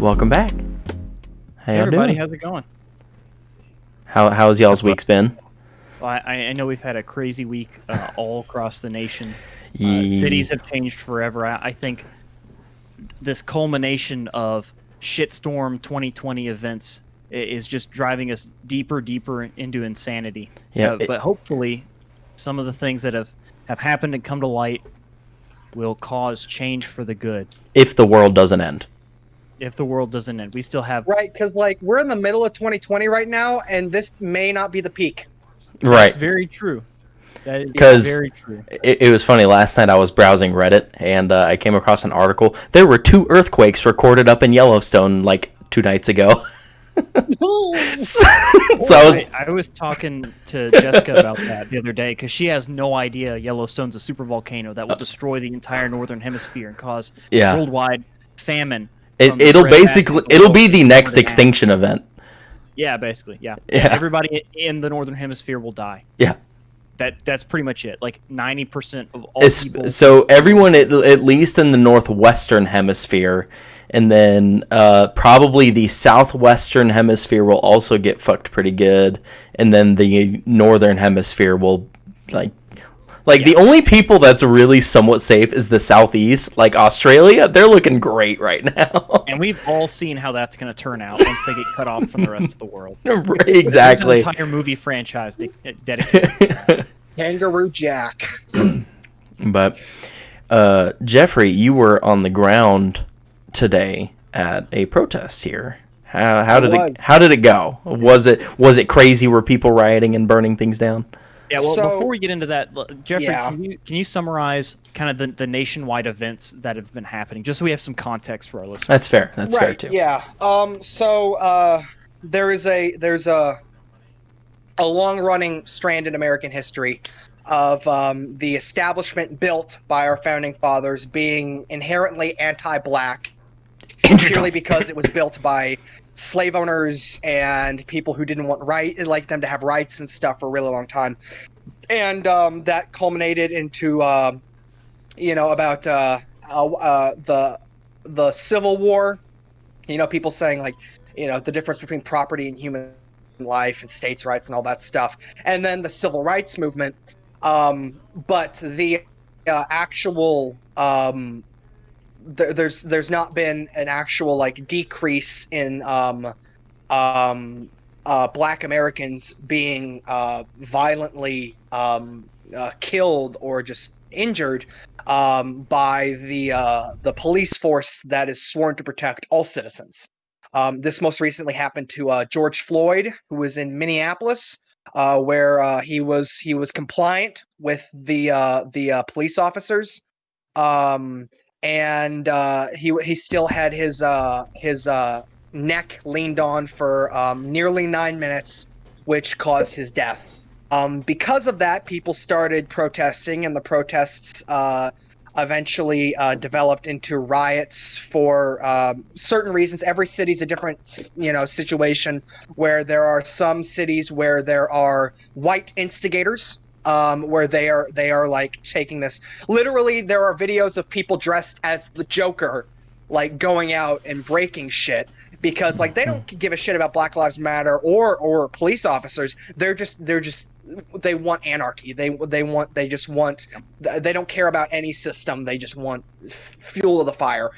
Welcome back. Hey everybody, how's it going? How's y'all's week's been? Well, I know we've had a crazy week all across the nation. Cities have changed forever. I think this culmination of shitstorm 2020 events is just driving us deeper into insanity. Yeah, but hopefully some of the things that have happened and come to light will cause change for the good. If the world doesn't end. If the world doesn't end. We still have... Right, because we're in the middle of 2020 right now, and this may not be the peak. Right. That's very true. That is very true. It was funny. Last night I was browsing Reddit, and I came across an article. There were 2 earthquakes recorded up in Yellowstone like 2 nights ago. I was talking to Jessica about that the other day because she has no idea Yellowstone's a supervolcano that will destroy the entire northern hemisphere and cause worldwide famine. It'll be the next extinction event. Yeah, basically, yeah. Everybody in the northern hemisphere will die. Yeah. That's pretty much it. Like 90% of all people. So everyone, at least in the northwestern hemisphere, and then probably the southwestern hemisphere will also get fucked pretty good, and then the northern hemisphere will the only people that's really somewhat safe is the southeast, like Australia. They're looking great right now. And we've all seen how that's going to turn out once they get cut off from the rest of the world. Exactly. There's an entire movie franchise dedicated. Kangaroo Jack. But Jeffrey, you were on the ground today at a protest here. How did it go? Was it crazy? Were people rioting and burning things down? Yeah, well, before we get into that, Jeffrey, can you summarize kind of the nationwide events that have been happening, just so we have some context for our listeners? That's fair. That's fair too. Yeah. There's a long-running strand in American history of the establishment built by our founding fathers being inherently anti-black, purely because it was built by slave owners and people who didn't want them to have rights and stuff for a really long time, and that culminated into about the Civil War. People saying the difference between property and human life and states' rights and all that stuff, and then the Civil Rights Movement. But the actual there's not been an actual decrease in Black Americans being violently killed or just injured by the police force that is sworn to protect all citizens. This most recently happened to George Floyd, who was in Minneapolis, where he was compliant with the police officers. And he still had his neck leaned on for nearly 9 minutes, which caused his death. Because of that, people started protesting, and the protests eventually developed into riots for certain reasons. Every city's a different situation, where there are some cities where there are white instigators. Where they are taking this literally. There are videos of people dressed as the Joker, going out and breaking shit because they don't give a shit about Black Lives Matter or police officers. They want anarchy. They don't care about any system. They just want fuel of the fire.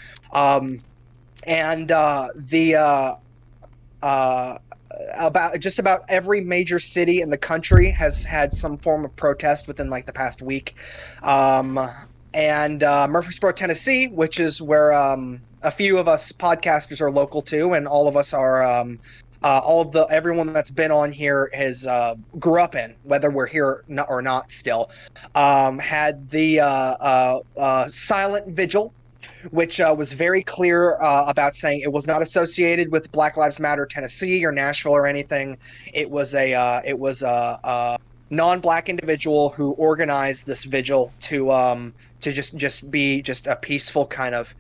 About every major city in the country has had some form of protest within the past week. Murfreesboro, Tennessee, which is where a few of us podcasters are local to, and all of us are everyone that's been on here has grew up in, whether we're here or not still, had the silent vigil, which was very clear about saying it was not associated with Black Lives Matter Tennessee or Nashville or anything. It was a non-black individual who organized this vigil to just be a peaceful kind of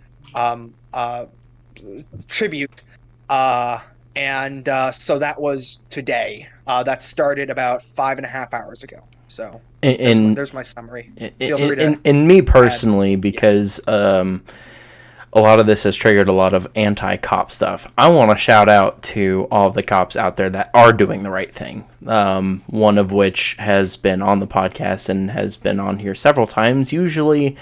tribute. So that was today. That started about 5.5 hours ago. So there's my summary. And me personally, because a a lot of this has triggered a lot of anti-cop stuff. I want to shout out to all of the cops out there that are doing the right thing. One of which has been on the podcast and has been on here several times, usually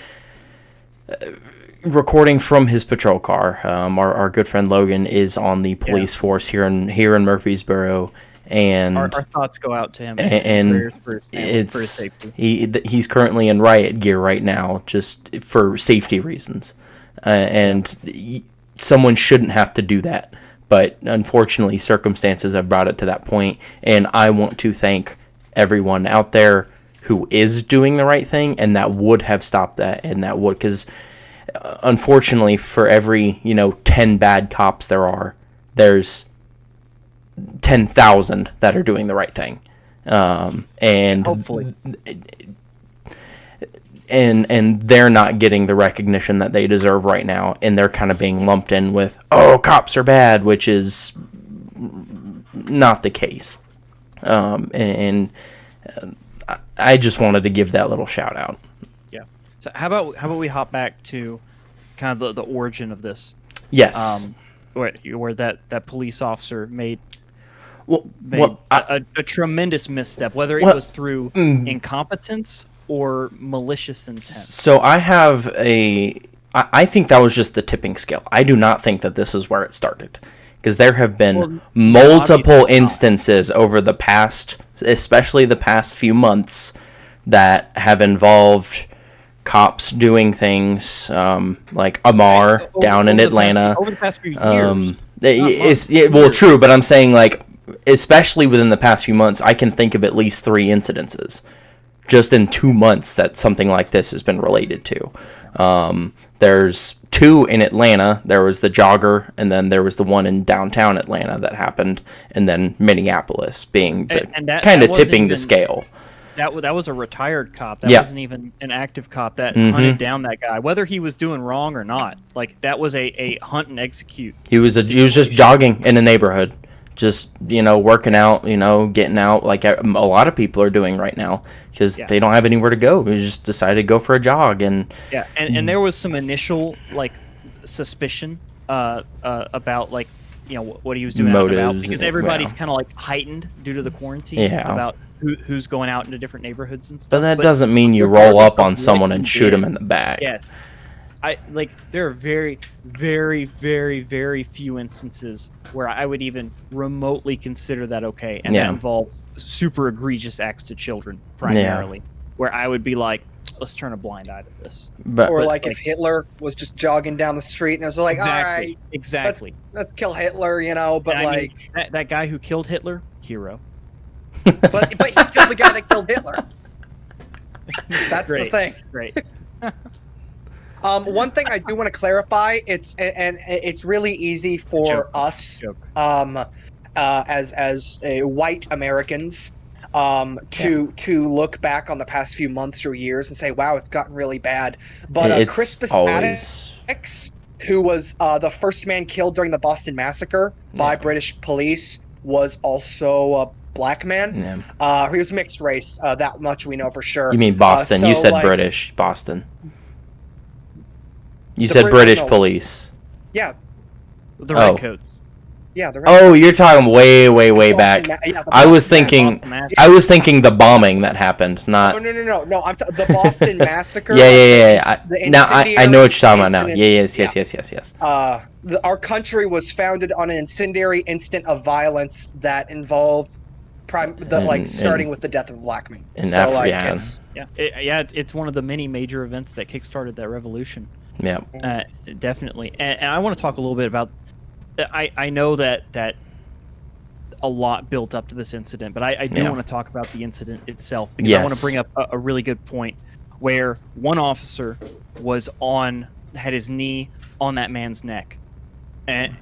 recording from his patrol car. Our good friend Logan is on the police force here in Murfreesboro. And our thoughts go out to him, and prayers for his family, for his safety. He's currently in riot gear right now, just for safety reasons, and someone shouldn't have to do that. But unfortunately, circumstances have brought it to that point, and I want to thank everyone out there who is doing the right thing, and that would have stopped that, and that would, because unfortunately, for every 10 bad cops there's 10,000 that are doing the right thing, and hopefully, and they're not getting the recognition that they deserve right now, and they're kind of being lumped in with, oh, cops are bad, which is not the case. And I just wanted to give that little shout out. Yeah. So how about we hop back to kind of the origin of this? Yes. Where that police officer made a tremendous misstep, whether it was through incompetence or malicious intent. So I think that was just the tipping scale. I do not think that this is where it started, because there have been multiple instances over the past, especially the past few months, that have involved cops doing things like Amar down in Atlanta. Over the past few years. True, but I'm saying, like, especially within the past few months, I can think of at least 3 incidences just in 2 months that something like this has been related to. There's 2 in Atlanta. There was the jogger, and then there was the one in downtown Atlanta that happened, and then Minneapolis being kind of tipping the scale. That was a retired cop. That wasn't even an active cop that hunted down that guy, whether he was doing wrong or not. Like, that was a hunt and execute. He was just jogging in a neighborhood, just working out, getting out, like a lot of people are doing right now, because they don't have anywhere to go. They just decided to go for a jog, and there was some initial suspicion about what he was doing out and about, because everybody's kind of heightened due to the quarantine about who's going out into different neighborhoods and stuff. But that doesn't mean you roll up on someone and shoot him in the back. Yes. There are very, very, very, very few instances where I would even remotely consider that okay, and that involve super egregious acts to children primarily, where I would be like, let's turn a blind eye to this. If Hitler was just jogging down the street and it was like, all right, let's kill Hitler, But that guy who killed Hitler, hero. but he killed the guy that killed Hitler. That's great. The thing. Great. One thing I do want to clarify, it's really easy for us, as white Americans, to look back on the past few months or years and say, wow, it's gotten really bad. But Crispus Attucks, who was the first man killed during the Boston Massacre by British police, was also a black man. He was mixed race. That much we know for sure. You mean Boston? You said British. Boston. You said British police. Yeah. The redcoats. Yeah, the redcoats. Oh, you're talking way back. I was thinking the bombing that happened, not. No. The Boston Massacre. Yeah. Now I know what you're talking about now. Yes. Our country was founded on an incendiary incident of violence that involved starting with the death of a black man. It's one of the many major events that kickstarted that revolution. Yeah, definitely. And I want to talk a little bit about. I know that a lot built up to this incident, but I do want to talk about the incident itself, because I want to bring up a really good point where one officer had his knee on that man's neck, and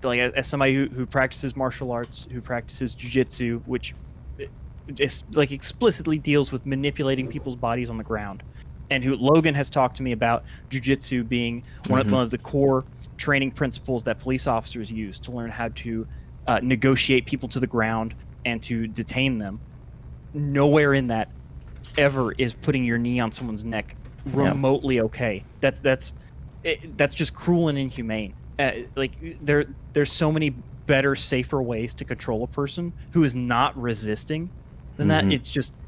as somebody who practices martial arts, who practices jiu-jitsu, which is explicitly deals with manipulating people's bodies on the ground, and who Logan has talked to me about jiu-jitsu being one of the core training principles that police officers use to learn how to negotiate people to the ground and to detain them. Nowhere in that ever is putting your knee on someone's neck remotely okay. That's that's just cruel and inhumane. Like there's so many better, safer ways to control a person who is not resisting than that.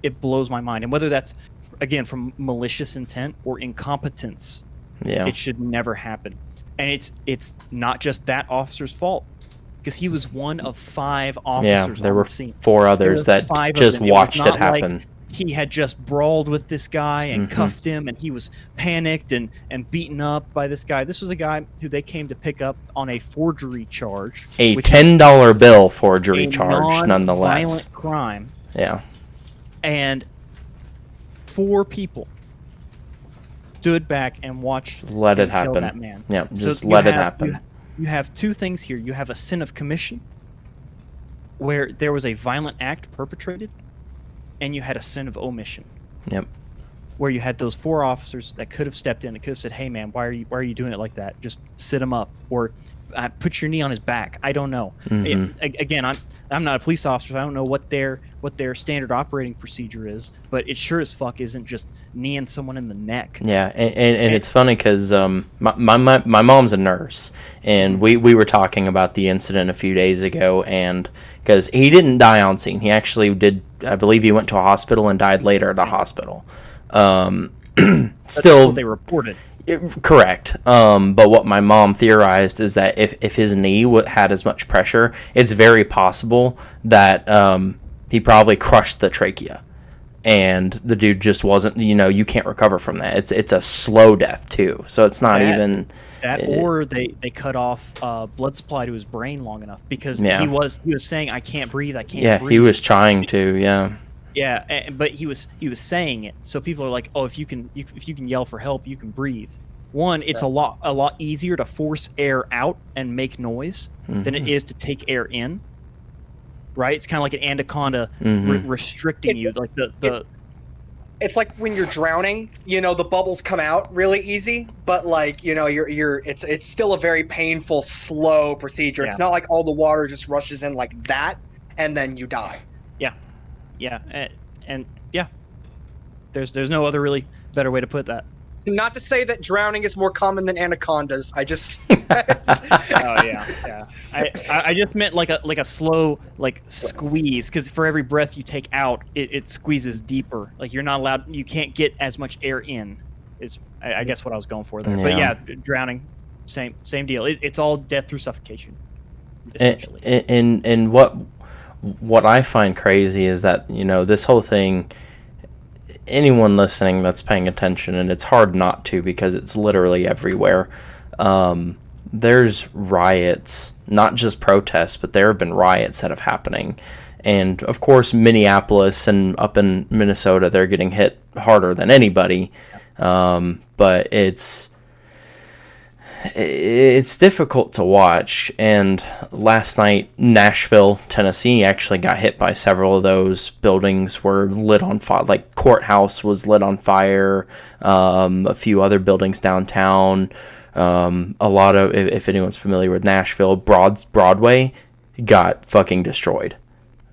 It blows my mind. And whether that's, again, from malicious intent or incompetence, it should never happen. And it's not just that officer's fault, because he was one of 5 officers. Yeah, there were on the scene. 4 others that just watched it happen. Like he had just brawled with this guy and cuffed him, and he was panicked and beaten up by this guy. This was a guy who they came to pick up on a forgery charge. A $10 bill forgery charge, nonetheless. Violent crime. Yeah. And 4 people stood back and watched let it him kill happen. that man. Yeah, just let it happen. You have 2 things here. You have a sin of commission, where there was a violent act perpetrated, and you had a sin of omission. Yep. Where you had those 4 officers that could have stepped in and could have said, "Hey, man, why are you doing it like that? Just sit him up, or put your knee on his back." I don't know. Again, I'm not a police officer. So I don't know what their standard operating procedure is, but it sure as fuck isn't just kneeing someone in the neck. Yeah, and it's funny because my mom's a nurse, and we were talking about the incident a few days ago, and because he didn't die on scene, he actually did. I believe he went to a hospital and died later at the hospital. That's Still, what they reported. Correct. But what my mom theorized is that if his knee had as much pressure, it's very possible that he probably crushed the trachea, and the dude just wasn't. You can't recover from that. It's a slow death too, so it's not even that. Or they cut off blood supply to his brain long enough, because he was saying, "I can't breathe. I can't breathe." He was trying to. Yeah, but he was saying it, so people are like, "Oh, if you can yell for help, you can breathe." One, it's a lot easier to force air out and make noise than it is to take air in. Right? It's kind of like an anaconda restricting you, like the. It's like when you're drowning, the bubbles come out really easy, but like it's still a very painful, slow procedure. Yeah. It's not like all the water just rushes in like that, and then you die. Yeah, and there's no other really better way to put that. Not to say that drowning is more common than anacondas. I just. Oh yeah. I just meant like a slow squeeze, because for every breath you take out, it squeezes deeper. Like you're not allowed. You can't get as much air in. Is I guess what I was going for there. But yeah, drowning, same deal. It's all death through suffocation, essentially. And what I find crazy is that this whole thing, anyone listening that's paying attention, and it's hard not to because it's literally everywhere, there's riots, not just protests, but there have been riots that have happening, and of course Minneapolis and up in Minnesota, they're getting hit harder than anybody, but it's difficult to watch. And last night, Nashville, Tennessee actually got hit by several of those. Buildings were lit on fire, like courthouse was lit on fire, a few other buildings downtown, a lot of, if anyone's familiar with Nashville, Broadway got fucking destroyed.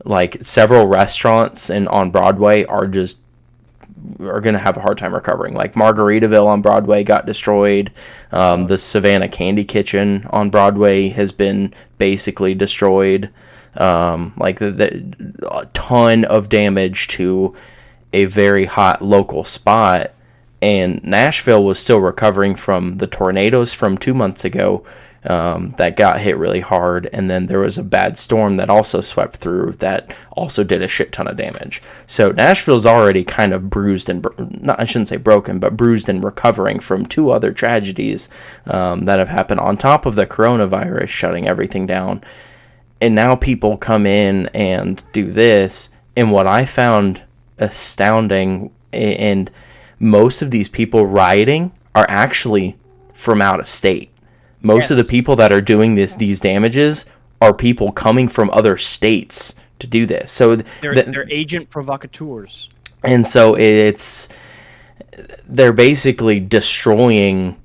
Like several restaurants on Broadway are going to have a hard time recovering. Like Margaritaville on Broadway got destroyed. The Savannah Candy Kitchen on Broadway has been basically destroyed. Like a ton of damage to a very hot local spot. And Nashville was still recovering from the tornadoes from 2 months ago that got hit really hard, and then there was a bad storm that also swept through that also did a shit ton of damage. So Nashville's already kind of bruised and I shouldn't say broken, but bruised and recovering from 2 other tragedies that have happened on top of the coronavirus shutting everything down. And now people come in and do this, and what I found astounding, and most of these people rioting are actually from out of state. Most of the people that are doing these damages are people coming from other states to do this. So they're agent provocateurs. And so they're basically destroying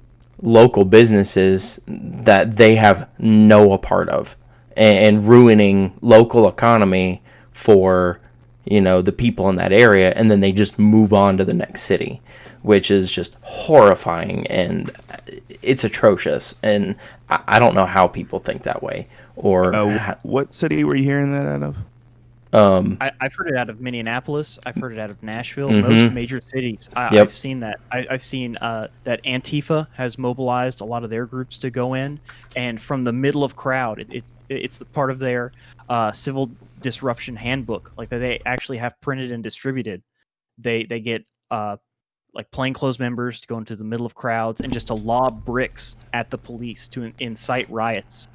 local businesses that they have no part of, and ruining local economy for the people in that area, and then they just move on to the next city, which is just horrifying, and it's atrocious. And I don't know how people think that way. Or what city were you hearing that out of? I've heard it out of Minneapolis. I've heard it out of Nashville. Most major cities. I've seen that. I've seen that Antifa has mobilized a lot of their groups to go in, and from the middle of crowd, it's the part of their civil disruption handbook, like that they actually have printed and distributed. They get like plainclothes members to go into the middle of crowds and just to lob bricks at the police to incite riots,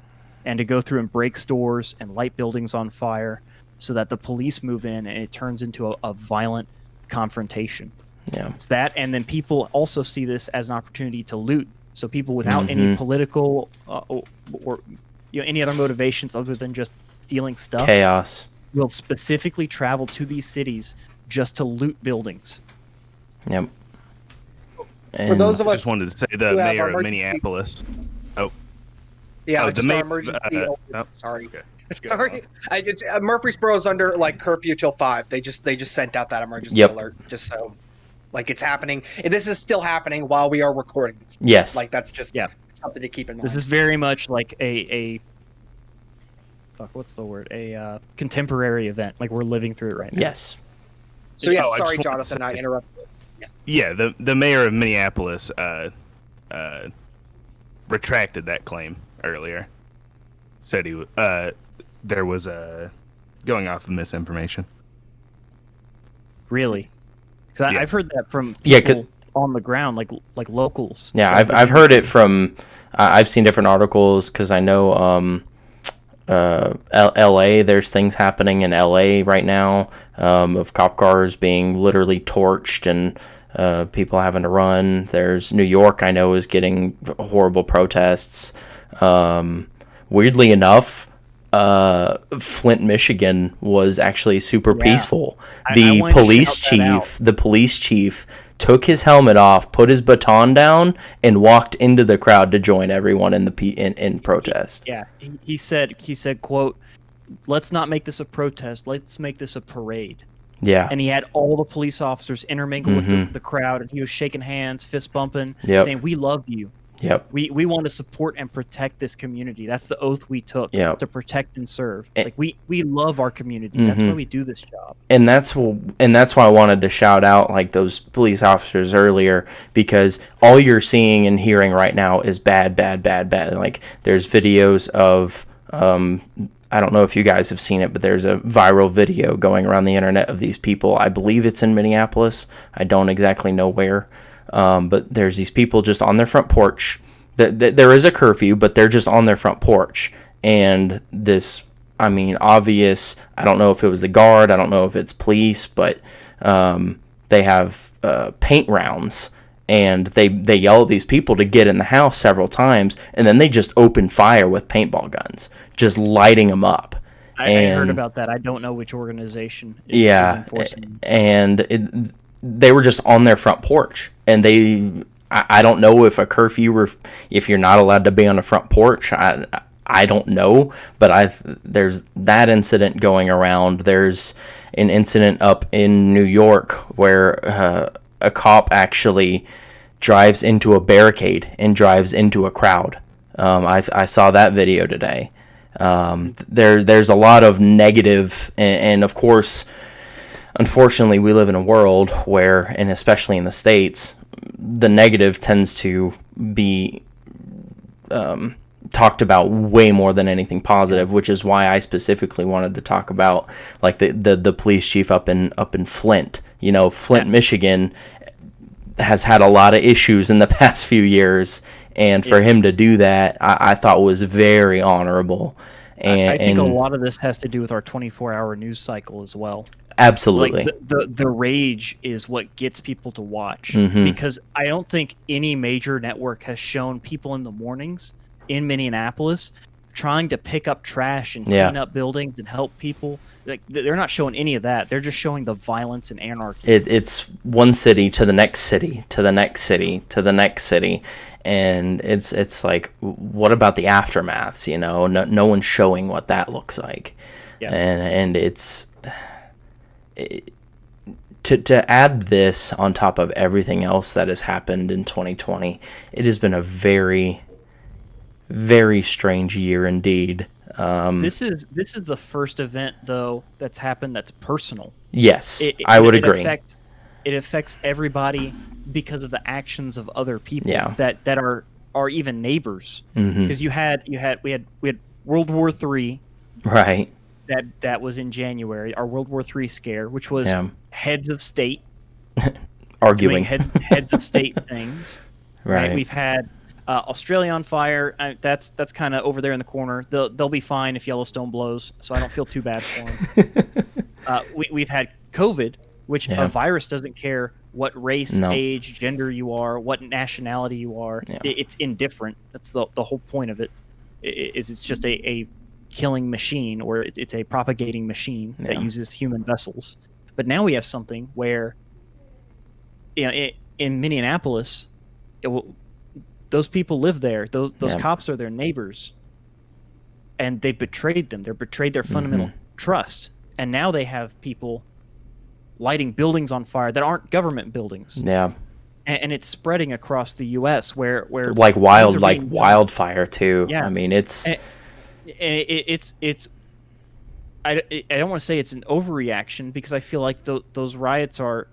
and to go through and break stores and light buildings on fire, so that the police move in and it turns into a violent confrontation. Yeah, it's that, and then people also see this as an opportunity to loot. So people without any political or any other motivations other than just stealing stuff, chaos, will specifically travel to these cities just to loot buildings. Yep. And For those of I us just wanted to say the mayor of Minneapolis. Yeah, the just our mayor. emergency. Sorry. Okay. Sorry, I just Murfreesboro's under like curfew till 5. They just sent out that emergency Yep. alert just so like it's happening. This is still happening while we are recording this. Yes. Like that's just something to keep in mind. This is very much like a what's the word? A contemporary event. Like we're living through it right now. Yes. So yeah, I sorry, just wanted to Jonathan, I say- interrupted. Yeah, the mayor of Minneapolis retracted that claim earlier. Said there was going off of misinformation. Really? Because Yeah. I've heard that from Yeah, people on the ground, like locals. Yeah, So I've heard it from. I've seen different articles because I know L.A. There's things happening in L.A. right now of cop cars being literally torched and people having to run. There's New York, I know, is getting horrible protests. Weirdly enough, Flint, Michigan was actually super peaceful. I wanted to shout that out. The police chief took his helmet off, put his baton down, and walked into the crowd to join everyone in protest. Yeah, he said, quote, "Let's not make this a protest. Let's make this a parade." Yeah. And he had all the police officers intermingle with the crowd, and he was shaking hands, fist bumping, Yep. saying, "We love you. Yep. We want to support and protect this community. That's the oath we took to protect and serve. Like we love our community. That's why we do this job." And that's why I wanted to shout out like those police officers earlier, because all you're seeing and hearing right now is bad. Like there's videos of I don't know if you guys have seen it, but there's a viral video going around the internet of these people. I believe it's in Minneapolis. I don't exactly know where. But there's these people just on their front porch. There is a curfew, but they're just on their front porch. And this, I mean, obvious, I don't know if it was the guard, I don't know if it's police, but they have paint rounds. And they yell at these people to get in the house several times. And then they just open fire with paintball guns, just lighting them up. I heard about that. I don't know which organization is enforcing. And they were just on their front porch, and I don't know if a curfew or if you're not allowed to be on the front porch. I don't know, but there's that incident going around. There's an incident up in New York where a cop actually drives into a barricade and drives into a crowd. I saw that video today. There's a lot of negative, and of course, unfortunately, we live in a world where, and especially in the States, the negative tends to be talked about way more than anything positive, which is why I specifically wanted to talk about like the police chief up in Flint. Flint, Michigan has had a lot of issues in the past few years, and for him to do that, I thought was very honorable. And I think a lot of this has to do with our 24-hour news cycle as well. Absolutely. Like the rage is what gets people to watch, Mm-hmm. because I don't think any major network has shown people in the mornings in Minneapolis trying to pick up trash and clean up buildings and help people. Like they're not showing any of that. They're just showing the violence and anarchy. It's one city to the next city to the next city to the next city, and it's like, what about the aftermaths? No one's showing what that looks like, and to add this on top of everything else that has happened in 2020, it has been a very, very strange year indeed. This is the first event though that's happened that's personal. Yes, I would agree. It affects everybody because of the actions of other people that are even neighbors. Because we had World War III, right? That was in January. Our World War III scare, which was heads of state arguing heads of state things. Right. We've had Australia on fire. That's kind of over there in the corner. They'll be fine if Yellowstone blows, so I don't feel too bad for them. We've had COVID, which a virus doesn't care what race, age, gender you are, what nationality you are. Yeah. It's indifferent. That's the whole point of it. It's just a killing machine, or it's a propagating machine that uses human vessels. But now we have something where, in Minneapolis, those people live there. Those cops are their neighbors, and they betrayed them. They betrayed their fundamental trust, and now they have people lighting buildings on fire that aren't government buildings. Yeah, and it's spreading across the U.S. where like wildfire too. Yeah. I mean it's. I don't want to say it's an overreaction, because I feel like those riots are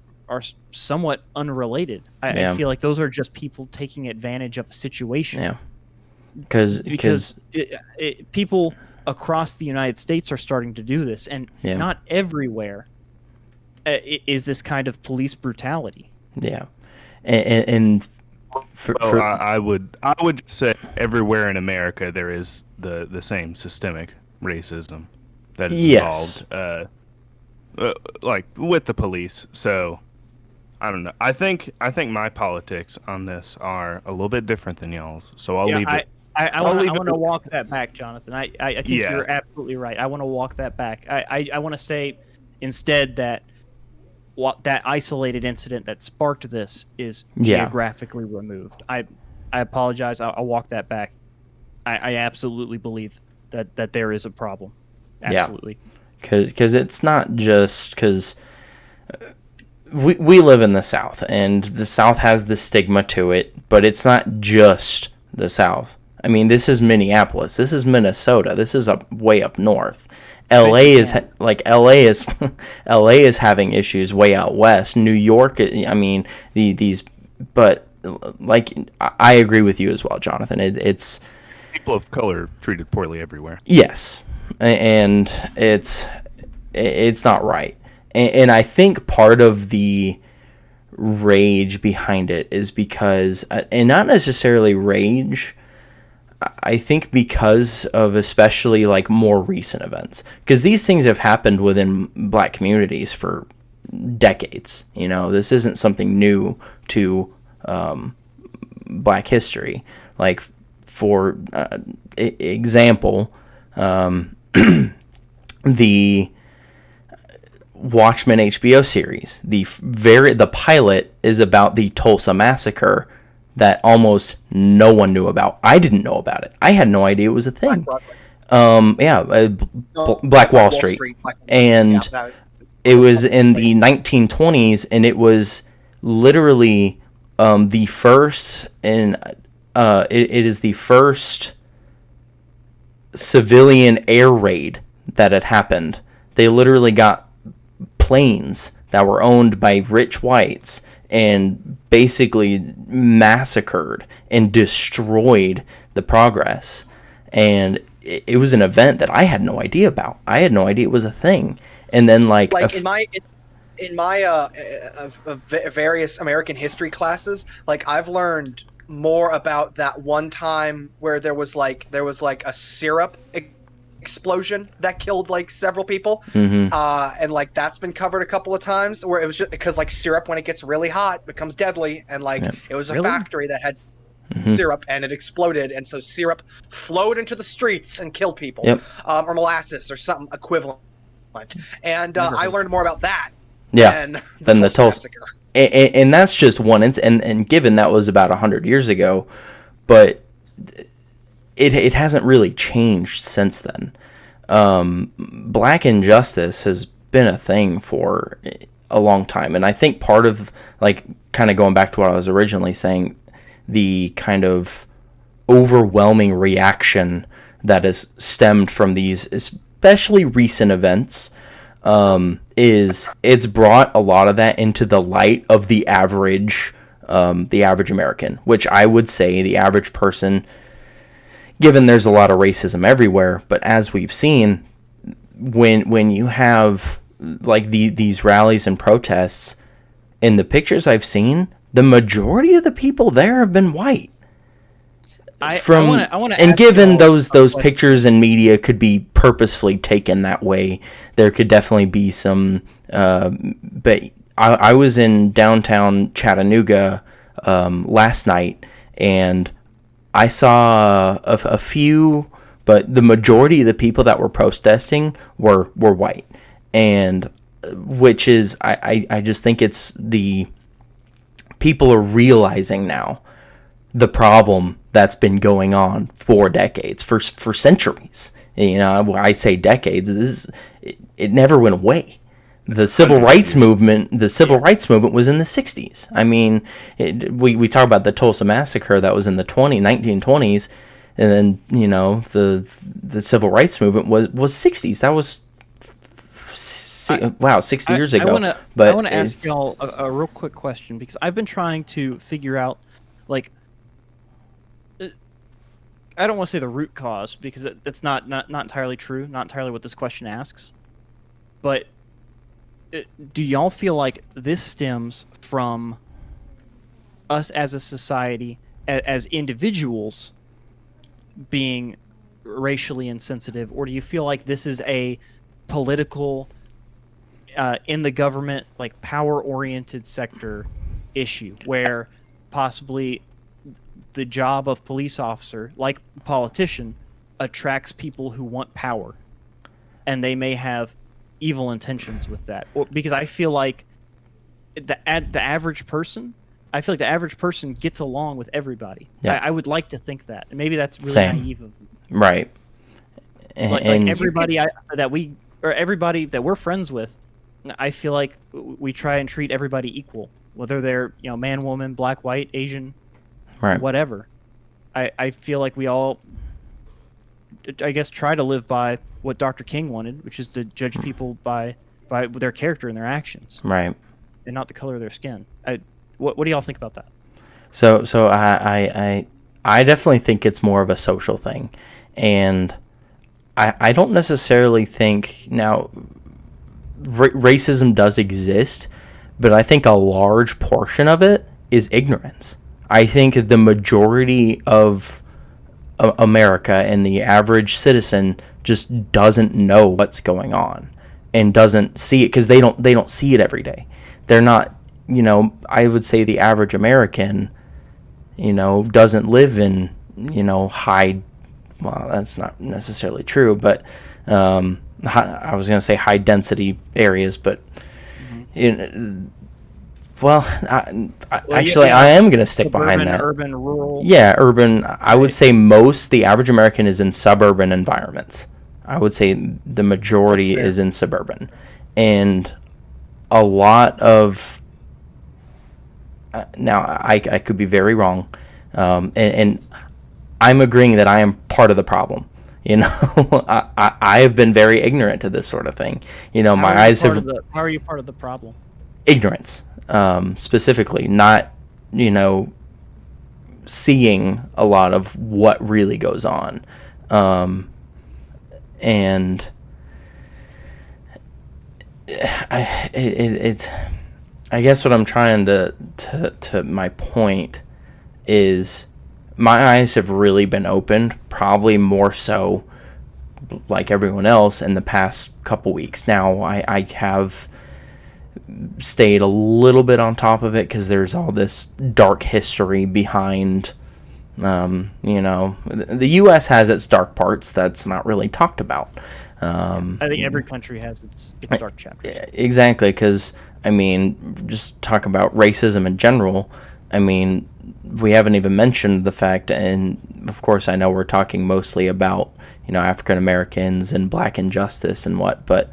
somewhat unrelated. I feel like those are just people taking advantage of a situation. Yeah, because people across the United States are starting to do this, and not everywhere is this kind of police brutality. Yeah, and I would say everywhere in America there is the same systemic racism that is involved, like with the police. So I don't know. I think my politics on this are a little bit different than y'all's. So I'll leave it. I want to walk that back, Jonathan. I think you're absolutely right. I want to walk that back. I want to say instead that that isolated incident that sparked this is geographically removed. I apologize. I'll walk that back. I absolutely believe that there is a problem. Absolutely. Because it's not just because we live in the South, and the South has this stigma to it, but it's not just the South. I mean, this is Minneapolis. This is Minnesota. This is way up north. LA is having issues way out west. New York, I mean, but like I agree with you as well, Jonathan. It's people of color treated poorly everywhere. Yes, and it's not right. And I think part of the rage behind it is because, and not necessarily rage, I think because of especially like more recent events, because these things have happened within black communities for decades. This isn't something new to black history. Like for example, the Watchmen HBO series, the pilot is about the Tulsa massacre that almost no one knew about. I didn't know about it. I had no idea it was a thing. Black Wall Street. And it was in the 1920s, and it was literally the first, and it is the first civilian air raid that had happened. They literally got planes that were owned by rich whites and basically massacred and destroyed the progress. And it was an event that I had no idea about. I had no idea it was a thing. And then in my various American history classes, like I've learned more about that one time where there was a syrup explosion that killed several people, and that's been covered a couple of times, where it was just because syrup, when it gets really hot, becomes deadly, and it was a factory that had syrup and it exploded, and so syrup flowed into the streets and killed people, or molasses or something equivalent, and I learned more about that than the Tulsa massacre. And that's just one and given that was about 100 years ago, but it hasn't really changed since then. Black injustice has been a thing for a long time. And I think part of, like, kind of going back to what I was originally saying, the kind of overwhelming reaction that has stemmed from these, especially recent events, is it's brought a lot of that into the light of the average American, which I would say the average person, given there's a lot of racism everywhere, but as we've seen, when you have like these rallies and protests, in the pictures I've seen, the majority of the people there have been white. And given those pictures and media could be purposefully taken that way, there could definitely be some. But I was in downtown Chattanooga last night, and I saw a few, but the majority of the people that were protesting were white, and which is I just think it's the people are realizing now the problem that's been going on for decades, for centuries. You know, I say decades. It never went away. The civil rights movement was in the 60s. I mean, we talk about the Tulsa Massacre that was in the 1920s, and then, you know, the civil rights movement was 60s. That was 60 years ago. I want to ask y'all a real quick question, because I've been trying to figure out, like, I don't want to say the root cause, because it's not entirely true, not entirely what this question asks, but do y'all feel like this stems from us as a society, as individuals, being racially insensitive, or do you feel like this is a political, in the government, like power-oriented sector issue, where possibly the job of police officer, like politician, attracts people who want power, and they may have evil intentions with that? Because I feel like the average person, gets along with everybody. Yeah. I would like to think that. And maybe that's really naive of me. Right. Like everybody everybody that we're friends with, I feel like we try and treat everybody equal, whether they're, you know, man, woman, black, white, Asian, right, whatever. I feel like we all, I guess, try to live by what Dr. King wanted, which is to judge people by their character and their actions, right, and not the color of their skin. What do y'all think about that? So I definitely think it's more of a social thing, and I don't necessarily think now racism does exist, but I think a large portion of it is ignorance. I think the majority of America and the average citizen just doesn't know what's going on and doesn't see it, because they don't see it every day. They're not, you know, I would say the average American, you know, doesn't live in, you know, well, that's not necessarily true, but I was going to say high density areas, but actually, I am going to stick behind that. Urban, rural. Yeah, urban. I would say the average American is in suburban environments. I would say the majority is in suburban. And a lot of... now, I could be very wrong. And I'm agreeing that I am part of the problem. You know, I have been very ignorant to this sort of thing. You know, my eyes have... How are you part of the problem? Ignorance. Specifically, not, you know, seeing a lot of what really goes on, and it's I guess what I'm trying to my point is my eyes have really been opened, probably more so like everyone else in the past couple weeks. Now I have stayed a little bit on top of it because there's all this dark history behind, you know, the U.S. has its dark parts that's not really talked about. I think every country has its dark chapters. Exactly, because, I mean, just talk about racism in general. I mean, we haven't even mentioned the fact, and of course I know we're talking mostly about, you know, African Americans and black injustice and what, but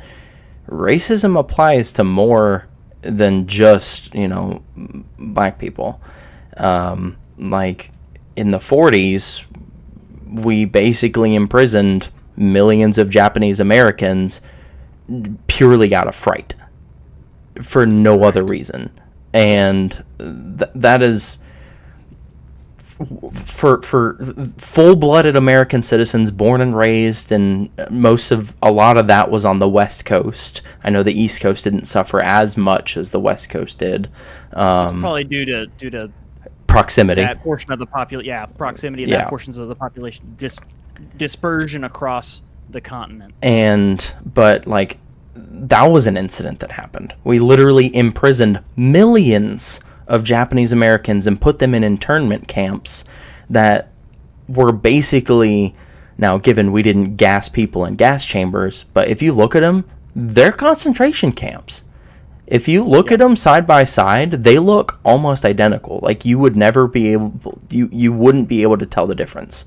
racism applies to more than just, black people. Like in the 40s, we basically imprisoned millions of Japanese Americans purely out of fright for no other reason. And that is for full-blooded American citizens born and raised, and a lot of that was on the West Coast. I know the East Coast didn't suffer as much as the West Coast did. It's probably due to proximity. That portion of the proximity of that portions of the population dispersion across the continent. But like, that was an incident that happened. We literally imprisoned millions of Japanese Americans and put them in internment camps that were basically, now given we didn't gas people in gas chambers, but if you look at them, they're concentration camps. If you look at them side by side, they look almost identical. Like, you would never be able, you wouldn't be able to tell the difference.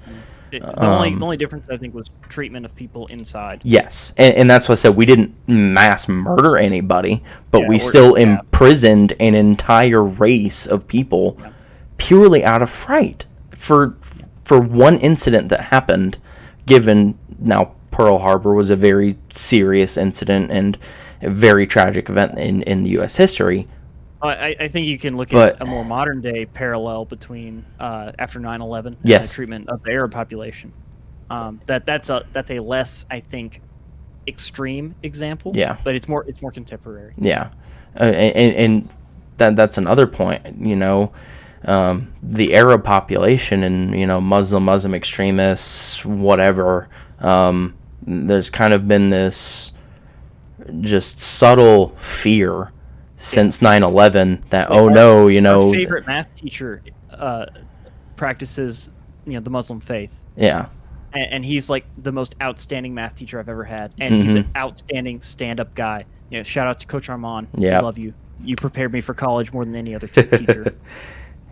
The only difference, I think, was treatment of people inside. Yes, and that's what I said. We didn't mass murder anybody, but we still imprisoned an entire race of people purely out of fright for one incident that happened. Given now, Pearl Harbor was a very serious incident and a very tragic event in the U.S. history. I think you can look at a more modern day parallel between after 9/11 and the treatment of the Arab population. That's a less, I think, extreme example. Yeah, but it's more contemporary. Yeah, and that's another point. The Arab population and Muslim extremists, whatever. There's kind of been this just subtle fear since 9/11 that our favorite math teacher practices the Muslim faith. Yeah, and he's like the most outstanding math teacher I've ever had, and he's an outstanding stand-up guy. Shout out to Coach Armand. I love you. You prepared me for college more than any other teacher.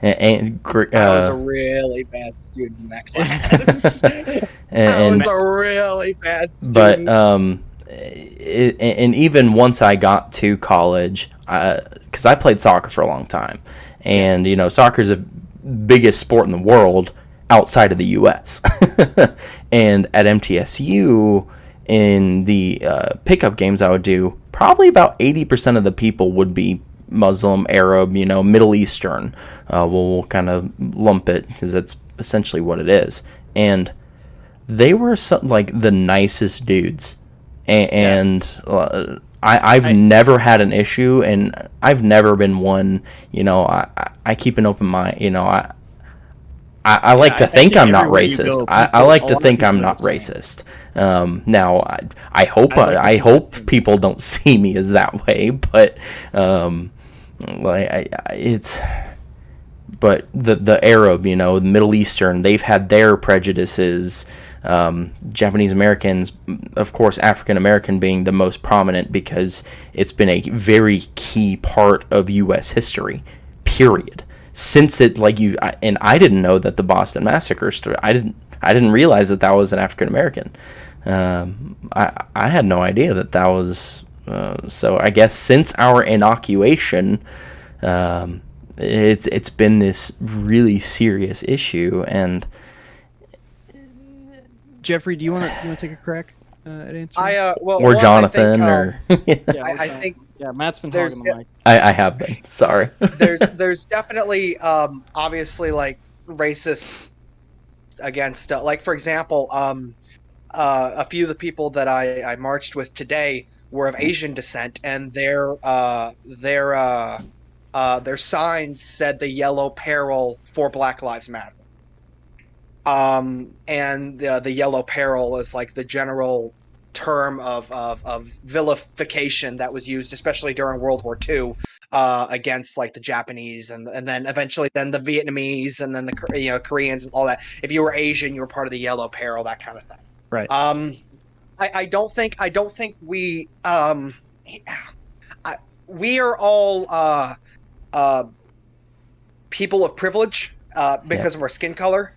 I was a really bad student in that class. I was a really bad student. But and even once I got to college, because I played soccer for a long time, and soccer is the biggest sport in the world outside of the U.S. And at MTSU, in the pickup games I would do, probably about 80% of the people would be Muslim, Arab, Middle Eastern. We'll kind of lump it because that's essentially what it is. And they were like the nicest dudes. And I've never had an issue, and I've never been one. I keep an open mind. I like to think I'm not racist. I like to think I'm not racist. Now I hope people don't see me as that way, but but the Arab, the Middle Eastern, they've had their prejudices. Japanese Americans, of course, African American being the most prominent because it's been a very key part of U.S. history, period. Since it, I didn't know that the Boston Massacre story. I didn't realize that was an African American. I had no idea that was. So I guess since our inauguration, it's been this really serious issue. And Jeffrey, do you want to take a crack at answering? Or Jonathan, I think Matt's been hogging the mic. I have been. Sorry. there's definitely obviously racist against for example a few of the people that I marched with today were of Asian descent, and their signs said the yellow peril for Black Lives Matter. And the yellow peril is the general term of vilification that was used, especially during World War II, against the Japanese and then eventually the Vietnamese and then the Koreans and all that. If you were Asian, you were part of the yellow peril, that kind of thing. Right. I don't think we we are all people of privilege because of our skin color.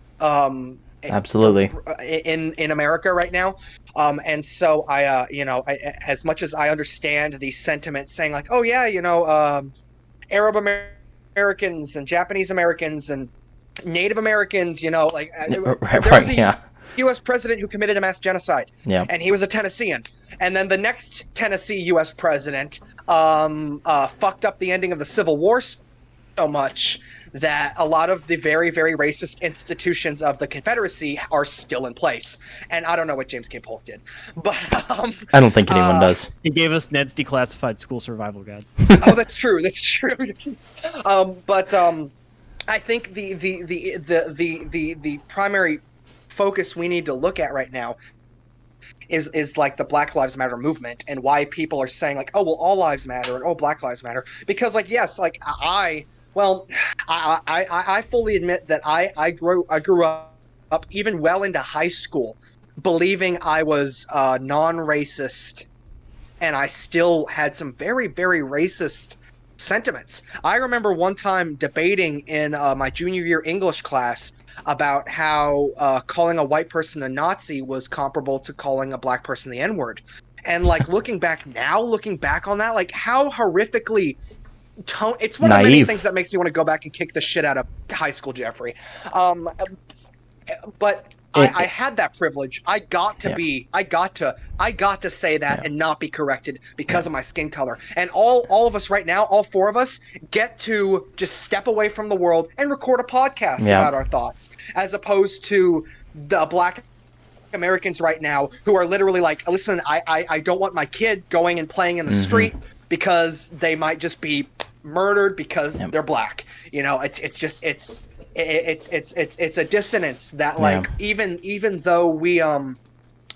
Absolutely. in America right now. And so I as much as I understand the sentiment saying like, oh yeah, Arab Americans and Japanese Americans and Native Americans, Right, there was a yeah. U.S. president who committed a mass genocide, Yeah. and he was a Tennessean. And then the next Tennessee U.S. president fucked up the ending of the Civil War so much that a lot of the very, very racist institutions of the Confederacy are still in place. And I don't know what James K. Polk did, but I don't think anyone does. He gave us Ned's Declassified School Survival Guide. Oh, that's true. That's true. But I think the primary focus we need to look at right now is like the Black Lives Matter movement and why people are saying like, oh well, all lives matter and oh Black Lives Matter, because like yes, like I fully admit that I grew up even well into high school believing I was non-racist, and I still had some very, very racist sentiments. I remember one time debating in my junior year English class about how calling a white person a Nazi was comparable to calling a black person the N-word. And like looking back on that, like how horrifically it's one of the many things that makes me want to go back and kick the shit out of high school Jeffrey. But I had that privilege. I got to say that and not be corrected because of my skin color. And all of us right now, all four of us, get to just step away from the world and record a podcast about our thoughts, as opposed to the Black Americans right now who are literally like, listen, I don't want my kid going and playing in the street because they might just be murdered because they're black. It's a dissonance that like even though we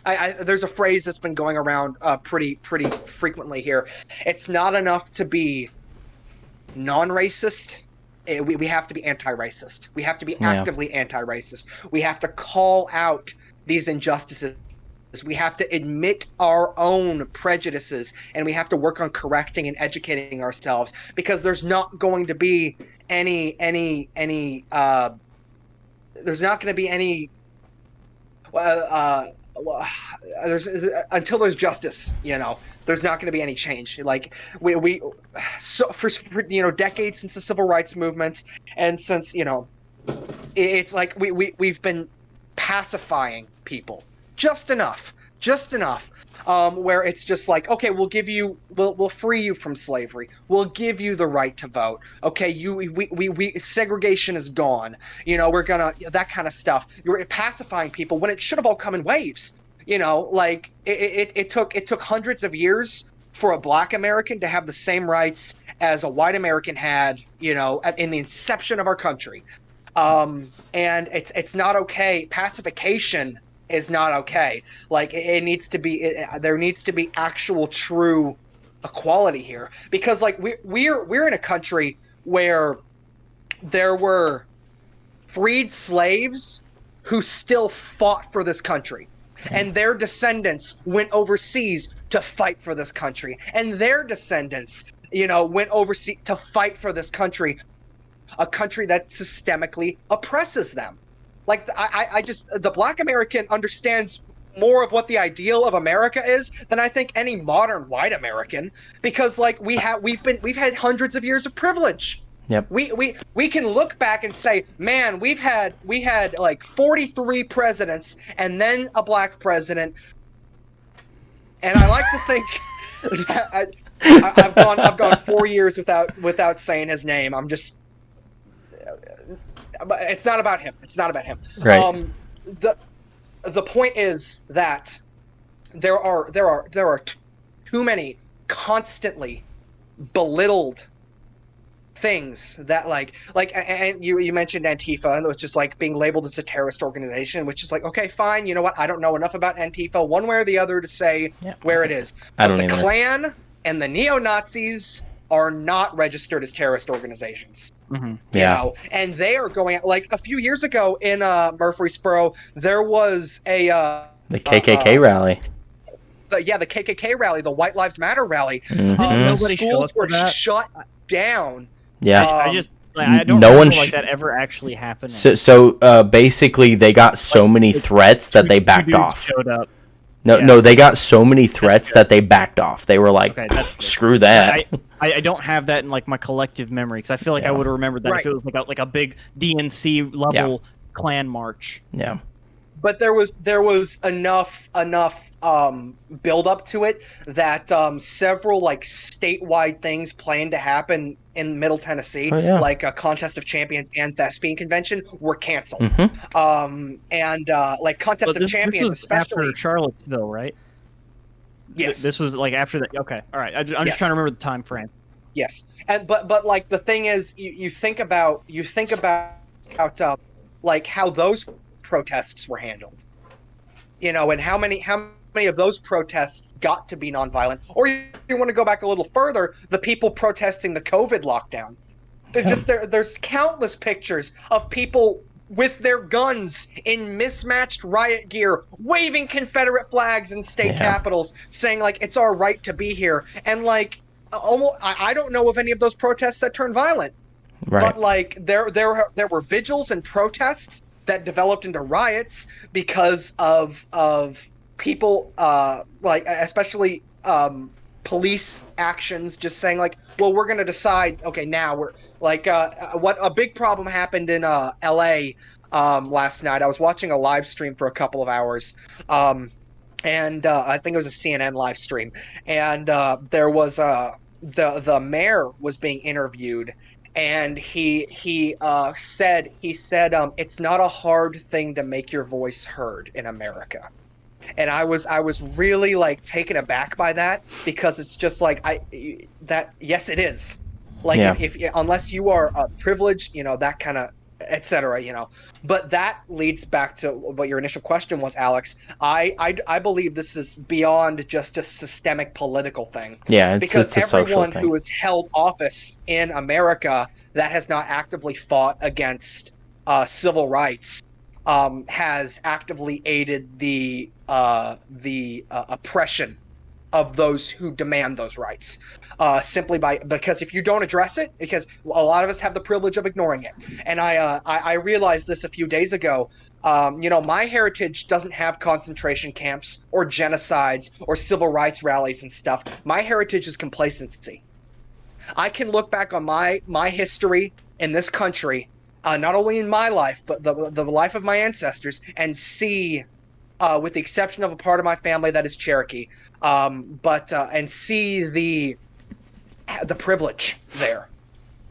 there's a phrase that's been going around pretty frequently here. It's not enough to be non-racist. We have to be anti-racist. We have to be actively anti-racist. We have to call out these injustices. We have to admit our own prejudices, and we have to work on correcting and educating ourselves, because there's not going to be any there's not going to be any until there's justice, there's not going to be any change. Like for decades since the civil rights movement, and since it's like we've been pacifying people just enough where it's just like, okay, we'll free you from slavery, we'll give you the right to vote, okay, we segregation is gone, we're gonna, that kind of stuff. You're pacifying people when it should have all come in waves. Like it took hundreds of years for a black American to have the same rights as a white American had, in the inception of our country. And it's not okay. Pacification is not okay. Like it needs to be. There needs to be actual, true equality here, because like we're in a country where there were freed slaves who still fought for this country, and their descendants went overseas to fight for this country, and their descendants, went overseas to fight for this country, a country that systemically oppresses them. Like I just, the black American understands more of what the ideal of America is than I think any modern white American, because like we've had hundreds of years of privilege. Yep. We can look back and say, man, we had like 43 presidents and then a black president. And I like to think that I've gone 4 years without saying his name. I'm just, it's not about him. It's not about him. Right. The point is that there are too many constantly belittled things that like and you mentioned Antifa, and it was just like being labeled as a terrorist organization, which is like, okay, fine, you know what, I don't know enough about Antifa one way or the other to say where it is. I don't the either. Klan and the neo-Nazis are not registered as terrorist organizations. And they are going, like a few years ago in Murfreesboro, there was a the KKK rally. The KKK rally, the White Lives Matter rally. Nobody schools were shut shut down. Yeah. I Like, I don't no remember one like that ever actually happening. So basically, they got so many threats that they backed dudes off. Showed up. No, Yeah. no, they got so many threats that they backed off. They were like, Okay, that's good. "Screw that." I don't have that in like my collective memory because I feel like I Yeah. would have remembered that if it was like a big DNC level clan march. Yeah. But there was enough build up to it that several like statewide things planned to happen in Middle Tennessee, Oh, yeah. like a Contest of Champions and Thespian Convention, were canceled. Mm-hmm. Like Contest But of Champions, this was especially after Charlottesville, right? yes, This was like after that. Okay, all right. I'm just trying to remember the time frame. yes, and but like the thing is, you think about like how those protests were handled, and how many of those protests got to be nonviolent, or you want to go back a little further, the people protesting the COVID lockdown. There's countless pictures of people with their guns in mismatched riot gear, waving Confederate flags in state capitals, saying like it's our right to be here, and like almost I don't know of any of those protests that turned violent. Right. But like there were vigils and protests that developed into riots because of people like especially police actions just saying like, well, we're going to decide, okay, now we're like what a big problem happened in LA last night. I was watching a live stream for a couple of hours. And I think it was a CNN live stream, and there was the mayor was being interviewed, and he said it's not a hard thing to make your voice heard in America. And I was really like taken aback by that, because it's just like yes it is, like if unless you are privileged, that kind of etc. But that leads back to what your initial question was, Alex. I believe this is beyond just a systemic political thing. Yeah, because it's a social everyone thing. who has held office in America that has not actively fought against civil rights has actively aided the oppression of those who demand those rights, simply because if you don't address it, because a lot of us have the privilege of ignoring it, and I realized this a few days ago. My heritage doesn't have concentration camps or genocides or civil rights rallies and stuff. My heritage is complacency. I can look back on my history in this country, not only in my life, but the life of my ancestors, and see, with the exception of a part of my family that is Cherokee, and see the privilege there.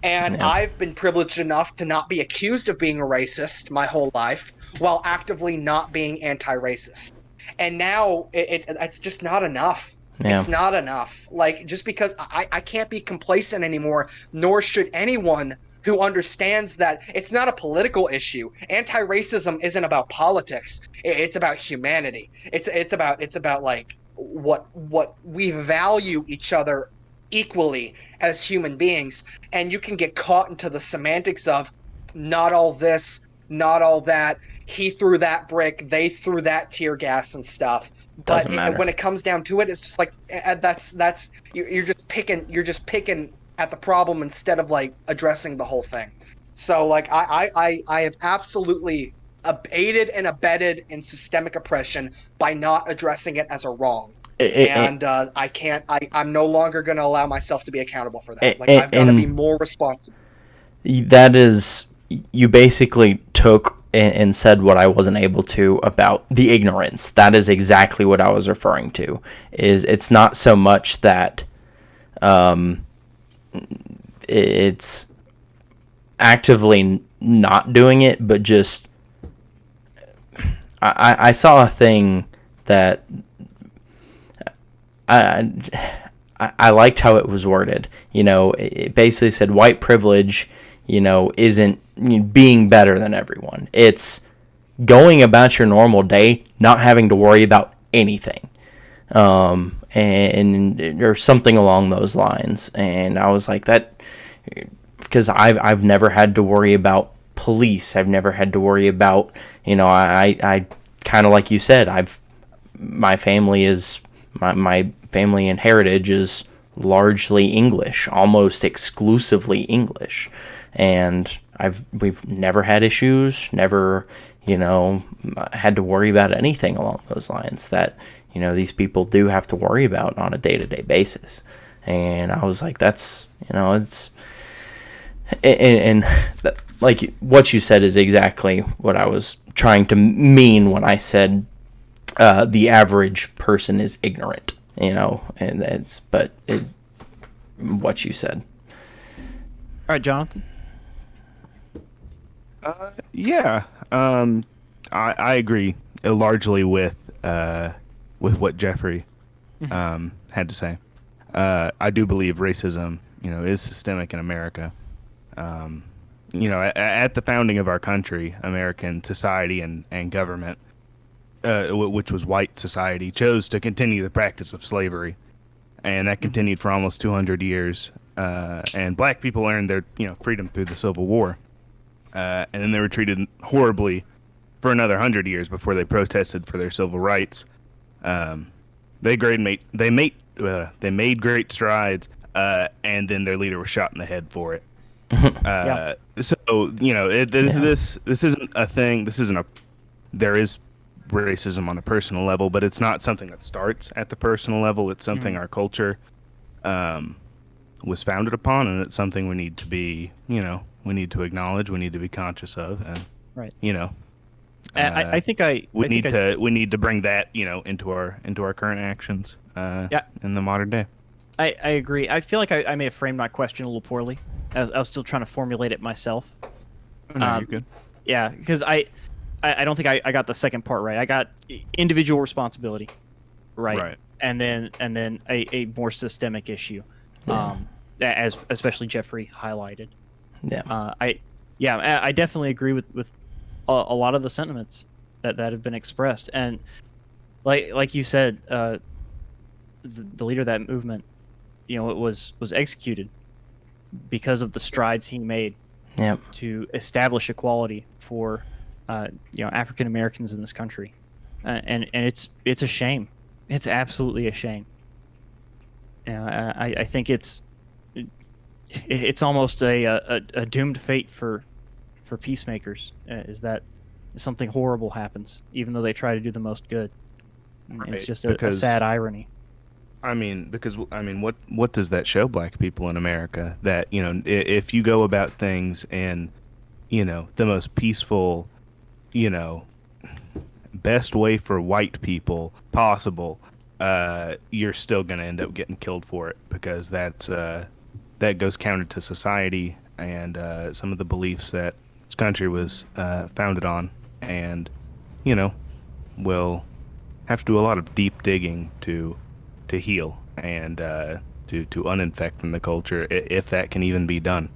And I've been privileged enough to not be accused of being a racist my whole life, while actively not being anti-racist. And now it's just not enough. Yeah. It's not enough. Like, just because I can't be complacent anymore, nor should anyone who understands that it's not a political issue. Anti-racism isn't about politics. It's about humanity. It's about like what we value each other equally as human beings. And you can get caught into the semantics of not all this, not all that. He threw that brick, they threw that tear gas and stuff. But when it comes down to it, it's just like that's you're just picking at the problem instead of like addressing the whole thing. So like I have absolutely aided and abetted in systemic oppression by not addressing it as a wrong. I'm no longer going to allow myself to be accountable for that. Like, I've got to be more responsible. That is, you basically took and said what I wasn't able to about the ignorance. That is exactly what I was referring to. It's not so much that it's actively not doing it, but just I saw a thing that I liked how it was worded. It basically said white privilege, isn't being better than everyone. It's going about your normal day, not having to worry about anything, and or something along those lines. And I was like that because I've never had to worry about police. I've never had to worry about, I kind of like you said, my family and heritage is largely English, almost exclusively English. and we've never had issues, never, had to worry about anything along those lines that, these people do have to worry about on a day-to-day basis. And I was like, that's, it's, and like what you said is exactly what I was trying to mean when I said the average person is ignorant, and it's, what you said. All right, Jonathan. Yeah. I agree largely with what Jeffrey had to say. I do believe racism, is systemic in America. At the founding of our country, American society and government, which was white society, chose to continue the practice of slavery, and that continued for almost 200 years. And black people earned their, freedom through the Civil War, and then they were treated horribly for another 100 years before they protested for their civil rights. They made great strides, and then their leader was shot in the head for it. So this isn't a thing. There is racism on a personal level, but it's not something that starts at the personal level. It's something our culture was founded upon, and it's something we need to be, we need to acknowledge, we need to be conscious of, and right. We need to bring that, into our current actions in the modern day. I agree. I feel like I may have framed my question a little poorly. I was still trying to formulate it myself. No, you're good. Yeah, because I don't think I got the second part right. I got individual responsibility, right? And then a more systemic issue, as especially Jeffrey highlighted. I definitely agree with a lot of the sentiments that have been expressed, and like you said, the leader of that movement, it was executed because of the strides he made to establish equality for African Americans in this country, and it's a shame. It's absolutely a shame. I think it's almost a doomed fate for peacemakers, is that something horrible happens even though they try to do the most good. It's just a sad irony. What does that show black people in America? That, if you go about things in, the most peaceful, best way for white people possible, you're still going to end up getting killed for it, because that goes counter to society and some of the beliefs that this country was founded on, and, we'll have to do a lot of deep digging to heal and to uninfect from the culture, if that can even be done.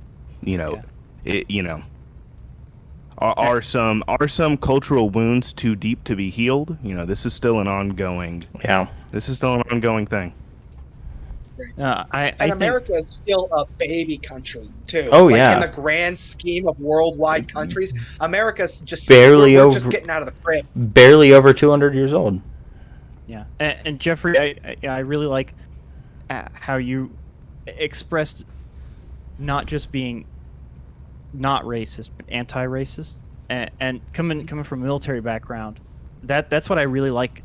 Are some cultural wounds too deep to be healed? This is still an ongoing thing. And America is still a baby country too. Oh, in the grand scheme of worldwide countries, America's just we're just getting out of the crib. Barely over 200 years old. Yeah, and Jeffrey, I really like how you expressed not just being not racist, but anti-racist, and coming from a military background, that's what I really like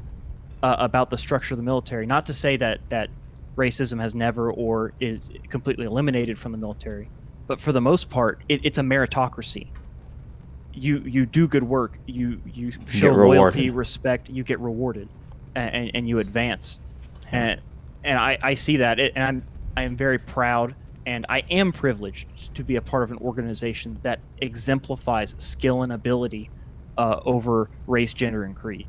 about the structure of the military. Not to say that racism has never or is completely eliminated from the military, but for the most part, it's a meritocracy. You do good work, you show loyalty, respect, you get rewarded, and you advance, and I see that, and I am very proud, and I am privileged to be a part of an organization that exemplifies skill and ability over race, gender, and creed,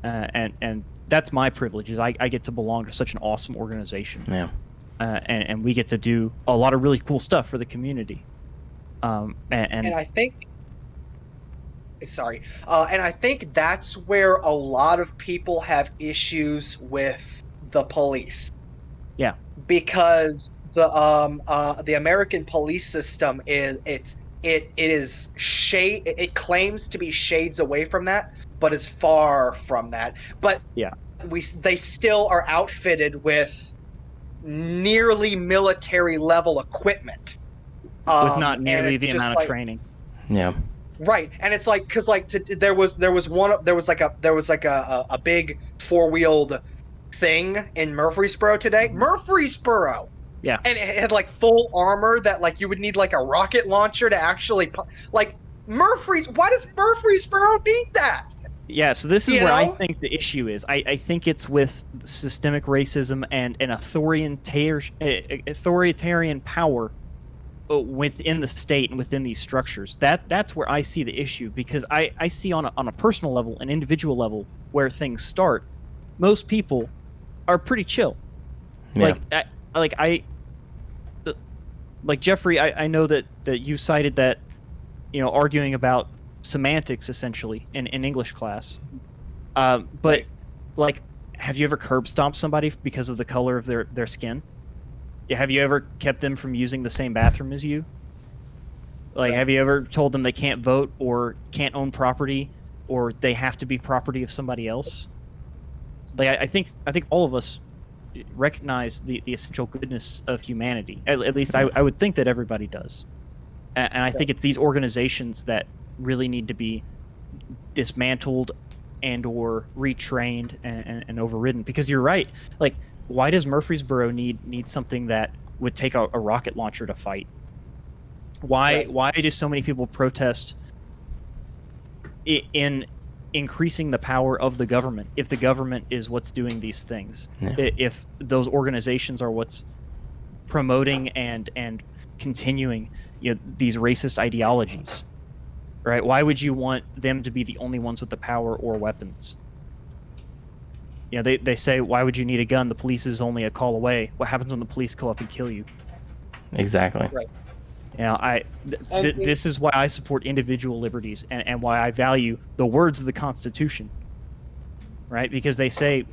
and that's my privilege, is I get to belong to such an awesome organization. And we get to do a lot of really cool stuff for the community. And I think and I think that's where a lot of people have issues with the police. Yeah. Because the American police system it claims to be shades away from that, but is far from that. But they still are outfitted with nearly military level equipment. With not nearly and the just amount of training. Yeah. Right, and it's like because like there was like a big four-wheeled thing in Murfreesboro today. Murfreesboro, Yeah. and it had like full armor that like you would need like a rocket launcher to actually like Why does Murfreesboro need that? Yeah, so this is You where I know? think the issue is. I think it's with systemic racism and an authoritarian power within the state and within these structures. That's where I see the issue, because I see on a personal level, an individual level, where things start. Most people are pretty chill. Yeah. Like Jeffrey, I know that you cited that, arguing about semantics essentially in English class. But Right. like, have you ever curb stomped somebody because of the color of their skin? Yeah, have you ever kept them from using the same bathroom as you? Like, Right. have you ever told them they can't vote or can't own property or they have to be property of somebody else? Like, I think all of us recognize the essential goodness of humanity. At least I would think that everybody does. And I think it's these organizations that really need to be dismantled and or retrained and overridden. Because you're right. Like, why does Murfreesboro need something that would take a rocket launcher to fight? Why do so many people protest in increasing the power of the government if the government is what's doing these things? Yeah. If those organizations are what's promoting and continuing these racist ideologies, right? Why would you want them to be the only ones with the power or weapons? They say, why would you need a gun? The police is only a call away. What happens when the police come up and kill you? Exactly. Right. This is why I support individual liberties and why I value the words of the Constitution, right? Because they say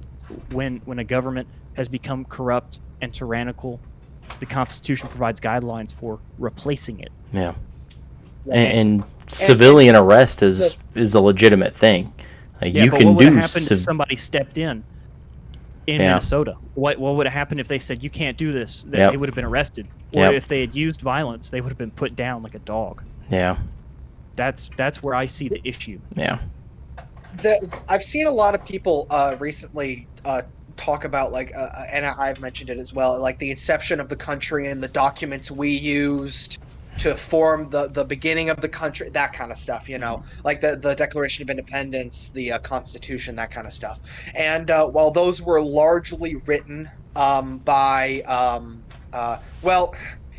when a government has become corrupt and tyrannical, the Constitution provides guidelines for replacing it. Yeah. And civilian arrest is a legitimate thing. Like, you but can what would do. have happened if somebody stepped in Minnesota? What would have happened if they said you can't do this? They would have been arrested. Or if they had used violence, they would have been put down like a dog. Yeah. That's where I see the issue. Yeah. I've seen a lot of people recently talk about like, and I've mentioned it as well, like the inception of the country and the documents we used to form the beginning of the country, that kind of stuff, like the Declaration of Independence, the Constitution, that kind of stuff. And while those were largely written by, well,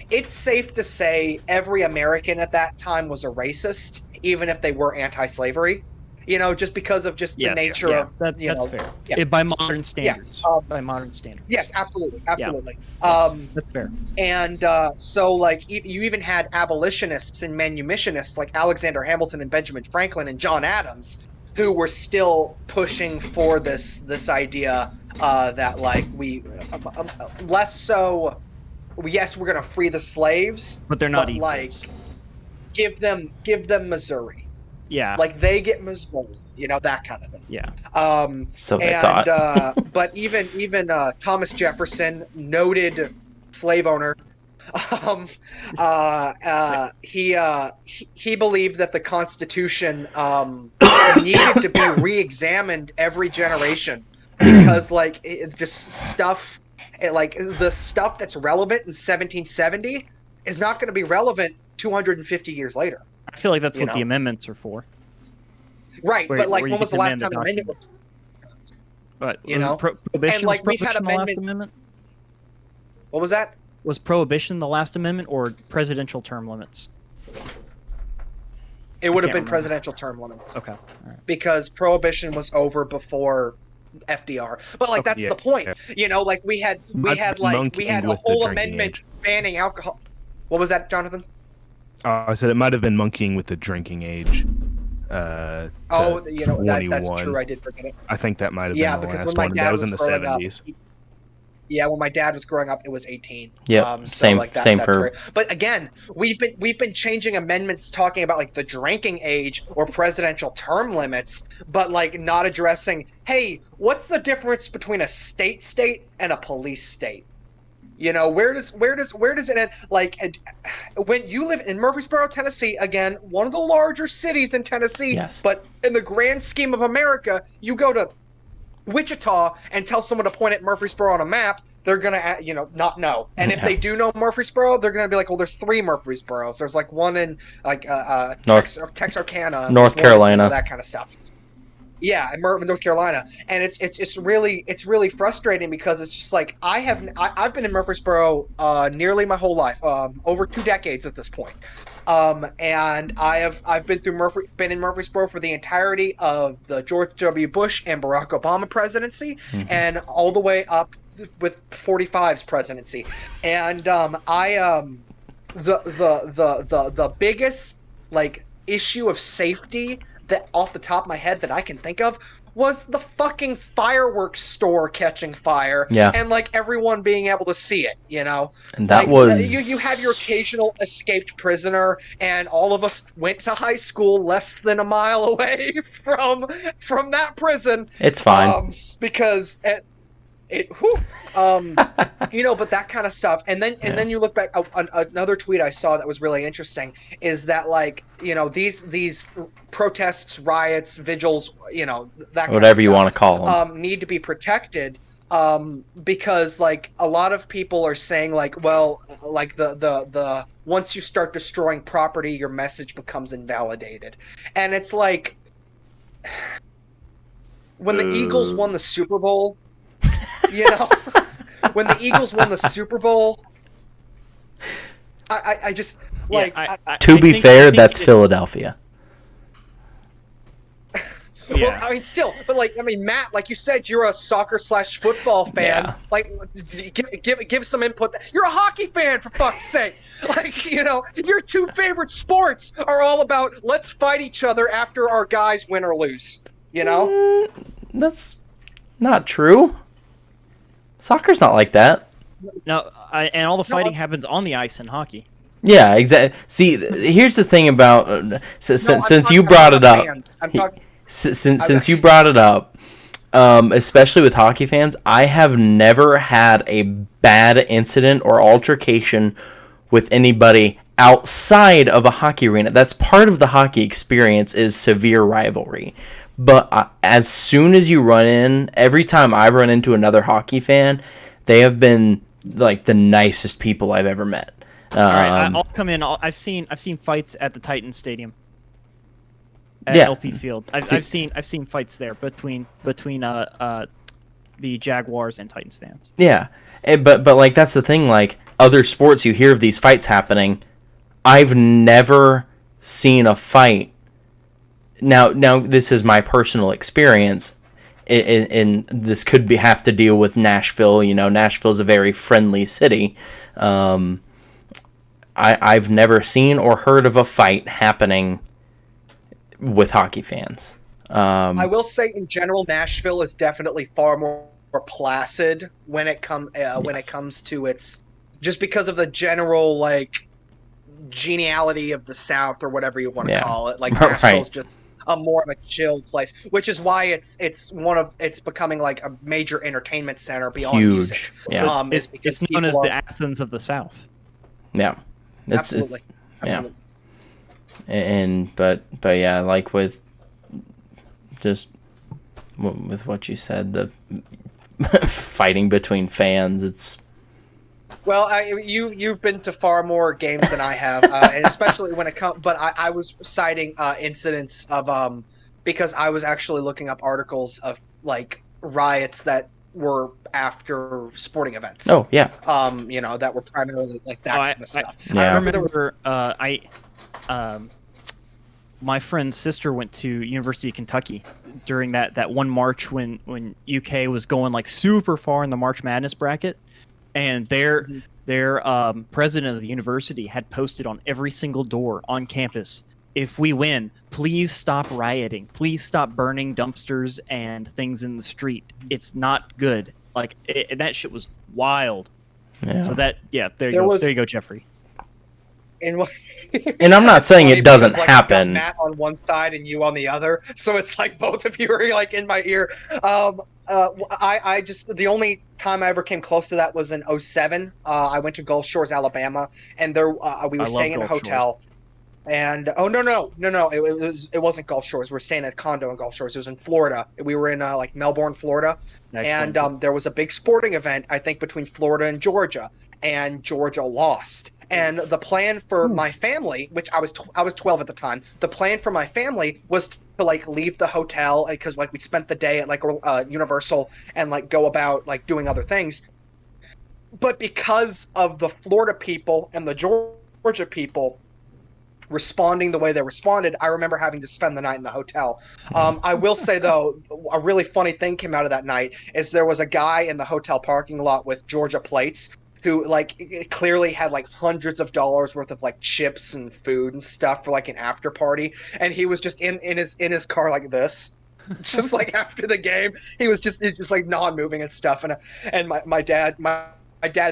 it's safe to say every American at that time was a racist, even if they were anti-slavery. Just because of the nature of that's fair. Yeah. By modern standards. Yeah. By modern standards. Yes, absolutely. Yes, that's fair. And so, like, you even had abolitionists and manumitionists like Alexander Hamilton and Benjamin Franklin and John Adams, who were still pushing for this idea that, like, we less so. Yes, we're gonna free the slaves, but they're not equals. Like, give them Missouri. Yeah. Like, they get Missouri, that kind of thing. Yeah. So they thought. But even Thomas Jefferson, noted slave owner, he believed that the Constitution needed to be re-examined every generation because, like, it just stuff, like the stuff that's relevant in 1770 is not going to be relevant 250 years later. I feel like that's what the amendments are for. Right, but like, when was the last time an amendment was? But prohibition? And like, we've had amendment. What was that? Was prohibition the last amendment or presidential term limits? It would have been presidential term limits. Okay. All right. Because prohibition was over before FDR. But like, that's the point. Like, we had a whole amendment banning alcohol. What was that, Jonathan? I said it might have been monkeying with the drinking age. That's true. I did forget it. I think that might have been the last one. That was in the 70s. When my dad was growing up, it was 18. Yeah, same for. But again, we've been changing amendments talking about like the drinking age or presidential term limits, but like not addressing, hey, what's the difference between a state and a police state? Where does it end? Like, when you live in Murfreesboro, Tennessee, again, one of the larger cities in Tennessee, Yes. but in the grand scheme of America, you go to Wichita and tell someone to point at Murfreesboro on a map, they're gonna, not know. And if they do know Murfreesboro, they're gonna be like, well, there's 3 Murfreesboros. There's like one in like Texarkana, North Carolina, that kind of stuff. Yeah, in North Carolina, and it's really frustrating because it's just like I've been in Murfreesboro nearly my whole life, over 2 decades at this point, and I've been in Murfreesboro for the entirety of the George W. Bush and Barack Obama presidency, and all the way up with 45's presidency, and the biggest like issue of safety that off the top of my head that I can think of was the fucking fireworks store catching fire, and like everyone being able to see it, And that like, was you have your occasional escaped prisoner, and all of us went to high school less than a mile away from that prison. It's fine because but that kind of stuff, and then you look back. Another tweet I saw that was really interesting is that like these protests, riots, vigils, that kind whatever of you stuff, want to call them, need to be protected because like a lot of people are saying like, well, like the once you start destroying property, your message becomes invalidated, and it's like when the Eagles won the Super Bowl. When the Eagles won the Super Bowl, I just like. To be fair, that's Philadelphia. Well, I mean, still, but like, I mean, Matt, like you said, you're a soccer/football fan. Yeah. Like, give some input. You're a hockey fan, for fuck's sake. Like, your 2 favorite sports are all about let's fight each other after our guys win or lose. That's not true. Soccer's not like that. No, and all the fighting happens on the ice in hockey. Yeah, exactly. See, here's the thing about since you brought it up. Since you brought it up, especially with hockey fans, I have never had a bad incident or altercation with anybody outside of a hockey arena. That's part of the hockey experience is severe rivalry. But as soon as you every time I run into another hockey fan, they have been like the nicest people I've ever met. All right, I'll come in. I've seen fights at the Titans Stadium. At LP Field. I've seen fights there between the Jaguars and Titans fans. Yeah, but like that's the thing. Like other sports, you hear of these fights happening. I've never seen a fight. Now this is my personal experience, and this could have to deal with Nashville. Nashville's a very friendly city. I've never seen or heard of a fight happening with hockey fans. I will say, in general, Nashville is definitely far more placid when it comes to its, just because of the general like geniality of the South or whatever you want to call it. Like Nashville's just a more of a chill place, which is why it's becoming like a major entertainment center beyond music. Yeah, it's known as the Athens of the South. Yeah, absolutely. Yeah, but yeah, like with what you said, the fighting between fans, it's. Well, you've been to far more games than I have, and especially when it comes. But I was citing incidents of because I was actually looking up articles of like riots that were after sporting events. Oh yeah. That were primarily like that kind of stuff. I remember my friend's sister went to University of Kentucky during that one March when UK was going like super far in the March Madness bracket. And their president of the university had posted on every single door on campus, if we win, please stop rioting. Please stop burning dumpsters and things in the street. It's not good. Like, that shit was wild. Yeah. So there you go, Jeffrey. And I'm not saying it doesn't happen. Matt on one side and you on the other, so it's like both of you are like in my ear. I just, the only time I ever came close to that was in 07. I went to Gulf Shores, Alabama, and there we were staying in a hotel. And it wasn't Gulf Shores. We were staying at a condo in Gulf Shores. It was in Florida. We were in like Melbourne, Florida, and there was a big sporting event, I think, between Florida and Georgia, and Georgia lost. And the plan for my family, which I was 12 at the time, the plan for my family was to like leave the hotel because like we spent the day at like Universal and like go about like doing other things. But because of the Florida people and the Georgia people responding the way they responded, I remember having to spend the night in the hotel. I will say, though, a really funny thing came out of that night is there was a guy in the hotel parking lot with Georgia plates who like clearly had like hundreds of dollars worth of like chips and food and stuff for like an after party, and he was just in his car like this. Just like after the game, he was just like non-moving and stuff, and my dad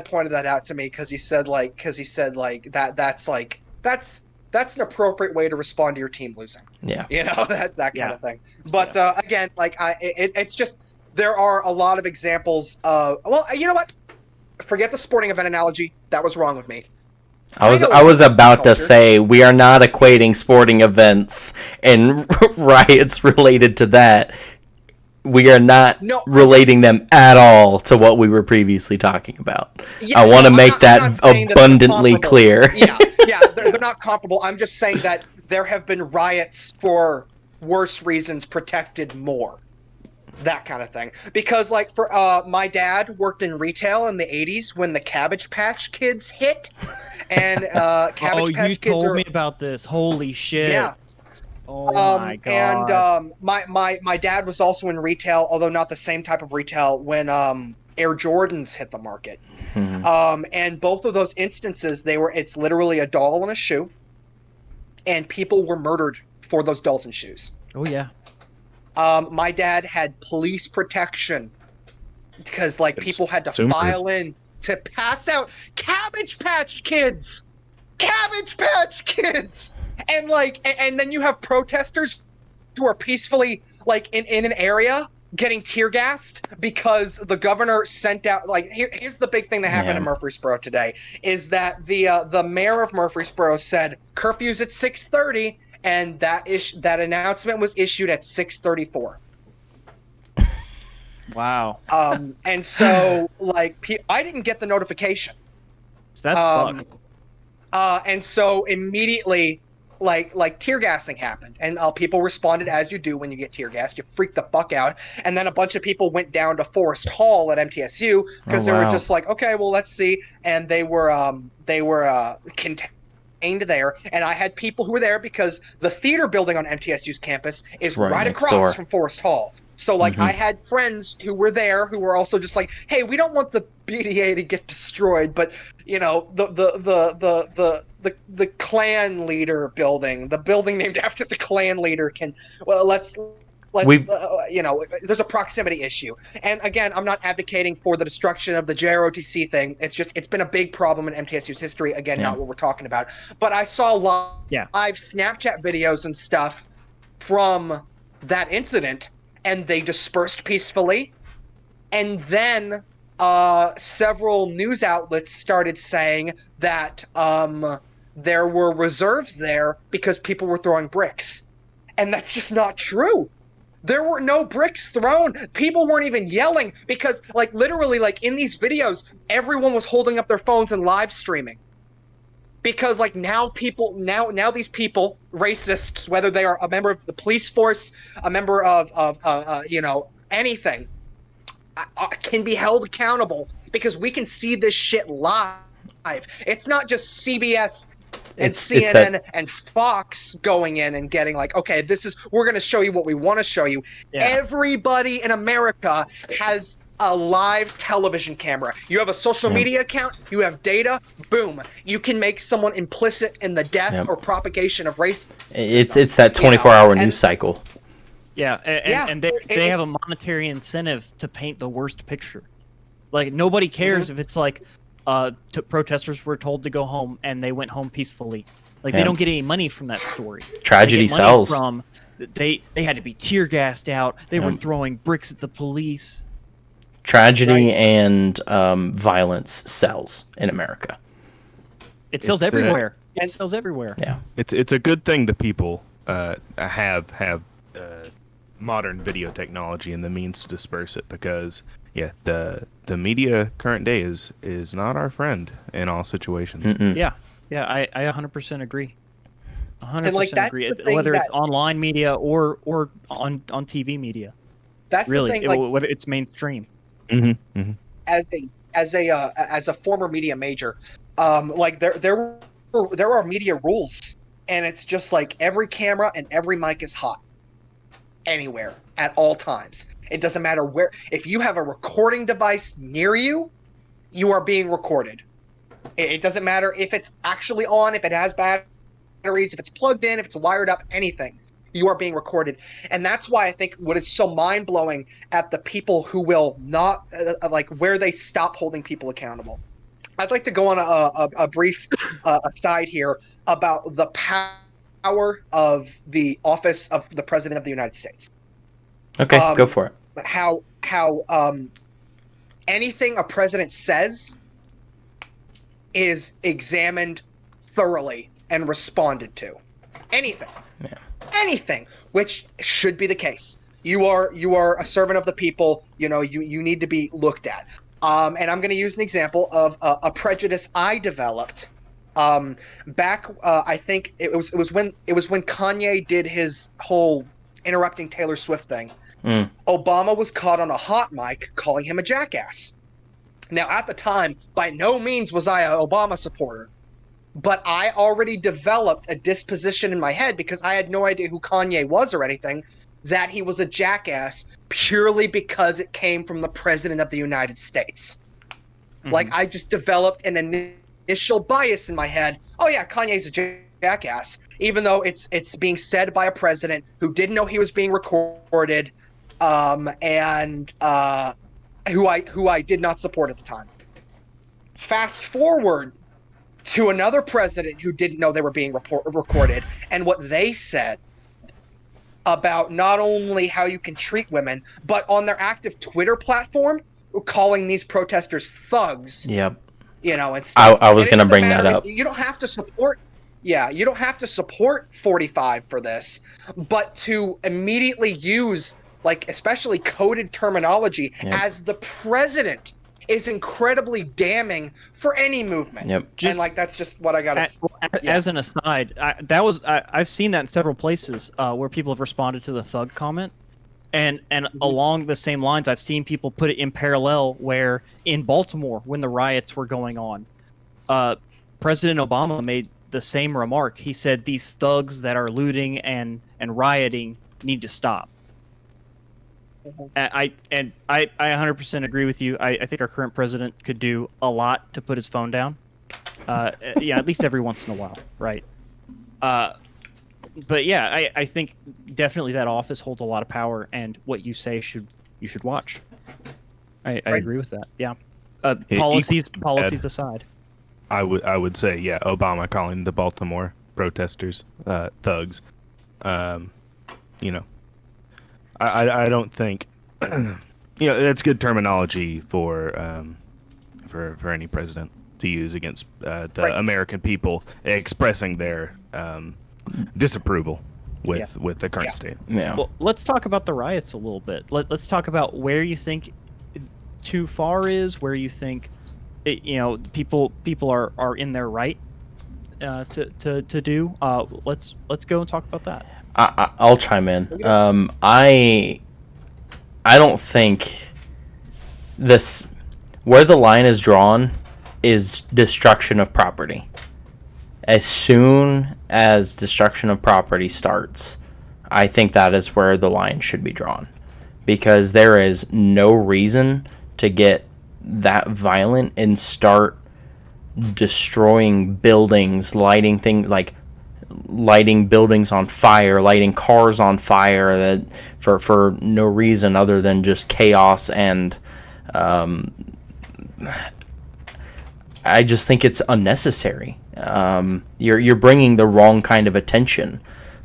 pointed that out to me because he said that's an appropriate way to respond to your team losing. Yeah. You know, that kind of thing. But again, like it's just, there are a lot of examples of, well, you know what? Forget the sporting event analogy. That was wrong with me. I was about to say we are not equating sporting events and riots related to that. We are not relating them at all to what we were previously talking about. Yeah, I want to make that abundantly clear. Yeah, they're not comparable. I'm just saying that there have been riots for worse reasons protected more. That kind of thing. Because, like, for my dad worked in retail in the 80s when the Cabbage Patch Kids hit. And Cabbage Patch Kids told me about this. Holy shit. Yeah. Oh my god. And my dad was also in retail, although not the same type of retail, when Air Jordans hit the market. Mm-hmm. And both of those instances, it's literally a doll and a shoe, and people were murdered for those dolls and shoes. Oh yeah. My dad had police protection because like people had to file in to pass out Cabbage Patch Kids. Cabbage Patch Kids. And then you have protesters who are peacefully like in an area getting tear gassed because the governor sent out like here's the big thing that happened in Murfreesboro today is that the mayor of Murfreesboro said curfew's at 6:30 and that announcement was issued at 6:34. Wow. And so like I didn't get the notification. So that's fucked. And so immediately like tear gassing happened, and people responded as you do when you get tear gassed. You freak the fuck out, and then a bunch of people went down to Forest Hall at MTSU because they were just like, okay, well, let's see, and they were contained there. And I had people who were there because the theater building on MTSU's campus is right across from Forest Hall. So like I had friends who were there who were also just like, hey, we don't want the BDA to get destroyed, but you know the Klan leader building, the building named after the Klan leader let's you know, there's a proximity issue. And again, I'm not advocating for the destruction of the JROTC thing. It's been a big problem in MTSU's history. Again, not what we're talking about. But I saw live Snapchat videos and stuff from that incident, and they dispersed peacefully. And then several news outlets started saying that there were reserves there because people were throwing bricks. And that's just not true. There were no bricks thrown. People weren't even yelling because, like, literally, like, in these videos, everyone was holding up their phones and live streaming. Because, like, now these people, racists, whether they are a member of the police force, a member of you know, anything, can be held accountable because we can see this shit live. It's not just CBS and CNN and Fox going in and getting like, okay, we're going to show you what we want to show you. Yeah. Everybody in America has a live television camera. You have a social media account, you have data, boom. You can make someone implicit in the death or propagation of race. It's that 24-hour news cycle. Yeah, and they have a monetary incentive to paint the worst picture. Like, nobody cares if it's like protesters were told to go home and they went home peacefully. Like, they don't get any money from that story. Tragedy sells. They had to be tear gassed out. They were throwing bricks at the police. Tragedy and violence sells in America. It sells everywhere. It sells everywhere. Yeah, it's a good thing the people have modern video technology and the means to disperse it, because the media current day is not our friend in all situations. Mm-mm. Yeah, I 100% agree. 100% like, that's agree. the thing Whether it's that- online media or on TV media, That's really, the thing. Like, whether it's mainstream. Mm-hmm, mm-hmm. as a former media major, like there are media rules, and it's just like every camera and every mic is hot anywhere at all times. It doesn't matter where. If you have a recording device near you, you are being recorded. It doesn't matter if it's actually on, if it has batteries, if it's plugged in, if it's wired up, anything. You are being recorded. And that's why I think what is so mind-blowing at the people who will not, like, where they stop holding people accountable. I'd like to go on a brief aside here about the power of the office of the President of the United States. Okay, go for it. How anything a president says is examined thoroughly and responded to. Anything, which should be the case. You are a servant of the people. You need to be looked at. And I'm going to use an example of a prejudice I developed back. I think it was when Kanye did his whole interrupting Taylor Swift thing. Obama was caught on a hot mic calling him a jackass. Now, at the time, by no means was I an Obama supporter, but I already developed a disposition in my head, because I had no idea who Kanye was or anything, that he was a jackass purely because it came from the President of the United States. Mm-hmm. Like, I just developed an initial bias in my head. Oh yeah, Kanye's a jackass, even though it's being said by a president who didn't know he was being recorded, and who I did not support at the time. Fast forward to another president who didn't know they were being recorded, and what they said about not only how you can treat women, but on their active Twitter platform, calling these protesters thugs. Yep. And stuff. I was going to bring that up. You don't have to support. Yeah, you don't have to support 45 for this, but to immediately use, like, especially coded terminology as the president is incredibly damning for any movement. Yep. And like, that's just what I got to. As an aside, I've seen that in several places where people have responded to the thug comment, and along the same lines, I've seen people put it in parallel where in Baltimore, when the riots were going on, President Obama made the same remark. He said these thugs that are looting and rioting need to stop. I 100% agree with you. I think our current president could do a lot to put his phone down. At least every once in a while, right? But yeah, I think definitely that office holds a lot of power, and what you say you should watch. I agree with that. Yeah. Policies aside. I would say, Obama calling the Baltimore protesters thugs. I don't think that's good terminology for any president to use against the American people expressing their disapproval with the current state. Yeah. Well, let's talk about the riots a little bit. Let's talk about where you think too far is, where you think people are in their right to do. Let's go and talk about that. I'll chime in. I don't think where the line is drawn is destruction of property. As soon as destruction of property starts, I think that is where the line should be drawn, because there is no reason to get that violent and start destroying buildings, lighting buildings on fire, lighting cars on fire, that for no reason other than just chaos. And I just think it's unnecessary. You're bringing the wrong kind of attention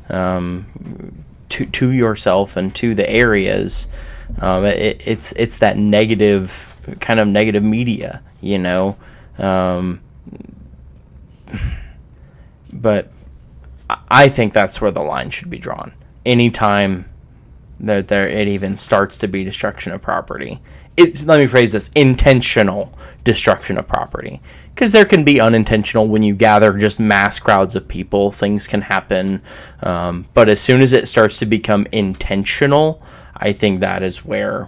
to yourself and to the areas. It's that negative kind of negative media, you know. But I think that's where the line should be drawn. Anytime that it even starts to be destruction of property. Let me phrase this: intentional destruction of property. Because there can be unintentional when you gather just mass crowds of people. Things can happen. But as soon as it starts to become intentional, I think that is where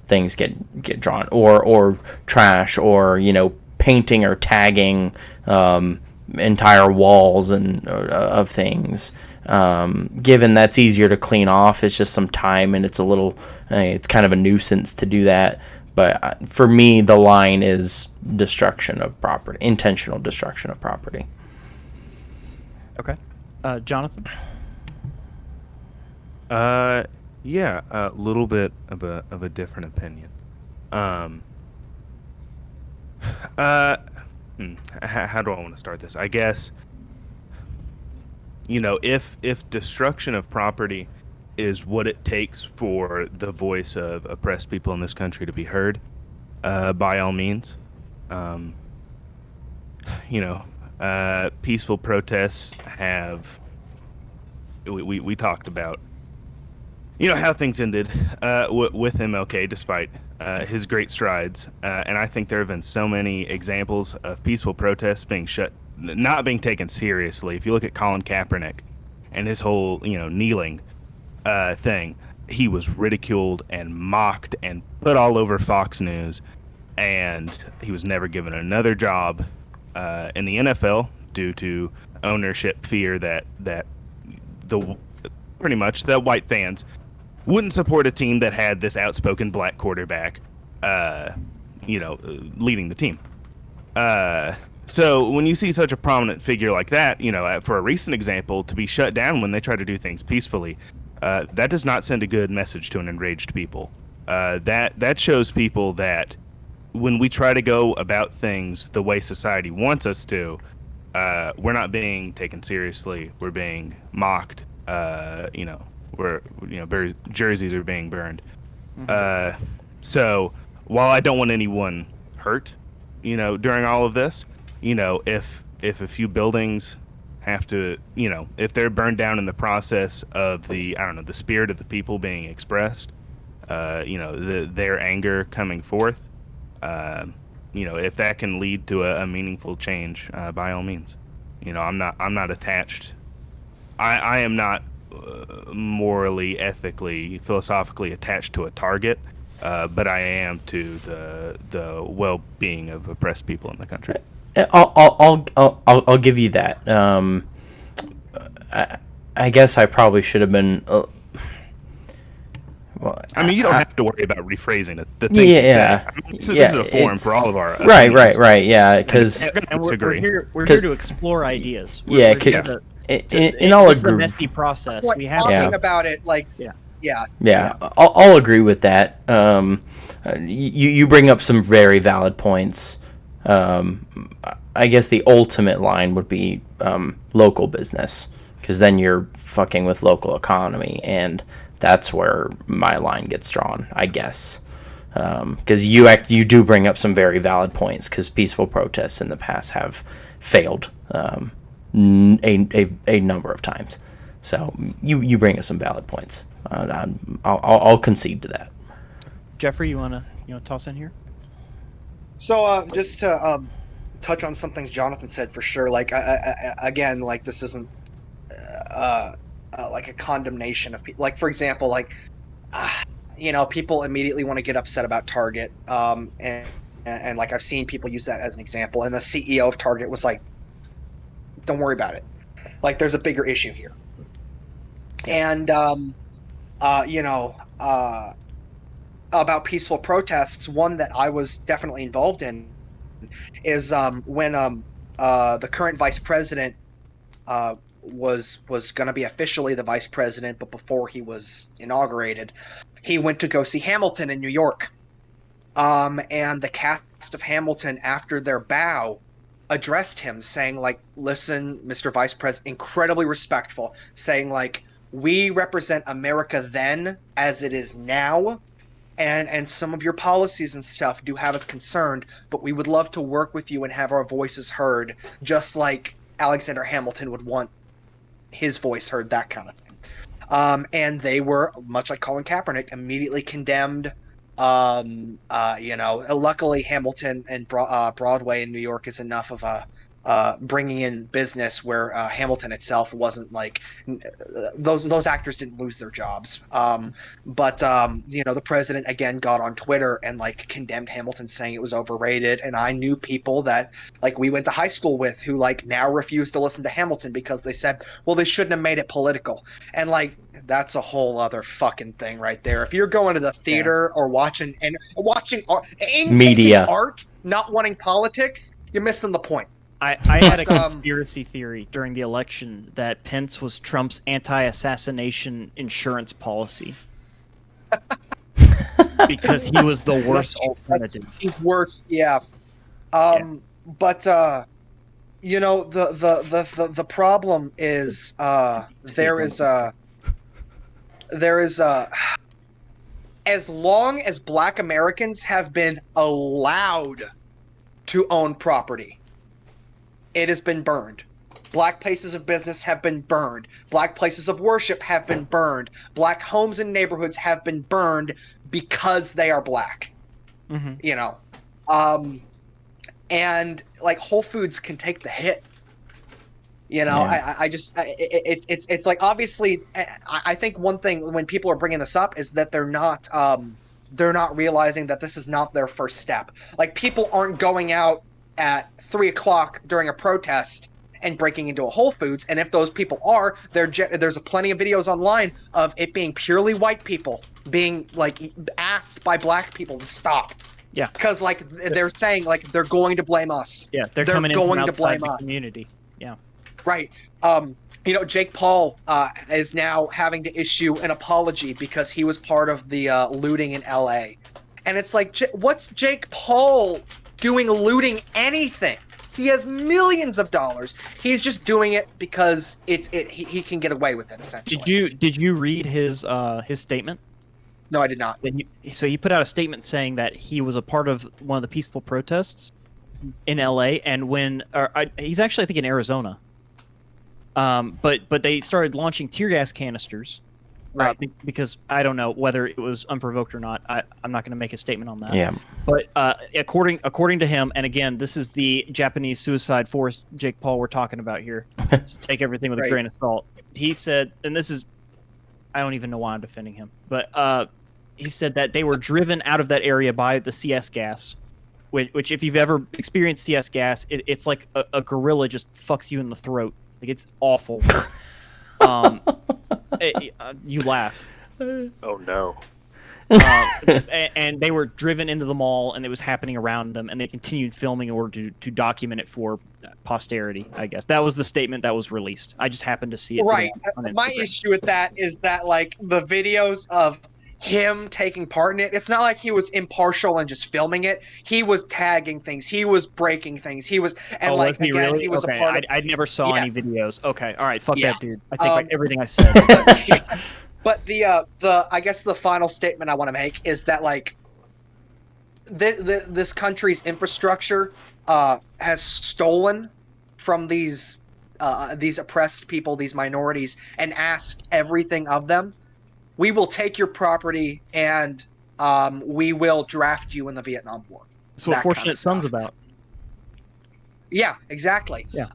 things get drawn. Or trash, or, you know, painting or tagging entire walls and of things. Given that's easier to clean off, it's just some time, and it's a little, it's kind of a nuisance to do that. But for me, the line is destruction of property, intentional destruction of property. Okay, Jonathan. Yeah, a little bit of a different opinion. How do I want to start this? I guess, you know, if destruction of property is what it takes for the voice of oppressed people in this country to be heard, by all means. You know, peaceful protests have. We talked about, you know, how things ended with MLK, despite his great strides. And I think there have been so many examples of peaceful protests not being taken seriously. If you look at Colin Kaepernick and his whole, you know, kneeling thing, he was ridiculed and mocked and put all over Fox News, and he was never given another job in the NFL due to ownership fear that pretty much the white fans wouldn't support a team that had this outspoken black quarterback, you know, leading the team. So when you see such a prominent figure like that, you know, for a recent example, to be shut down when they try to do things peacefully, that does not send a good message to an enraged people. That shows people that when we try to go about things the way society wants us to, we're not being taken seriously. We're being mocked. You know, jerseys are being burned. Mm-hmm. So while I don't want anyone hurt, you know, during all of this, you know, if a few buildings have to, you know, if they're burned down in the process of the spirit of the people being expressed, you know, their anger coming forth, you know, if that can lead to a meaningful change, by all means. You know, I'm not attached. I am not morally, ethically, philosophically attached to a target, but I am to the well-being of oppressed people in the country. I'll give you that. I guess I probably should have been. Well, I mean, you don't have to worry about rephrasing it. The things you say. I mean, this is a forum for all of our opinions. Right. Yeah, because we're here to explore ideas. I'll this is a messy process. We have talking about it, like I'll agree with that. You bring up some very valid points. I guess the ultimate line would be local business, because then you're fucking with local economy, and that's where my line gets drawn, I guess. Because you do bring up some very valid points, because peaceful protests in the past have failed a number of times. So you bring up some valid points. I'll concede to that. Jeffrey, you wanna toss in here? So just to touch on some things Jonathan said, for sure. Like again, like this isn't like a condemnation of people. Like, for example, like you know, people immediately want to get upset about Target, and like I've seen people use that as an example, and the CEO of Target was like, don't worry about it, like there's a bigger issue here. And you know, about peaceful protests, one that I was definitely involved in is when the current vice president was going to be officially the vice president, but before he was inaugurated, he went to go see Hamilton in New York. And the cast of Hamilton, after their bow, addressed him saying, like, listen, Mr. Vice President, incredibly respectful, saying, like, we represent America then as it is now, and some of your policies and stuff do have us concerned, but we would love to work with you and have our voices heard, just like Alexander Hamilton would want his voice heard, that kind of thing. And they were, much like Colin Kaepernick, immediately condemned. Luckily Hamilton and Broadway in New York is enough of a bringing in business where Hamilton itself wasn't like those actors didn't lose their jobs. But the president again got on Twitter and like condemned Hamilton, saying it was overrated. And I knew people that like we went to high school with who like now refuse to listen to Hamilton because they said, well, they shouldn't have made it political. And like that's a whole other fucking thing right there. If you're going to the theater or watching art, media art, not wanting politics, you're missing the point. I had a conspiracy theory during the election that Pence was Trump's anti-assassination insurance policy. Because he was the worst alternative. He's worse, yeah. But the problem is there is as long as Black Americans have been allowed to own property, it has been burned. Black places of business have been burned. Black places of worship have been burned. Black homes and neighborhoods have been burned because they are black. Mm-hmm. And like Whole Foods can take the hit. It's like, obviously, I think one thing when people are bringing this up is that they're not realizing that this is not their first step. Like, people aren't going out at 3:00 during a protest and breaking into a Whole Foods, and if those people are, there's plenty of videos online of it being purely white people being like asked by black people to stop. Yeah, because like they're saying like they're going to blame us. Yeah, they're coming going in from outside the community. Yeah, right. Jake Paul is now having to issue an apology because he was part of the looting in LA, and it's like, what's Jake Paul doing looting anything? He has millions of dollars. He's just doing it because he can get away with it, essentially. Did you read his statement? No, I did not. So he put out a statement saying that he was a part of one of the peaceful protests in LA, and he's actually, I think, in Arizona. But they started launching tear gas canisters. Right. Because I don't know whether it was unprovoked or not. I'm not going to make a statement on that. Yeah. But according to him, and again, this is the Japanese suicide force Jake Paul we're talking about here. So take everything with a grain of salt. He said, and this is, I don't even know why I'm defending him, but he said that they were driven out of that area by the CS gas, which if you've ever experienced CS gas, it's like a gorilla just fucks you in the throat. Like, it's awful. You laugh. Oh no. And they were driven into the mall, and it was happening around them, and they continued filming in order to document it for posterity, I guess. That was the statement that was released. I just happened to see it right. today. My issue with that is that, like, the videos of him taking part in it, it's not like he was impartial and just filming it. He was tagging things. He was breaking things. He was, and was he again, really? he was okay. a part of, I never saw any videos. Okay, all right, fuck that dude. I take back everything I said. But the I guess the final statement I want to make is that, like, this country's infrastructure has stolen from these oppressed people, these minorities, and asked everything of them. We will take your property, and we will draft you in the Vietnam War. That's what Fortunate Son's about. Yeah, exactly. Yeah.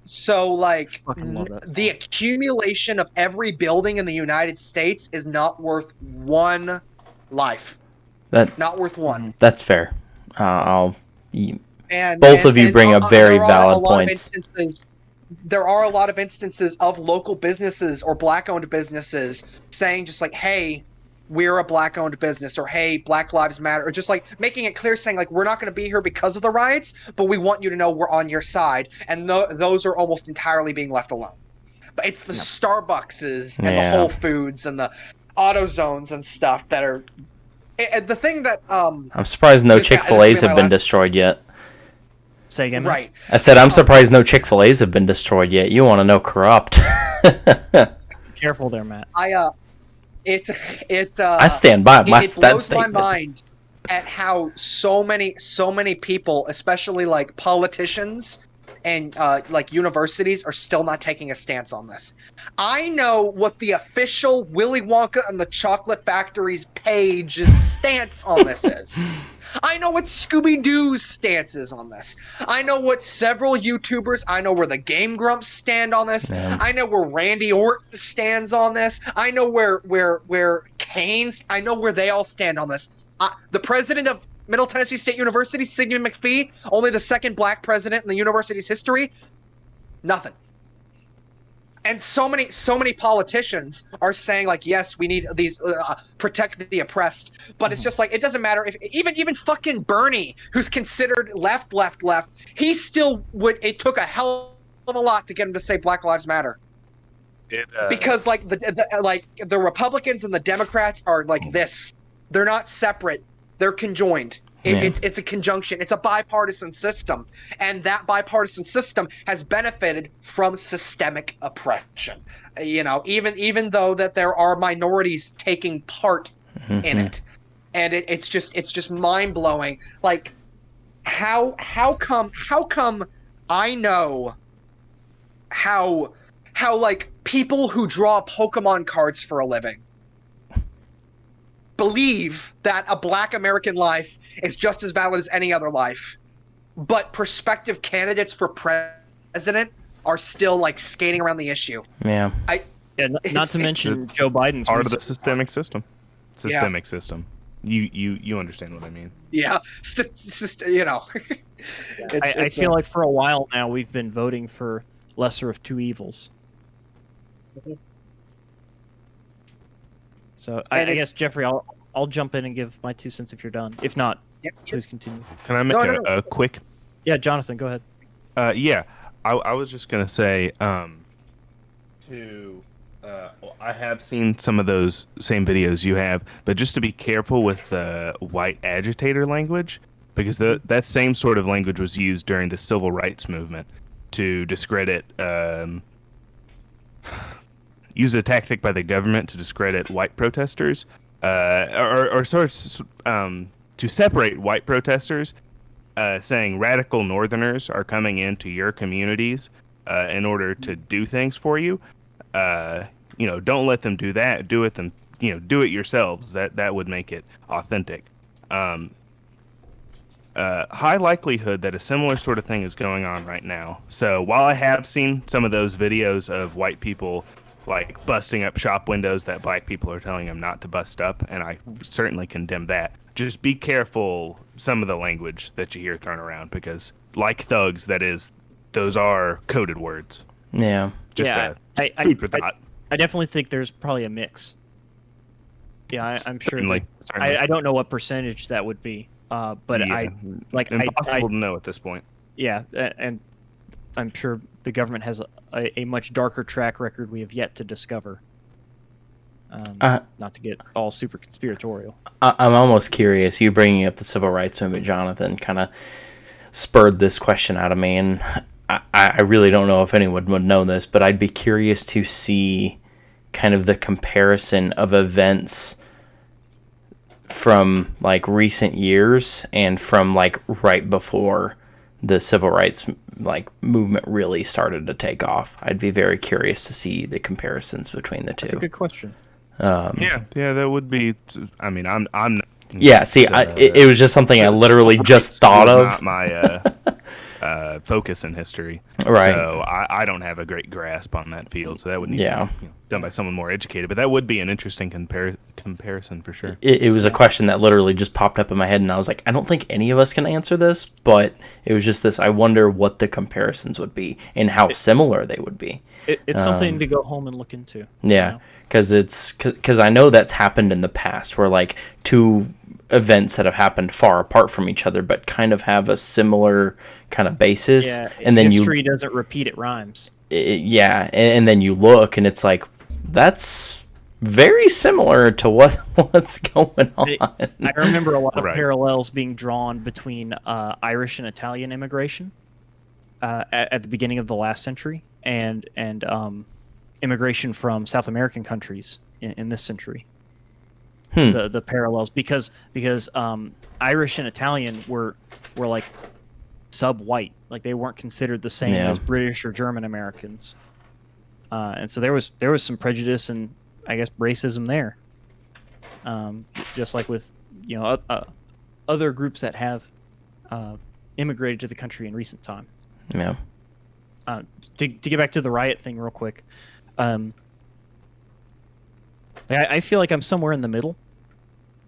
So, like, the accumulation of every building in the United States is not worth one life. Not worth one. That's fair. Both of you bring up very valid points. There are a lot of instances of local businesses or black-owned businesses saying just like, hey, we're a black-owned business, or hey, Black Lives Matter, or just like making it clear, saying like, we're not going to be here because of the riots, but we want you to know we're on your side. And those are almost entirely being left alone. But it's the Starbuckses and the Whole Foods and the AutoZones and stuff that are the thing that I'm surprised no Chick-fil-A's have been destroyed yet. Say again. Right. I said I'm surprised no Chick-fil-A's have been destroyed yet. You want to know corrupt? Careful there, Matt. I stand by my it that blows my statement. mind at how so many people, especially like politicians and like universities, are still not taking a stance on this. I know what the official Willy Wonka and the Chocolate Factory's page's stance on this is. I know what Scooby-Doo's stance is on this. I know what several YouTubers, I know where the Game Grumps stand on this. Yeah. I know where Randy Orton stands on this. I know where Kane's, I know where they all stand on this. The president of Middle Tennessee State University, Sigmund McPhee, only the second black president in the university's history, nothing. And so many politicians are saying like, yes, we need these protect the oppressed, but it's just like it doesn't matter if even fucking Bernie, who's considered left, he still would. It took a hell of a lot to get him to say Black Lives Matter. Because like the Republicans and the Democrats are like this. They're not separate. They're conjoined. It's a conjunction. It's a bipartisan system, and that bipartisan system has benefited from systemic oppression. You know, even though that there are minorities taking part in it, and it's just mind blowing. Like how come I know how like people who draw Pokemon cards for a living believe that a black American life is just as valid as any other life, but prospective candidates for president are still like skating around the issue. Yeah. Not to mention Joe Biden's part of the systemic system. System. You understand what I mean? Yeah. You know. I feel like for a while now we've been voting for lesser of two evils. So I guess Jeffrey, I'll jump in and give my 2 cents if you're done. If not, please continue. Can I make a quick? Yeah, Jonathan, go ahead. Yeah, I was just gonna say, I have seen some of those same videos you have, but just to be careful with the white agitator language, because that same sort of language was used during the civil rights movement to discredit. Use a tactic by the government to discredit white protesters, or sort of to separate white protesters, saying radical Northerners are coming into your communities in order to do things for you. Don't let them do that. Do it yourselves. That would make it authentic. High likelihood that a similar sort of thing is going on right now. So while I have seen some of those videos of white people like busting up shop windows that black people are telling them not to bust up, and I certainly condemn that. Just be careful some of the language that you hear thrown around, because like thugs, those are coded words. Yeah. Just food for thought. I definitely think there's probably a mix. Yeah, I'm sure. Certainly. I don't know what percentage that would be, but yeah. Impossible to know at this point. Yeah, and I'm sure the government has a much darker track record we have yet to discover. Not to get all super conspiratorial. I'm almost curious. You bringing up the civil rights movement, Jonathan, kind of spurred this question out of me, and I really don't know if anyone would know this, but I'd be curious to see kind of the comparison of events from like recent years and from like right before the civil rights like movement really started to take off. I'd be very curious to see the comparisons between the two. That's a good question. Yeah, that would be. I mean, I'm. Yeah, see, it was just something I literally just thought of. Not my focus in history, right? So I don't have a great grasp on that field. So that would need to be done by someone more educated. But that would be an interesting comparison for sure. It was a question that literally just popped up in my head, and I was like, I don't think any of us can answer this, but it was just this. I wonder what the comparisons would be and how similar they would be. It's something to go home and look into. Yeah, because I know that's happened in the past, where like two events that have happened far apart from each other, but kind of have a similar kind of basis. Yeah, and then history doesn't repeat; it rhymes. And then you look, and it's like that's very similar to what's going on. I remember a lot of parallels being drawn between Irish and Italian immigration at the beginning of the last century, and immigration from South American countries in this century. the parallels because Irish and Italian were like sub-white, like they weren't considered the same as British or German Americans, and so there was some prejudice and I guess racism there, just like with other groups that have immigrated to the country in recent time. Yeah. To get back to the riot thing real quick, I feel like I'm somewhere in the middle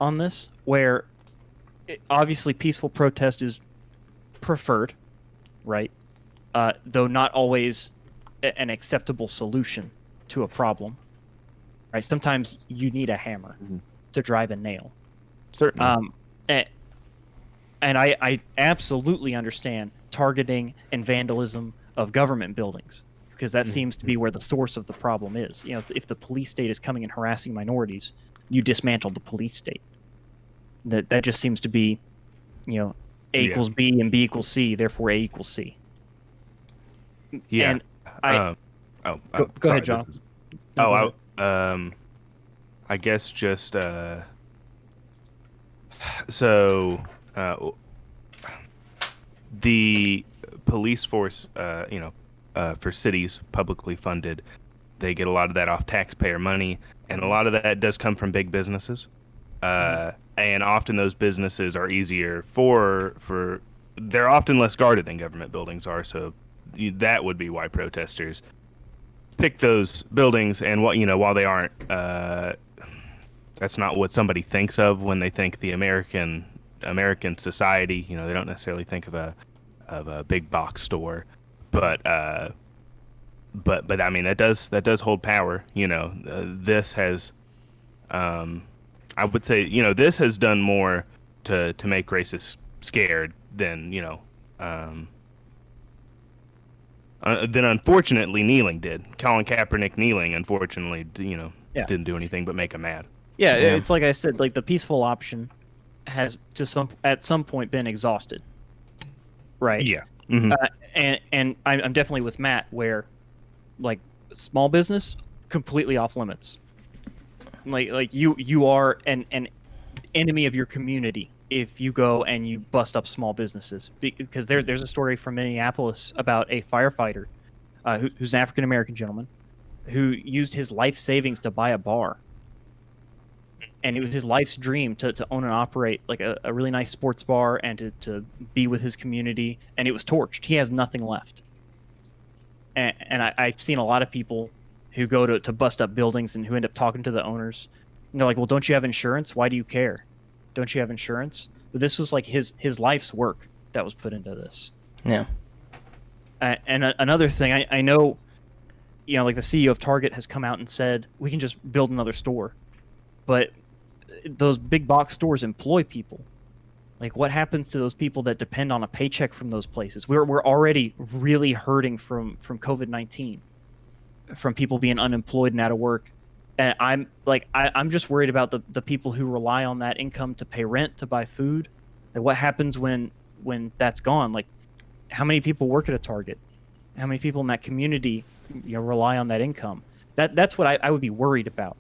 on this, where obviously peaceful protest is preferred, right? Though not always an acceptable solution to a problem, right? Sometimes you need a hammer to drive a nail. Certainly. And I absolutely understand targeting and vandalism of government buildings, because that seems to be where the source of the problem is. If the police state is coming and harassing minorities, you dismantle the police state. That just seems to be, A equals B and B equals C, therefore A equals C. Yeah. And go ahead, John. I guess just so the police force, for cities, publicly funded, they get a lot of that off taxpayer money, and a lot of that does come from big businesses. And often those businesses are easier for they're often less guarded than government buildings are, so that would be why protesters pick those buildings. And while they aren't, that's not what somebody thinks of when they think the American society. They don't necessarily think of a big box store, but I mean that does hold power. This has, I would say, this has done more to make racists scared than than unfortunately kneeling did. Colin Kaepernick kneeling, unfortunately, didn't do anything but make them mad. Yeah, it's like I said, like the peaceful option has at some point been exhausted, right? Yeah. And I'm definitely with Matt, where like small business completely off limits. Like you are an enemy of your community if you go and you bust up small businesses, because there's a story from Minneapolis about a firefighter who's an African American gentleman who used his life savings to buy a bar. And it was his life's dream to own and operate like a really nice sports bar and to be with his community. And it was torched. He has nothing left. And I've seen a lot of people who go to bust up buildings and who end up talking to the owners. And they're like, well, don't you have insurance? Why do you care? Don't you have insurance? But this was like his life's work that was put into this. Yeah. And another thing, I know, like the CEO of Target has come out and said, we can just build another store. But those big box stores employ people. Like, what happens to those people that depend on a paycheck from those places? We're already really hurting from COVID-19, from people being unemployed and out of work. And I'm just worried about the people who rely on that income to pay rent, to buy food. And what happens when that's gone? Like, how many people work at a Target? How many people in that community rely on that income? That's what I would be worried about.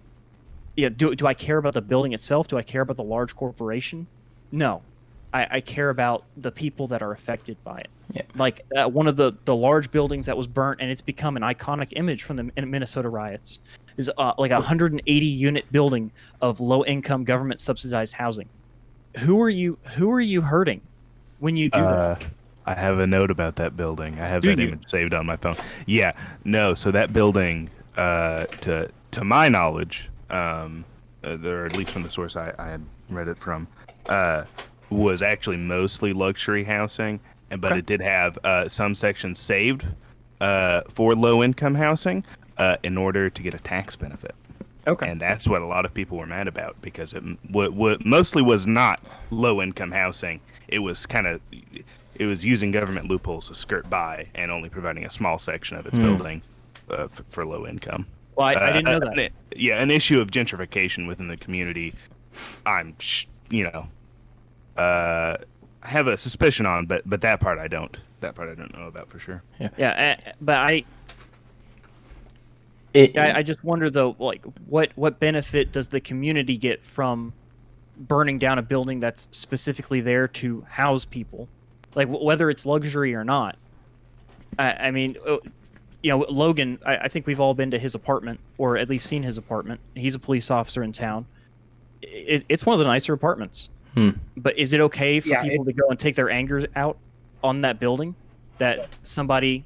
Yeah, do I care about the building itself? Do I care about the large corporation? No. I care about the people that are affected by it. Yeah. Like one of the large buildings that was burnt, and it's become an iconic image from the Minnesota riots, is like a 180-unit building of low-income government-subsidized housing. Who are you hurting when you do that? I have a note about that building. I have that image saved on my phone. Yeah, no. So that building, to my knowledge, or at least from the source I had read it from, was actually mostly luxury housing, but it did have some sections saved for low-income housing in order to get a tax benefit. Okay. And that's what a lot of people were mad about, because it mostly was not low-income housing. It was using government loopholes to skirt by and only providing a small section of its building for low income. Well, I didn't know that. An issue of gentrification within the community. I have a suspicion on, but that part I don't. That part I don't know about for sure. Yeah, but I just wonder though, like what benefit does the community get from burning down a building that's specifically there to house people, like whether it's luxury or not. I mean, Logan, I think we've all been to his apartment, or at least seen his apartment. He's a police officer in town. It's one of the nicer apartments. But is it okay for people to go and take their anger out on that building that somebody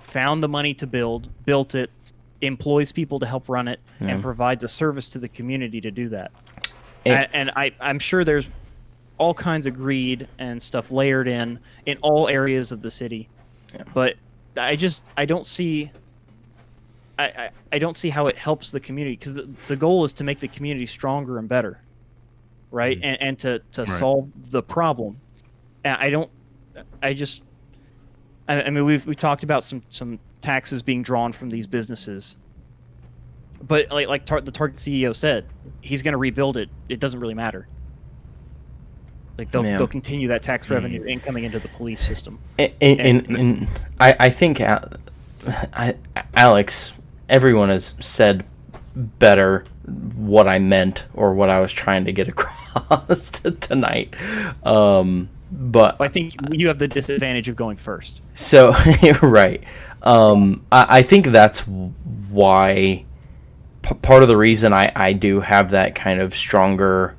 found the money to built it, employs people to help run it, and provides a service to the community to do that? And I'm sure there's all kinds of greed and stuff layered in all areas of the city. Yeah. But I don't see I don't see how it helps the community, because the goal is to make the community stronger and better, right? And to solve the problem. And I mean, we've talked about some taxes being drawn from these businesses, but like the Target CEO said, he's going to rebuild it. It doesn't really matter. Like they'll continue that tax revenue incoming into the police system. And I think, Alex, everyone has said better what I meant or what I was trying to get across tonight. But I think you have the disadvantage of going first. So right. I think that's why part of the reason I do have that kind of stronger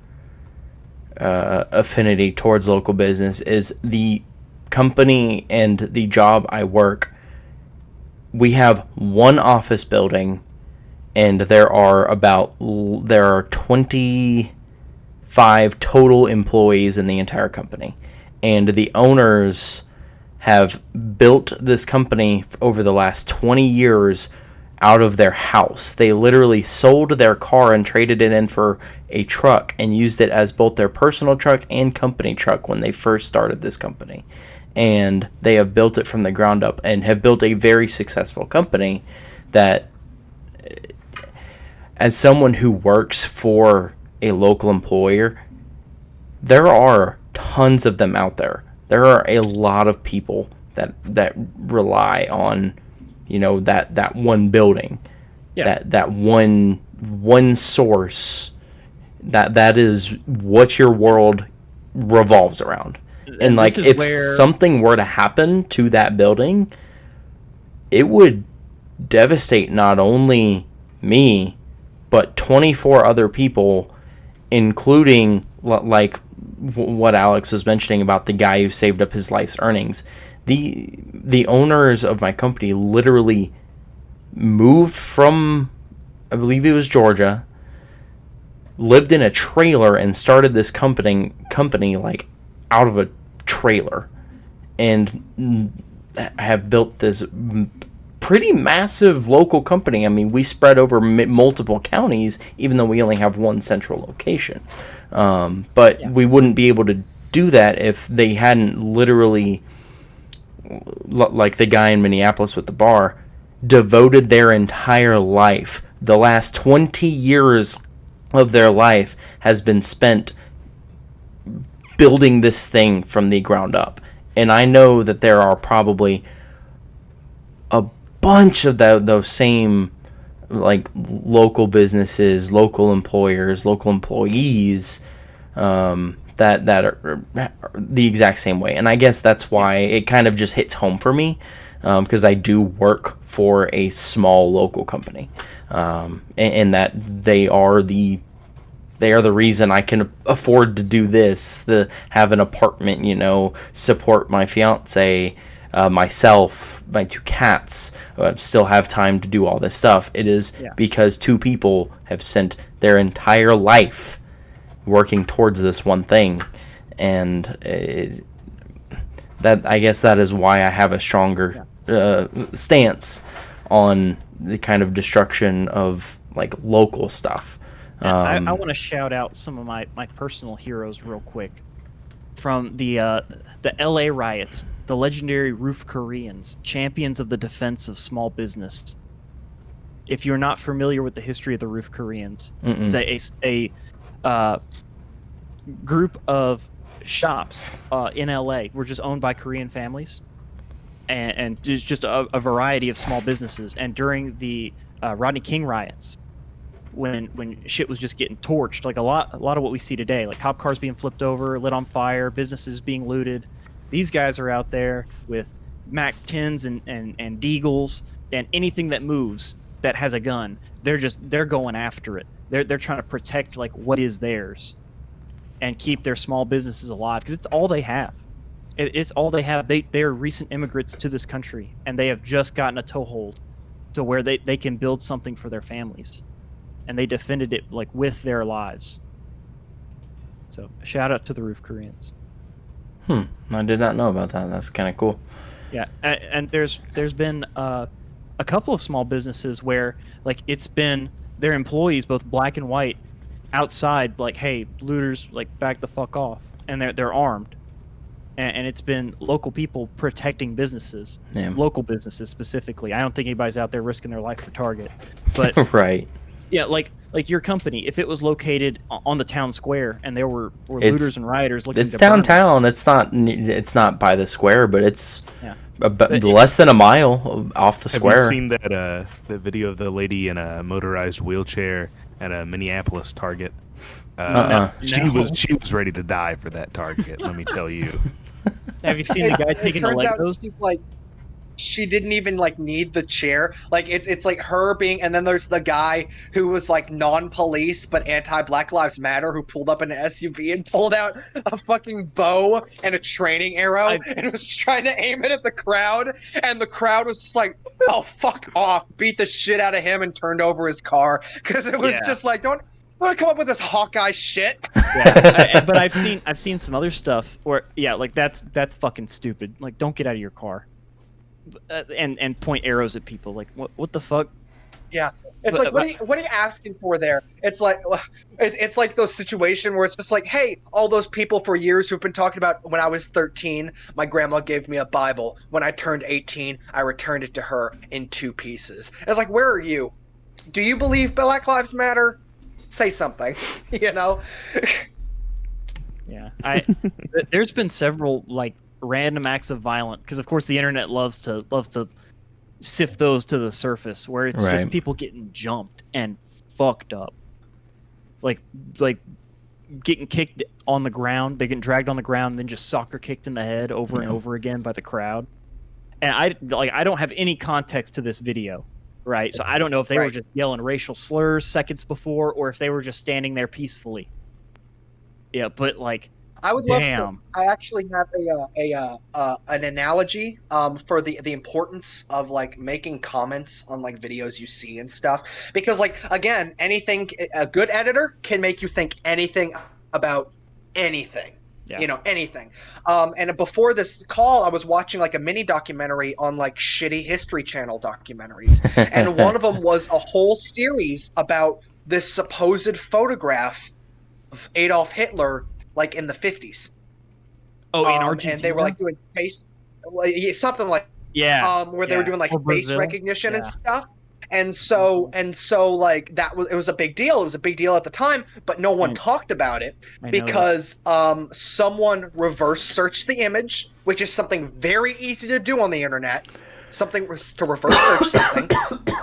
affinity towards local business is the company and the job I work. We have one office building, and there are 25 total employees in the entire company, and the owners have built this company over the last 20 years out of their house. They literally sold their car and traded it in for a truck and used it as both their personal truck and company truck when they first started this company. And they have built it from the ground up and have built a very successful company that, as someone who works for a local employer, there are tons of them out there. There are a lot of people that rely on, that one building, that one source, that is what your world revolves around. And like, if something were to happen to that building, it would devastate not only me, but 24 other people, including like what Alex was mentioning about the guy who saved up his life's earnings. The owners of my company literally moved from, I believe it was Georgia, lived in a trailer and started this company like out of a trailer, and have built this pretty massive local company. I mean, we spread over multiple counties, even though we only have one central location. But we wouldn't be able to do that if they hadn't literally, like the guy in Minneapolis with the bar, devoted their entire life. The last 20 years of their life has been spent building this thing from the ground up. And I know that there are probably a bunch of those same like local businesses, local employers, local employees that are the exact same way. And I guess that's why it kind of just hits home for me, because I do work for a small local company, and that they are the reason I can afford to do this, have an apartment, support my fiance, myself, my 2 cats, still have time to do all this stuff. It is because 2 people have spent their entire life working towards this one thing. And I guess that is why I have a stronger stance on the kind of destruction of like local stuff. I want to shout out some of my personal heroes real quick from the LA riots. The legendary Roof Koreans, champions of the defense of small business. If you're not familiar with the history of the Roof Koreans, it's a group of shops in LA were just owned by Korean families, and there's just a variety of small businesses. And during the Rodney King riots, when shit was just getting torched, like a lot of what we see today, like cop cars being flipped over, lit on fire, businesses being looted. These guys are out there with Mac 10s and Deagles and anything that moves that has a gun. They're going after it. They're trying to protect like what is theirs and keep their small businesses alive, because it's all they have. It's all they have. They are recent immigrants to this country, and they have just gotten a toehold to where they can build something for their families, and they defended it like with their lives. So shout out to the Roof Koreans. I did not know about that. That's kind of cool. Yeah, and there's been a couple of small businesses where like it's been their employees, both black and white, outside like, hey, looters, like back the fuck off, and they're armed. And it's been local people protecting businesses, local businesses specifically. I don't think anybody's out there risking their life for Target, but right. Yeah, like your company, if it was located on the town square and there were looters and rioters looking, it's downtown. It's not by the square, but it's But less than a mile off the square. Have you seen that the video of the lady in a motorized wheelchair at a Minneapolis Target? She was ready to die for that Target. Let me tell you. Have you seen the guy taking the Legos? She's like, she didn't even like need the chair. Like it's like her being, and then there's the guy who was like non-police but anti-Black Lives Matter, who pulled up in an SUV and pulled out a fucking bow and a training arrow and was trying to aim it at the crowd, and the crowd was just like, oh, fuck off, beat the shit out of him and turned over his car, because it was just like, don't come up with this Hawkeye shit. But I've seen some other stuff where like that's fucking stupid. Like, don't get out of your car and point arrows at people. Like, what the fuck? Yeah, it's like, what are you asking for there? It's like those situations where it's just like, hey, all those people for years who've been talking about, when I was 13, my grandma gave me a Bible. When I turned 18, I returned it to her in 2 pieces. And it's like, where are you? Do you believe Black Lives Matter? Say something, you know? Yeah, there's been several like random acts of violence, because of course the internet loves to sift those to the surface, where it's just people getting jumped and fucked up, like getting kicked on the ground. They get dragged on the ground and then just soccer kicked in the head over and over again by the crowd. And I don't have any context to this video, right? So I don't know if they were just yelling racial slurs seconds before, or if they were just standing there peacefully. Yeah, but like, I would love to. I actually have an analogy for the importance of like making comments on like videos you see and stuff, because like, again, a good editor can make you think anything about anything. Yeah. You know, anything. And before this call, I was watching like a mini documentary on like shitty History Channel documentaries, and one of them was a whole series about this supposed photograph of Adolf Hitler, like in the 50s. Oh, in Argentina? And they were like doing face, something like where they were doing like face recognition and stuff. And so like it was a big deal. It was a big deal at the time, but no one talked about it because someone reverse searched the image, which is something very easy to do on the internet. Something to reverse search something,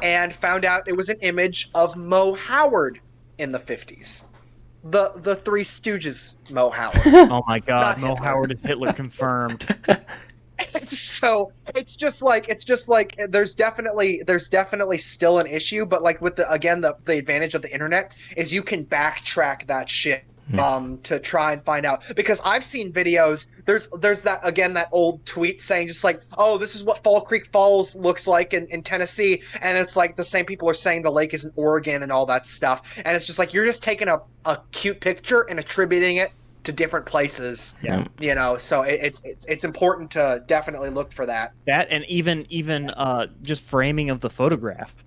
and found out it was an image of Mo Howard in the 50s. The Three Stooges Mo Howard. Oh my God, Mo Howard is Hitler confirmed. So it's just like there's definitely still an issue, but like with the advantage of the internet is you can backtrack that shit to try and find out, because I've seen videos. There's that old tweet saying just like, oh, this is what Fall Creek Falls looks like in Tennessee, and it's like the same people are saying the lake is in Oregon and all that stuff, and it's just like you're just taking a cute picture and attributing it to different places. Yeah, you know, so it's important to definitely look for that. That, and even just framing of the photograph.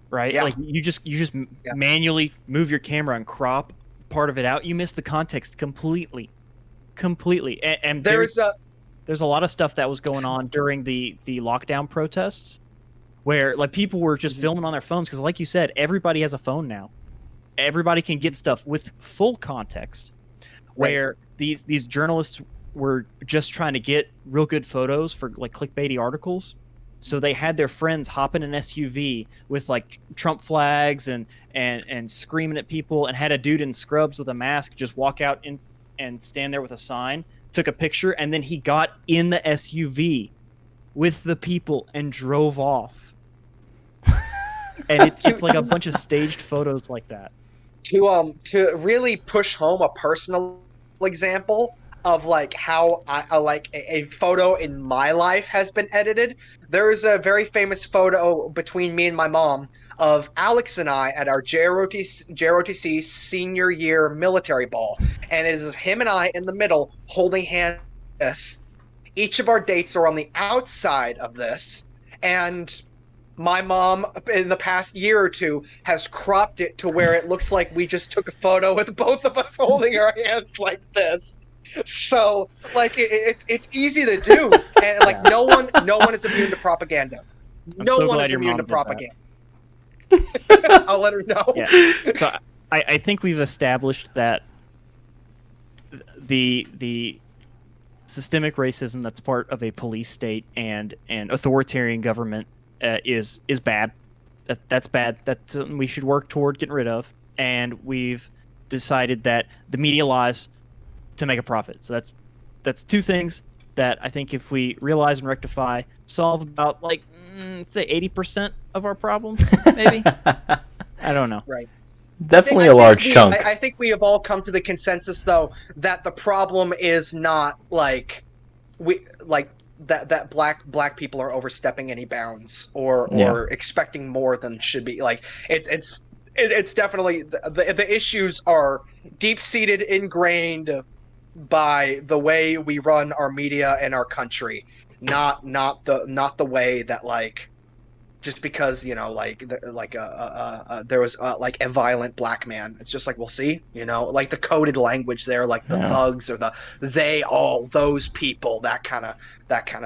Right? Yeah. Like you just manually move your camera and crop part of it out. You miss the context completely. And there's a lot of stuff that was going on during the lockdown protests, where like people were just filming on their phones, because like you said, everybody has a phone now. Everybody can get stuff with full context, where these journalists were just trying to get real good photos for like clickbaity articles, So they had their friends hop in an SUV with like Trump flags and screaming at people, and had a dude in scrubs with a mask just walk out in and stand there with a sign, took a picture, and then he got in the SUV with the people and drove off. And it's like a bunch of staged photos like that. To really push home a personal example of like how like a photo in my life has been edited. There is a very famous photo between me and my mom of Alex and I at our JROTC senior year military ball, and it is him and I in the middle holding hands. Each of our dates are on the outside of this, and my mom in the past year or two has cropped it to where it looks like we just took a photo with both of us holding our hands like this. So like it's easy to do, and like no one is immune to propaganda. No one is immune to propaganda. I'll let her know. Yeah. So I think we've established that the systemic racism that's part of a police state and an authoritarian government is bad. That's bad. That's something we should work toward getting rid of. And we've decided that the media lies to make a profit. So that's two things that I think if we realize and rectify, solve about like say 80% of our problems, maybe. I don't know. Right. Definitely a large chunk. I think we have all come to the consensus, though, that the problem is not like that black people are overstepping any bounds or expecting more than should be. Like it's definitely the issues are deep seated, ingrained by the way we run our media and our country, not the way that like. Just because there was like a violent black man, it's just like we'll see, like the coded language there, like the thugs or the they all those people, that kind of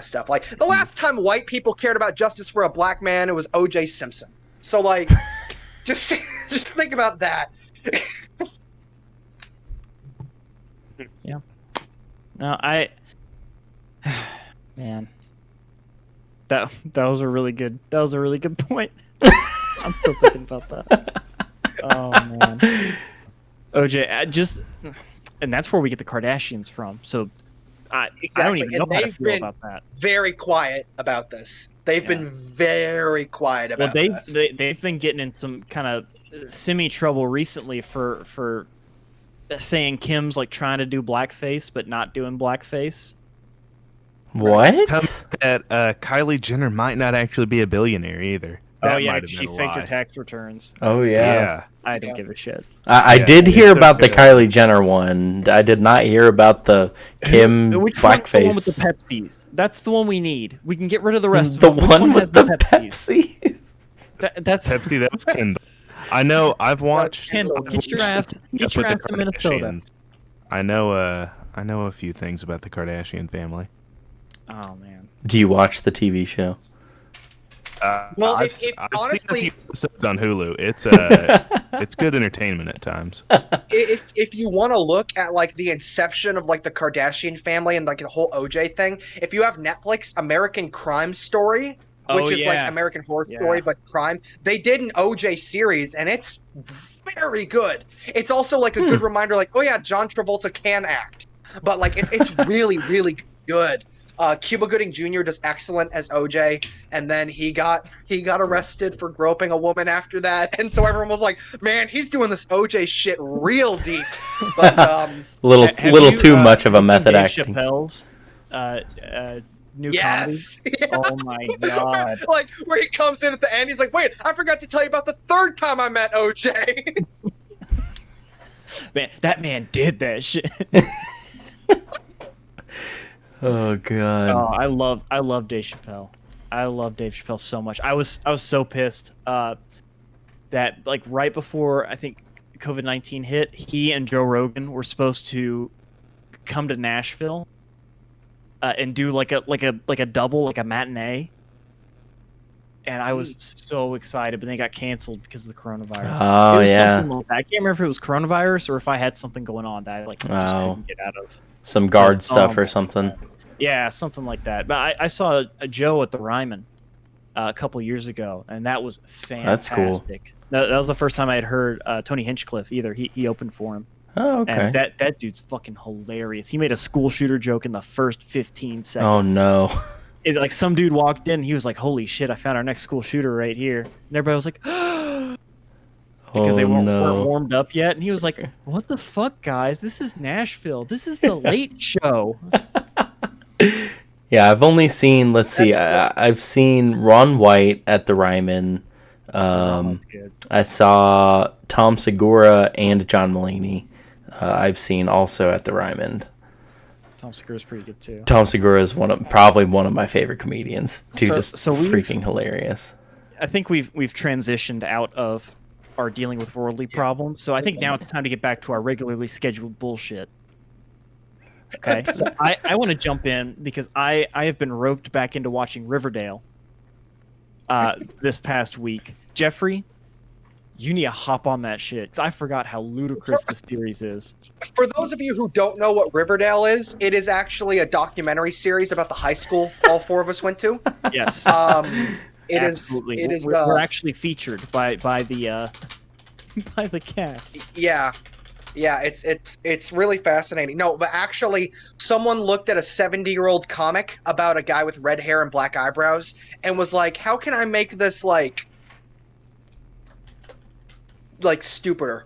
stuff. Like the last time white people cared about justice for a black man, it was O.J. Simpson. So like, just think about that. Yeah. No, man. That was a really good point. I'm still thinking about that. Oh man, OJ, and that's where we get the Kardashians from. So I don't even know how to feel about that. Very quiet about this. They've been very quiet about this. They've been getting in some kind of semi trouble recently for saying Kim's like trying to do blackface but not doing blackface. What? That Kylie Jenner might not actually be a billionaire either. That she faked her tax returns. Oh yeah. I didn't give a shit. I did hear about the Kylie Jenner one. I did not hear about the Kim Which blackface. One's the one with the Pepsis? That's the one we need. We can get rid of the rest. The of them. one with the Pepsi. That's Pepsi. That's Kendall. I know. I've watched. Kendall, get your ass to Minnesota. I know a few things about the Kardashian family. Oh man. Do you watch the TV show? Well, I've seen a few episodes on Hulu. It's it's good entertainment at times. If you want to look at like the inception of like the Kardashian family and like the whole OJ thing, if you have Netflix, American Crime Story, which is like American Horror Story but crime, they did an OJ series and it's very good. It's also like a good reminder, like, oh yeah, John Travolta can act, but like it's really really good. Cuba Gooding Jr. does excellent as OJ, and then he got arrested for groping a woman after that, and so everyone was like, "Man, he's doing this OJ shit real deep." But little too much of a method acting. Chappelle's new comedy. Yeah. Oh my god! Like where he comes in at the end, he's like, "Wait, I forgot to tell you about the third time I met OJ." Man, that man did that shit. Oh god. Oh, I love Dave Chappelle. I love Dave Chappelle so much. I was so pissed that like right before I think COVID-19 hit, he and Joe Rogan were supposed to come to Nashville and do like a double, like a matinee. And I was so excited, but then it got canceled because of the coronavirus. Oh yeah. Like I can't remember if it was coronavirus or if I had something going on that I like just couldn't get out of. Some guard stuff or something. Yeah, something like that. But I saw a Joe at the Ryman, a couple years ago, and that was fantastic. That's cool. That was the first time I had heard Tony Hinchcliffe either. He opened for him. Oh, okay. And that dude's fucking hilarious. He made a school shooter joke in the first 15 seconds. Oh no. It's like some dude walked in, he was like, "Holy shit, I found our next school shooter right here." And everybody was like, because they weren't warmed up yet. And he was like, "What the fuck, guys? This is Nashville. This is the Late Show." Yeah, I've only seen, let's see, I've seen Ron White at the Ryman. That's good. I saw Tom Segura and John Mulaney. I've seen also at the Ryman. Tom Segura's pretty good too. Tom Segura is probably one of my favorite comedians. Just so freaking hilarious. I think we've transitioned out of our dealing with worldly problems. So I think now it's time to get back to our regularly scheduled bullshit. Okay, so I want to jump in because I have been roped back into watching Riverdale this past week. Jeffrey, you need to hop on that shit because I forgot how ludicrous this series is. For those of you who don't know what Riverdale is, it is actually a documentary series about the high school all four of us went to. Yes, Absolutely. We're actually featured by the by the cast. Yeah, it's really fascinating. No, but actually, someone looked at a 70-year-old comic about a guy with red hair and black eyebrows and was like, "How can I make this like stupider?"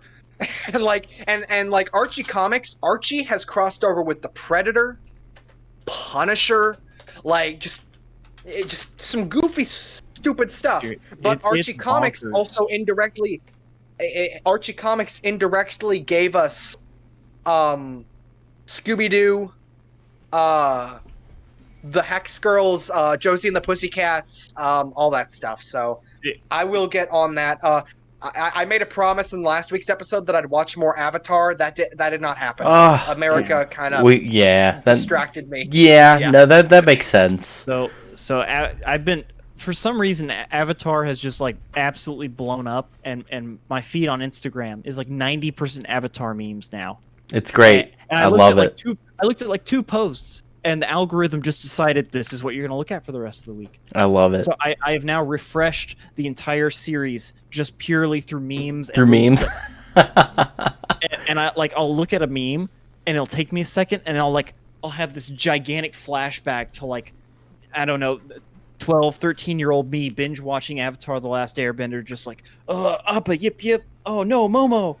and like Archie Comics, Archie has crossed over with the Predator, Punisher, like just some goofy, stupid stuff. Dude, but it's Comics bonkers. also indirectly. Archie Comics indirectly gave us Scooby-Doo, the Hex Girls, Josie and the Pussycats, all that stuff. So I will get on that. I made a promise in last week's episode that I'd watch more Avatar. That did not happen. America kind of distracted me. Yeah, no, that makes sense. So I've been, for some reason, Avatar has just like absolutely blown up, and my feed on Instagram is like 90% Avatar memes now. It's great. And I love it. it. I looked at like 2 posts, and the algorithm just decided this is what you're going to look at for the rest of the week. I love it. So I have now refreshed the entire series just purely through memes. Memes. and I'll look at a meme, and it'll take me a second, and I'll have this gigantic flashback to like, I don't know, 12, 13-year-old me binge watching Avatar: The Last Airbender, just like, Appa, yip yip, oh no, Momo,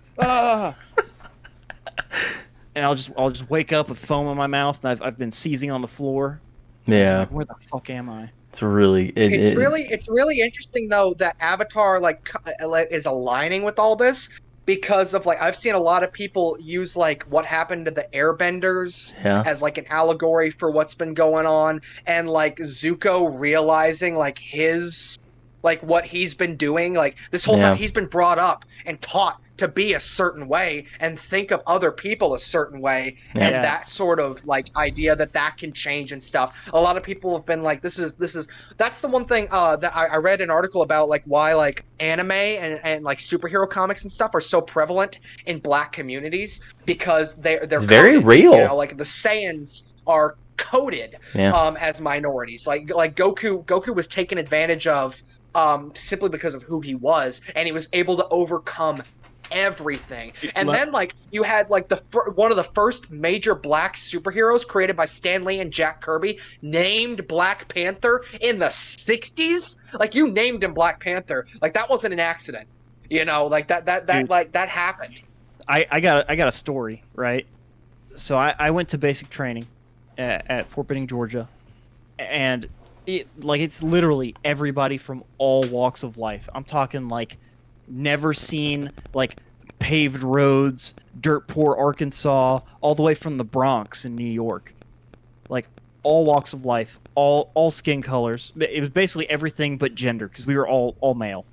and I'll just wake up with foam in my mouth, and I've been seizing on the floor. Yeah. Like, where the fuck am I? It's really it's really interesting though that Avatar is aligning with all this, because of like I've seen a lot of people use like what happened to the Airbenders as like an allegory for what's been going on, and like Zuko realizing like his like what he's been doing like this whole time. He's been brought up and taught to be a certain way and think of other people a certain way, and that sort of like idea that can change and stuff. A lot of people have been like, that's the one thing that I read an article about, like why like anime and like superhero comics and stuff are so prevalent in Black communities, because they're very real. You know, like the Saiyans are coded as minorities. Like Goku was taken advantage of simply because of who he was, and he was able to overcome everything. And then like you had like one of the first major Black superheroes created by Stan Lee and Jack Kirby, named Black Panther in the 60s. Like, you named him Black Panther. Like, that wasn't an accident, you know, like that like that happened. I got a story, right? So I went to basic training at Fort Benning, Georgia, and it's literally everybody from all walks of life. I'm talking like never seen like paved roads, dirt poor Arkansas, all the way from the Bronx in New York. Like all walks of life, all skin colors. It was basically everything but gender, because we were all male,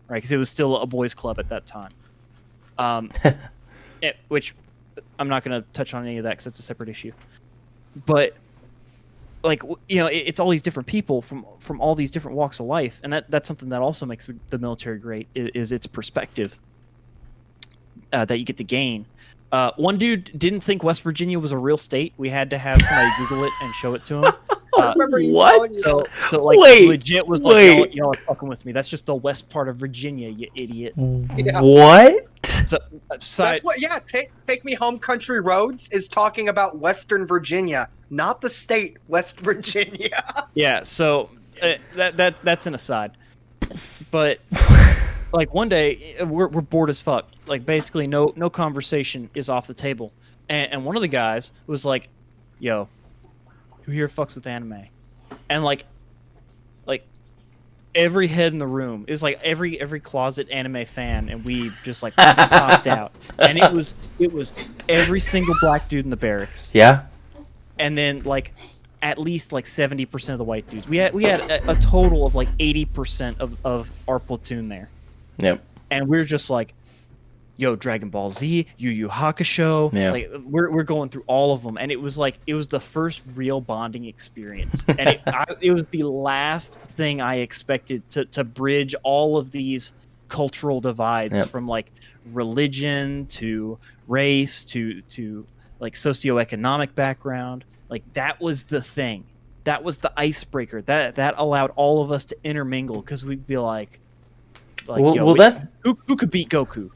right? Because it was still a boys' club at that time. Which I'm not going to touch on any of that because it's a separate issue. But like, you know, it's all these different people from all these different walks of life, and that's something that also makes the military great, is its perspective that you get to gain. One dude didn't think West Virginia was a real state. We had to have somebody Google it and show it to him. remember you What? telling me So that. like Wait, legit was wait. like y'all are fucking with me. That's just the west part of Virginia, you idiot. Yeah. What? So side That's what. Yeah, take me home. Country Roads is talking about Western Virginia, not the state West Virginia. yeah, so that's an aside. But like one day we're bored as fuck. Like basically no conversation is off the table. And one of the guys was like, "Yo, who here fucks with anime?" And like every head in the room is like every closet anime fan, and we just like popped out. And it was every single black dude in the barracks. Yeah. And then like at least like 70% of the white dudes. We had a total of like 80% of our platoon there. Yep. And we're just like, yo, Dragon Ball Z, Yu Yu Hakusho. Yeah. Like we're going through all of them, and it was the first real bonding experience, and it was the last thing I expected to bridge all of these cultural divides. Yep. From like religion to race to like socioeconomic background. Like that was the thing. That was the icebreaker. That allowed all of us to intermingle, because we'd be like yo, who could beat Goku?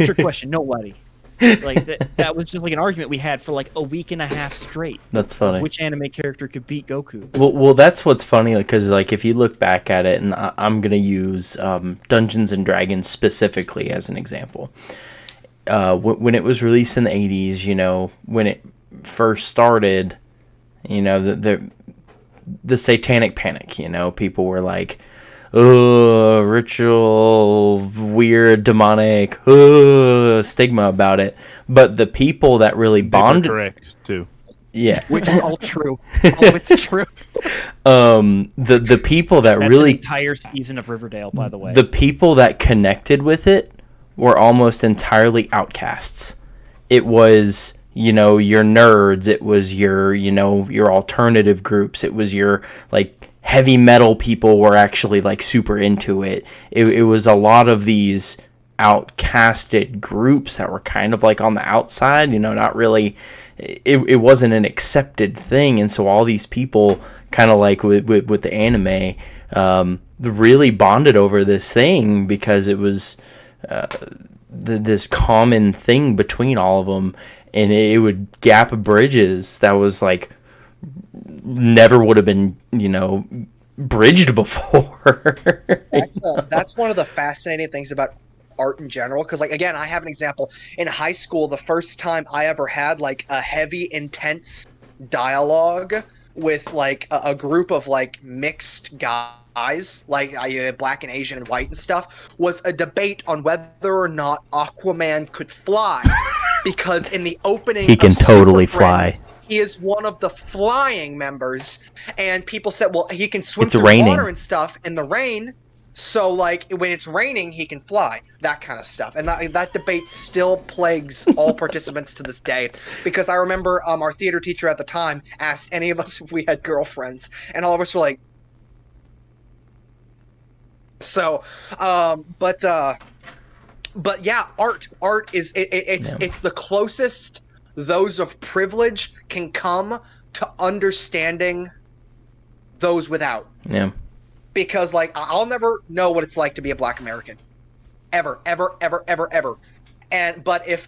Trick question. Nobody. Like that was just like an argument we had for like a week and a half straight. That's funny. Which anime character could beat Goku? Well, that's what's funny, because like if you look back at it, and I'm gonna use Dungeons and Dragons specifically as an example. When it was released in the 80s, you know, when it first started, you know, the satanic panic, you know, people were like, oh, ritual, weird, demonic, stigma about it. But the people that really bonded, correct too. Yeah, Which is all true. Oh, it's true. The people that That's really an entire season of Riverdale, by the way. the people that connected with it were almost entirely outcasts. It was, you know, your nerds. It was your, you know, your alternative groups. It was your like heavy metal people were actually like super into it. It was a lot of these outcasted groups that were kind of like on the outside, you know, not really, it wasn't an accepted thing. And so all these people kind of like with the anime, really bonded over this thing, because it was this common thing between all of them, and it would gap bridges that was like never would have been, you know, bridged before. That's one of the fascinating things about art in general, because like again, I have an example. In high school, the first time I ever had like a heavy, intense dialogue with like a group of like mixed guys, like black and Asian and white and stuff, was a debate on whether or not Aquaman could fly. Because in the opening, he can of totally Super Friends, fly. he is one of the flying members, and people said, well, he can swim It's through raining. water and stuff in the rain, so like when it's raining, he can fly, that kind of stuff. And that debate still plagues all participants to this day, because I remember our theater teacher at the time asked any of us if we had girlfriends, and all of us were like, so, but yeah, art is it's the closest those of privilege can come to understanding those without. Yeah. Because like I'll never know what it's like to be a black American, ever. And but if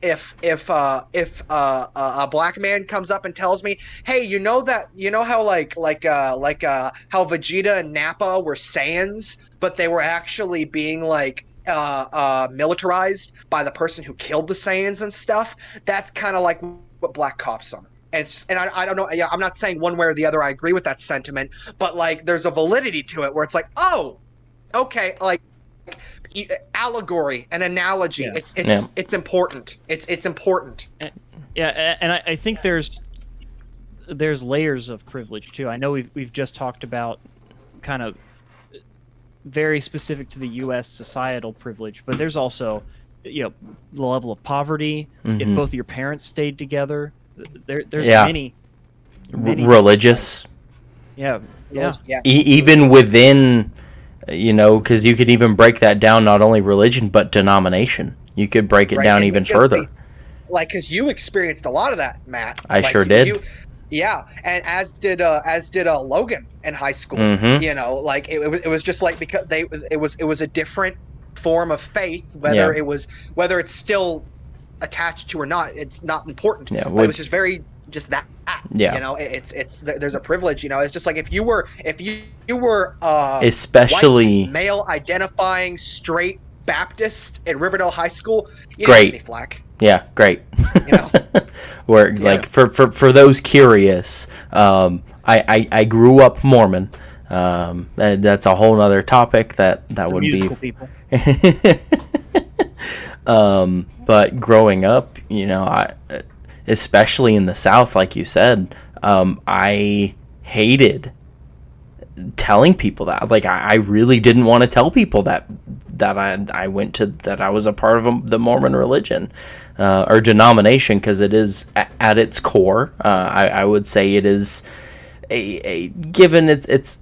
a black man comes up and tells me, hey, you know how how Vegeta and Nappa were Saiyans, but they were actually being like militarized by the person who killed the Saiyans and stuff. That's kind of like what black cops are. And I don't know. Yeah, I'm not saying one way or the other I agree with that sentiment, but like there's a validity to it where it's like, oh, okay, like allegory and analogy. Yeah. It's important. It's important. Yeah, and I think there's layers of privilege too. I know we've just talked about kind of very specific to the U.S. societal privilege, but there's also, you know, the level of poverty. Mm-hmm. If both of your parents stayed together, there's many religious. Yeah. Even within, you know, because you could even break that down, not only religion but denomination. You could break it down even further. Because you experienced a lot of that, Matt. I sure did. Yeah, and as did Logan in high school. Mm-hmm. You know, like it was just like because it was a different form of faith, Yeah. whether it's still attached to or not, it's not important. Yeah. But it was just very just that. Yeah. You know, there's a privilege. You know, it's just like if you were white Especially male identifying straight Baptist at Riverdale High School, you didn't great. get any flack. Yeah, great. You know, Where like for those curious, I grew up Mormon. And that's a whole other topic that would musical be. People. But growing up, you know, especially in the South, like you said, I hated telling people that. Like I really didn't want to tell people that I went to, that I was a part of the Mormon religion or denomination, because it is at its core. I would say it is a given it's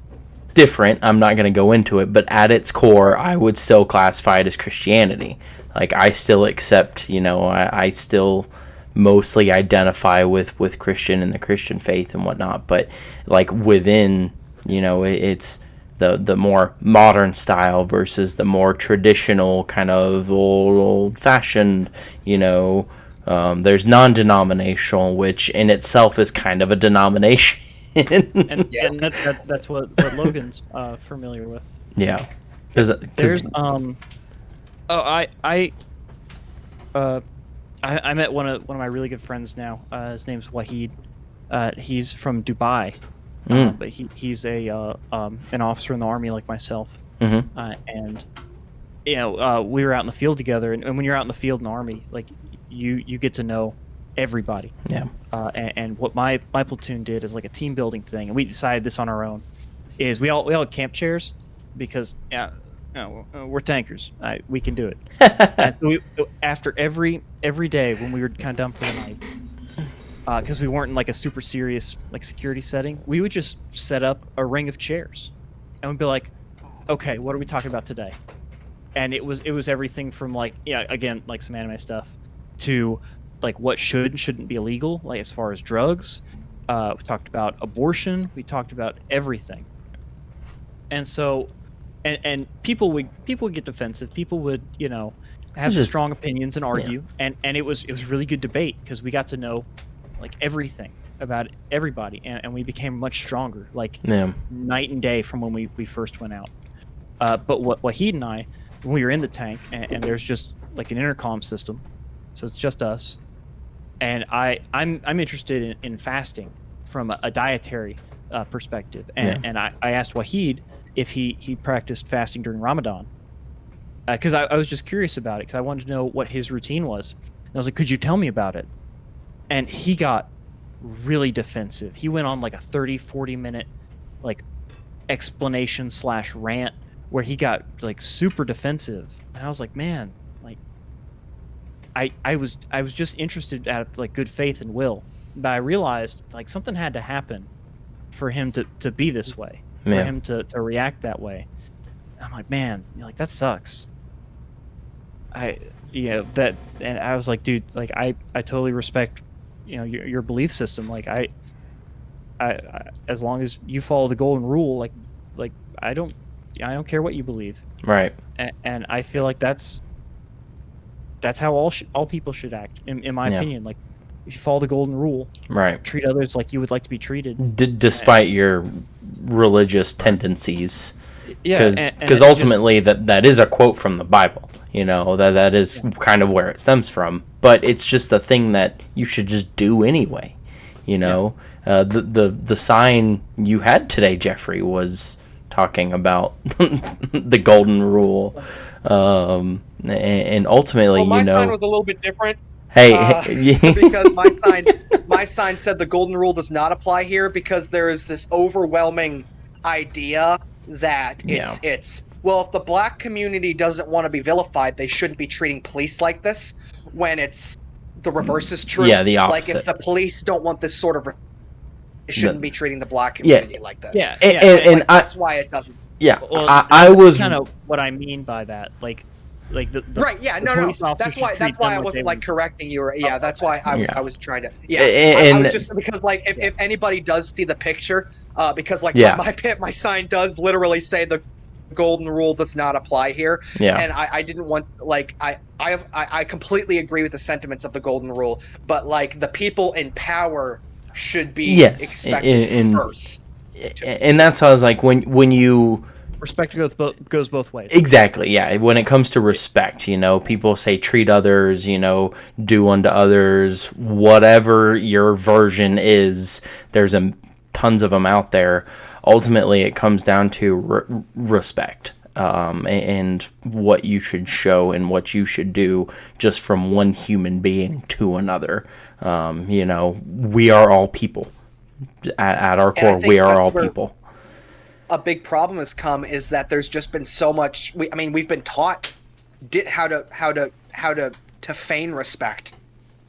different. I'm not going to go into it, but at its core, I would still classify it as Christianity. Like I still accept, you know, I still mostly identify with Christian and the Christian faith and whatnot. But like within, you know, it's the more modern style versus the more traditional kind of old fashioned, you know. There's non-denominational, which in itself is kind of a denomination. and that's what Logan's familiar with. Yeah, there's I met one of my really good friends now. His name's Wahid. He's from Dubai, but he's a an officer in the army like myself. Mm-hmm. And you know, we were out in the field together, and when you're out in the field in the army, like you get to know everybody. Yeah. And what my platoon did is like a team building thing, and we decided this on our own. Is we all had camp chairs because we're tankers. We can do it. And so after every day when we were kind of done for the night, because we weren't in like a super serious like security setting, we would just set up a ring of chairs, and we'd be like, okay, what are we talking about today? And it was everything from like again like some anime stuff to like what should and shouldn't be illegal, like as far as drugs. We talked about abortion. We talked about everything. And so, and people would get defensive. People would, you know, have strong opinions and argue. Yeah. And it was really good debate because we got to know like everything about everybody, and we became much stronger, like night and day from when we first went out. But what Wahid and I, when we were in the tank, and there's just like an intercom system, so it's just us. And I'm interested in fasting from a dietary perspective, and I asked Wahid if he practiced fasting during Ramadan, because I was just curious about it, because I wanted to know what his routine was. And I was like, could you tell me about it? And he got really defensive. He went on like a 30-40 minute like explanation / rant where he got like super defensive, and I was like, man, like I was just interested out of like good faith and will, but I realized like something had to happen for him to be this way, for him to react that way. I'm like, man, like that sucks. And I was like, dude, like I totally respect, you know, your belief system. Like I as long as you follow the golden rule, like I don't care what you believe. Right. And I feel like that's how all people should act, in my opinion. Like if you follow the golden rule, right, treat others like you would like to be treated, despite your religious tendencies. Yeah, because ultimately that is a quote from the Bible. You know, that is kind of where it stems from. But it's just a thing that you should just do anyway. You know, the sign you had today, Jeffrey, was talking about the golden rule, and ultimately, my you know, sign was a little bit different. Because my sign said the golden rule does not apply here, because there is this overwhelming idea that it's well, if the black community doesn't want to be vilified, they shouldn't be treating police like this, when it's the reverse is true. Yeah, the opposite. Like if the police don't want this sort of, they shouldn't be treating the black community like this. Yeah, and that's why it doesn't. Yeah, well, I was kind of what I mean by that. Like like the right. Yeah. the No. police officer That's should why. treat That's why them I like wasn't they like were- correcting you. Yeah. That's why I was. Yeah. I was trying to. Yeah. I And was just because like Yeah. if anybody does see the picture, because like Yeah. my sign does literally say the golden rule does not apply here, Yeah. and I didn't want like I completely agree with the sentiments of the golden rule, but like the people in power should be Yes, expected first. and that's how I was like when you Respect goes both ways. exactly, yeah. When it comes to respect, people say treat others, do unto others, whatever your version is. There's tons of them out there. Ultimately, it comes down to respect, and what you should show and what you should do, just from one human being to another. We are all people. At our core, we are all people. A big problem has come is that there's just been so much. We've been taught how to feign respect.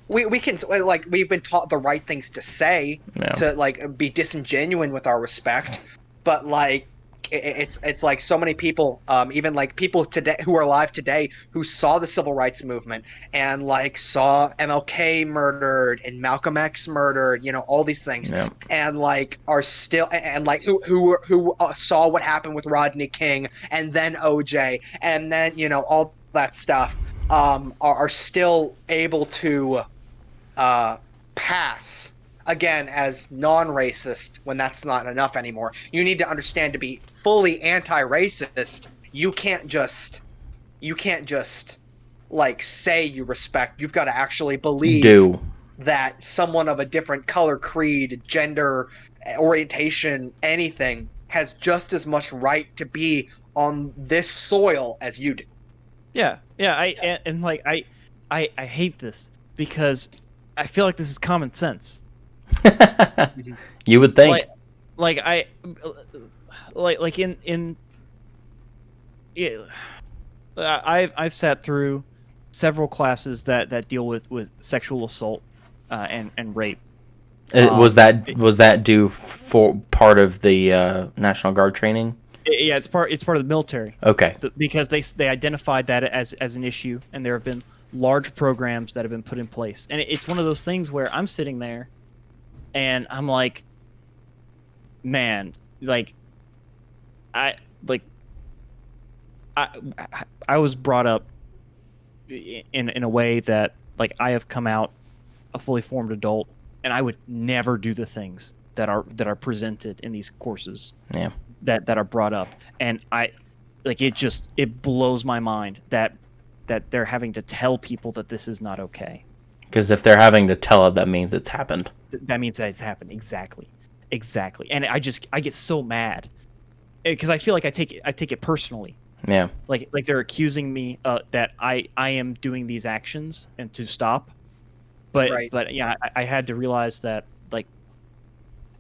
We can like we've been taught the right things to say to like be disingenuous with our respect, but like it's like so many people, even like people today who are alive today who saw the civil rights movement and like saw MLK murdered and Malcolm X murdered, all these things, and like are still and like who saw what happened with Rodney King and then OJ and then all that stuff, are still able to pass again as non-racist when that's not enough anymore. You need to understand, to be fully anti-racist, you can't just like say you respect. You've got to actually believe that someone of a different color, creed, gender, orientation, anything has just as much right to be on this soil as you do. Yeah. I hate this because I feel like this is common sense. You would think. I've sat through several classes that deal with sexual assault and rape. Was that due for part of the National Guard training? Yeah, it's part of the military. Okay. Because they identified that as an issue, and there have been large programs that have been put in place. And it's one of those things where I'm sitting there and I'm like, man, I was brought up in a way that like I have come out a fully formed adult, and I would never do the things that are presented in these courses. Yeah. That are brought up, and it blows my mind that they're having to tell people that this is not okay. Because if they're having to tell it, that means it's happened. That means that it's happened. Exactly. And I get so mad because I feel like I take it personally. Yeah. Like they're accusing me that I am doing these actions and to stop, but yeah, I had to realize that like,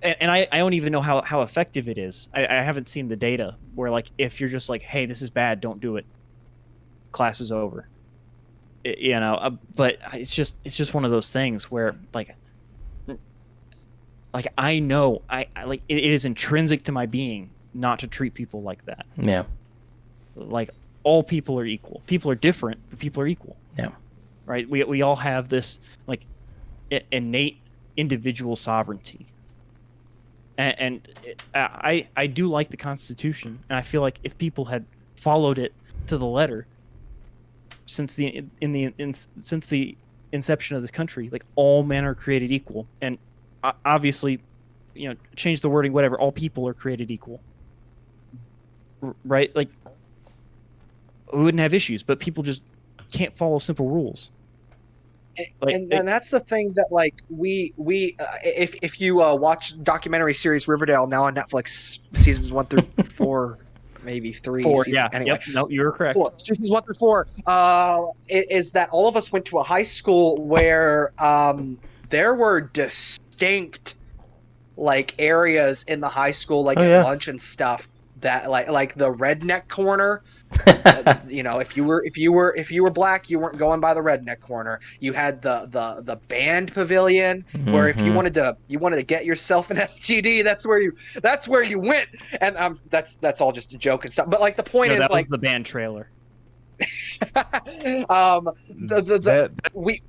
and I don't even know how effective it is. I haven't seen the data where like if you're just like, hey, this is bad, don't do it, class is over. But it's just one of those things where like I know I like it is intrinsic to my being not to treat people like that. Yeah. Like all people are equal. People are different, but people are equal. Yeah. Right? We all have this like innate individual sovereignty. And I do like the Constitution, and I feel like if people had followed it to the letter since the inception of this country, like all men are created equal, and obviously, change the wording, whatever. All people are created equal, right? Like we wouldn't have issues, but people just can't follow simple rules. And that's the thing that like we if you watch documentary series Riverdale now on Netflix, seasons 1 through 4, maybe 3. 4, seasons, yeah. Anyway, yep. No, you were correct. 4, seasons 1 through 4. Is that all of us went to a high school where there were distinct like areas in the high school, like at lunch and stuff, that like the redneck corner. If you were black, you weren't going by the redneck corner. You had the band pavilion where if you wanted to get yourself an STD, that's where you went. And that's all just a joke and stuff. But like the point is that like was the band trailer. The we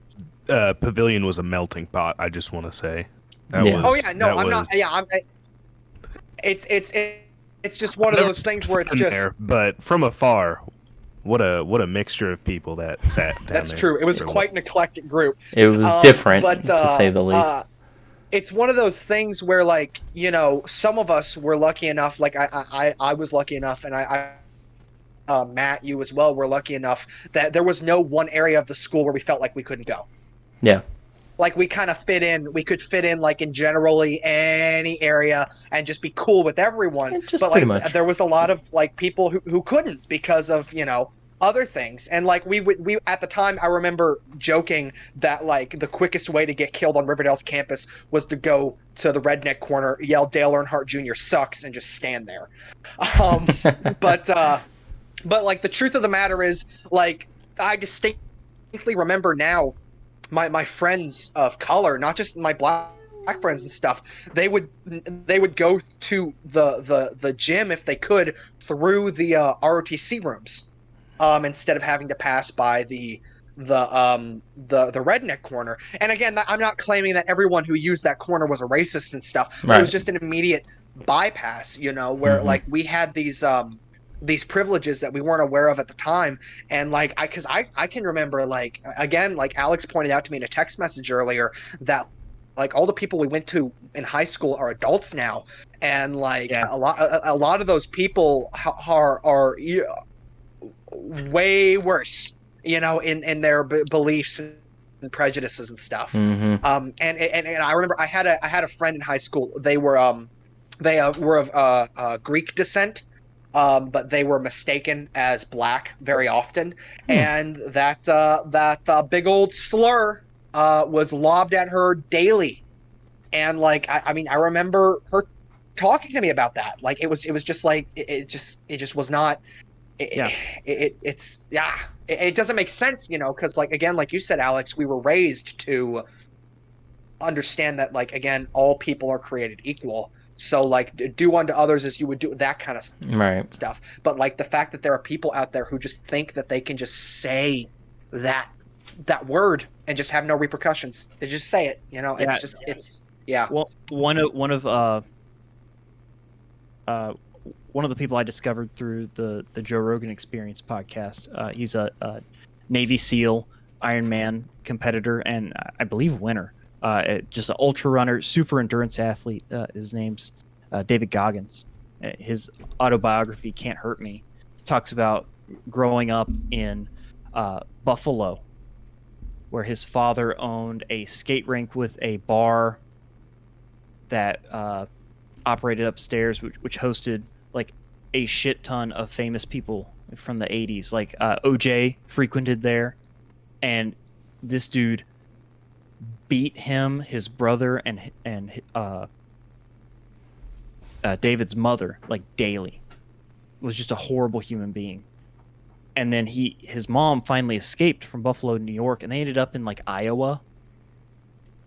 pavilion was a melting pot. I just want to say that Yeah. was. Oh yeah, no, that I'm was, not. Yeah, it's just one I've of never those things where it's been just. there, but from afar, what a mixture of people that sat down That's there. true. It was for quite an eclectic group. It was But different, to say the least. it's one of those things where, like, some of us were lucky enough. Like I was lucky enough, and Matt, you as well, were lucky enough that there was no one area of the school where we felt like we couldn't go. Yeah. Like we kind of fit in. We could fit in like in generally any area and just be cool with everyone. Just But pretty like much. there was a lot of like people who couldn't because of other things. And like we at the time, I remember joking that like the quickest way to get killed on Riverdale's campus was to go to the redneck corner, yell Dale Earnhardt Jr. sucks, and just stand there. Um, but like the truth of the matter is, like, I distinctly remember now my friends of color, not just my black friends and stuff, they would go to the gym if they could through the ROTC rooms, instead of having to pass by the redneck corner. And again, I'm not claiming that everyone who used that corner was a racist and stuff, but it was Right. just an immediate bypass, where like we had these privileges that we weren't aware of at the time. And like I can remember, like, again, like Alex pointed out to me in a text message earlier, that like all the people we went to in high school are adults now, and like Yeah. a lot of those people are way worse, in their beliefs and prejudices and stuff. Mm-hmm. And I remember I had a friend in high school. They were were of Greek descent, but they were mistaken as black very often, and that big old slur was lobbed at her daily. And like I mean, I remember her talking to me about that. Like it was just like it just was not. Yeah. It's yeah. It doesn't make sense, because like again, like you said, Alex, we were raised to understand that, like, again, all people are created equal. So like do unto others as you would do, that kind of Right. stuff. But like the fact that there are people out there who just think that they can just say that word and just have no repercussions. They just say it, Yeah. It's just yeah. Well, one of the people I discovered through the Joe Rogan Experience podcast. He's a Navy SEAL, Ironman competitor, and I believe winner. Just an ultra runner, super endurance athlete. His name's David Goggins. His autobiography, Can't Hurt Me, talks about growing up in Buffalo, where his father owned a skate rink with a bar that operated upstairs, which hosted like a shit ton of famous people from the 80s. Like OJ frequented there, and this dude beat him, his brother, and David's mother like daily. Was just a horrible human being. And then his mom finally escaped from Buffalo, New York, and they ended up in like Iowa,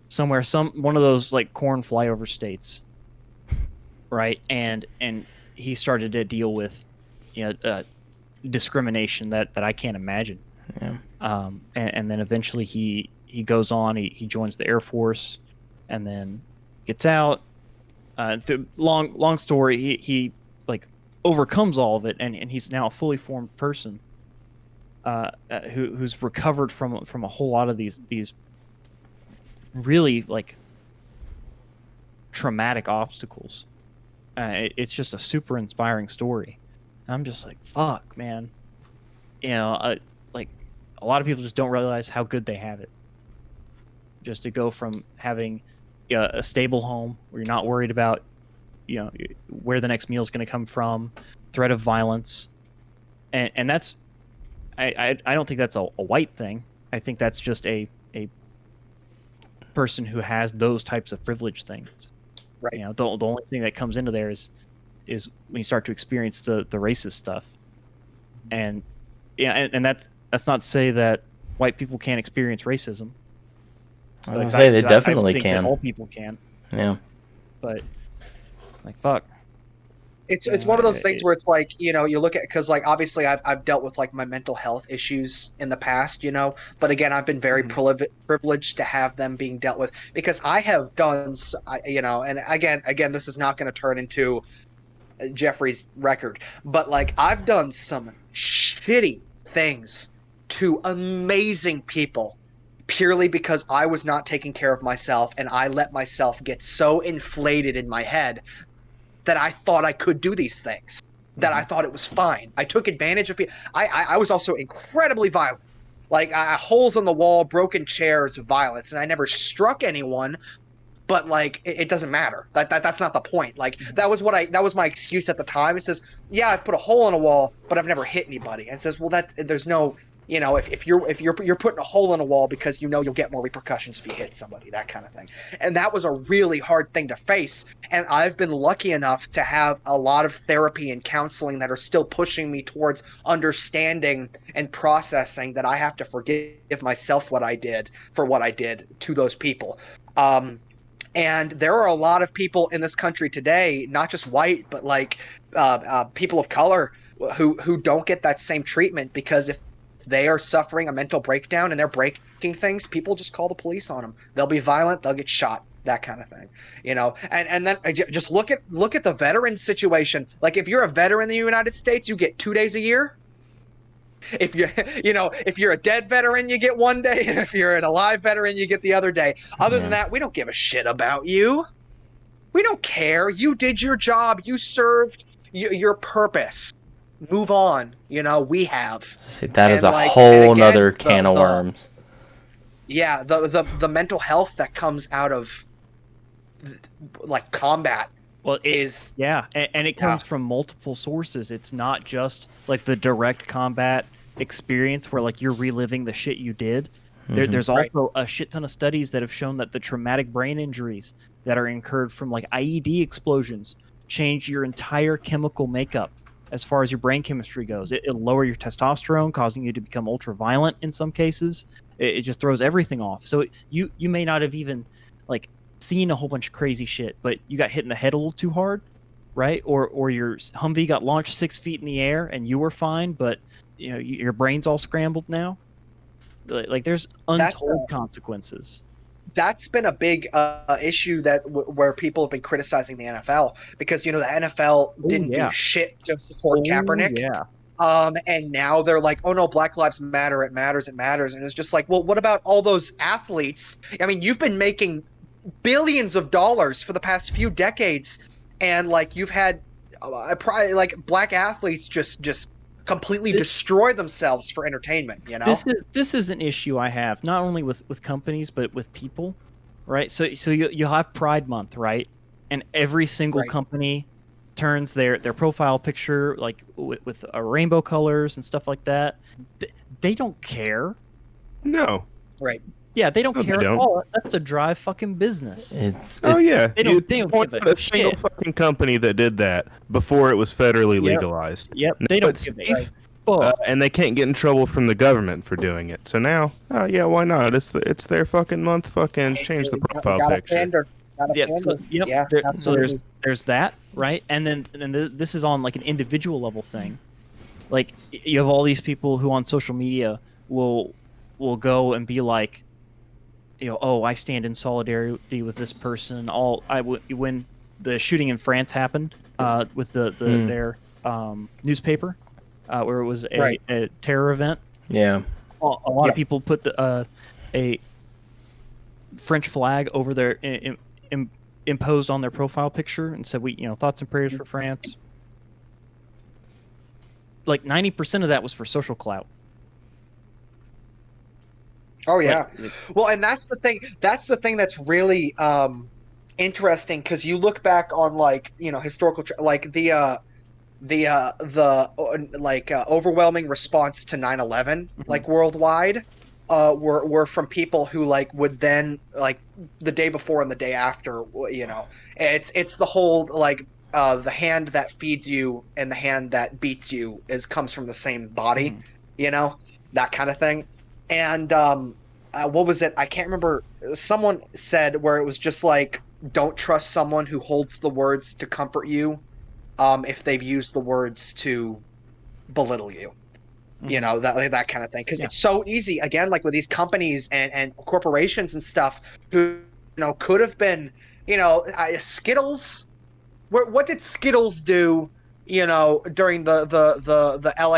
somewhere, one of those like corn flyover states, right? And he started to deal with discrimination that I can't imagine. Yeah. And then eventually he goes on, he joins the Air Force, and then gets out. Long story, he like overcomes all of it, and he's now a fully formed person, who's recovered from a whole lot of these really like traumatic obstacles. It's just a super inspiring story. I'm just like, fuck, man. Like a lot of people just don't realize how good they have it. Just to go from having a stable home where you're not worried about, where the next meal is going to come from, threat of violence, and that's, I don't think that's a white thing. I think that's just a person who has those types of privilege things. Right. The only thing that comes into there is when you start to experience the racist stuff, and and that's not to say that white people can't experience racism. I was gonna say they definitely I think can. That all people can. Yeah. But like, fuck. It's one of those things where it's like, you know, you look at, because like obviously I've dealt with like my mental health issues in the past, you know, but again I've been very privileged to have them being dealt with, because I have done you know, and again this is not going to turn into Jeffrey's record, but like I've done some shitty things to amazing people purely because I was not taking care of myself, and I let myself get so inflated in my head that I thought I could do these things, that I thought it was fine. I took advantage of people. I was also incredibly violent. Like holes in the wall, broken chairs, violence, and I never struck anyone. But like it doesn't matter. That's not the point. Like that was my excuse at the time. It says, yeah, I put a hole in a wall, but I've never hit anybody. And it says, well, there's no, you know, if you're putting a hole in a wall because you know you'll get more repercussions if you hit somebody, that kind of thing. And that was a really hard thing to face. And I've been lucky enough to have a lot of therapy and counseling that are still pushing me towards understanding and processing that I have to forgive myself what I did to those people. And there are a lot of people in this country today, not just white, but like people of color who don't get that same treatment, because if they are suffering a mental breakdown and they're breaking things, people just call the police on them. They'll be violent, they'll get shot, that kind of thing, you know. And then just look at the veteran situation. Like if you're a veteran in the United States, you get 2 days a year. If you're a dead veteran, you get 1 day. And if you're an alive veteran, you get the other day. Other than that, we don't give a shit about you. We don't care. You did your job. You served your purpose. Move on. You know, we have. See, that is a whole nother can of worms. Yeah, the mental health that comes out of like combat. Well, and it comes from multiple sources. It's not just like the direct combat experience where like you're reliving the shit you did. There's also a shit ton of studies that have shown that the traumatic brain injuries that are incurred from like IED explosions change your entire chemical makeup as far as your brain chemistry goes. It'll lower your testosterone, causing you to become ultra violent in some cases. It just throws everything off. So you may not have even like seen a whole bunch of crazy shit, but you got hit in the head a little too hard, right? Or your Humvee got launched 6 feet in the air and you were fine, but you know your brain's all scrambled now. Like there's untold consequences. That's been a big issue where people have been criticizing the NFL, because you know the NFL didn't do shit to support Kaepernick. And now they're like, oh no, Black Lives Matter, it matters. And it's just like, well, what about all those athletes? I mean, you've been making billions of dollars for the past few decades, and like you've had like black athletes just completely destroy themselves for entertainment, you know. This is an issue I have, not only with companies but with people, right? So you'll have Pride Month, right? And every single company turns their profile picture like with rainbow colors and stuff like that. They don't care. No. Right. Yeah, they don't care at all. That's a dry fucking business. They don't give a single fucking company that did that before it was federally legalized. Yep, they don't give a fuck. And they can't get in trouble from the government for doing it. So now, why not? It's their fucking month. Fucking change the profile picture. So there's that, right? And then this is on like an individual level thing. Like you have all these people who on social media will go and be like, you know, oh, I stand in solidarity with this person. When the shooting in France happened with their newspaper, where it was a terror event. Yeah, a lot of people put a French flag over their imposed on their profile picture and said, thoughts and prayers for France. Like 90% of that was for social clout. Oh yeah. Well, and that's the thing that's really interesting, because you look back on like, historical like the overwhelming response to 9/11 like worldwide were from people who like would then like the day before and the day after, it's the whole like the hand that feeds you and the hand that beats you comes from the same body, that kind of thing. And what was it? I can't remember. Someone said where it was just like, don't trust someone who holds the words to comfort you if they've used the words to belittle you. You know, that kind of thing. Because it's so easy, again, like with these companies and corporations and stuff who, could have been, Skittles. What did Skittles do, during the LA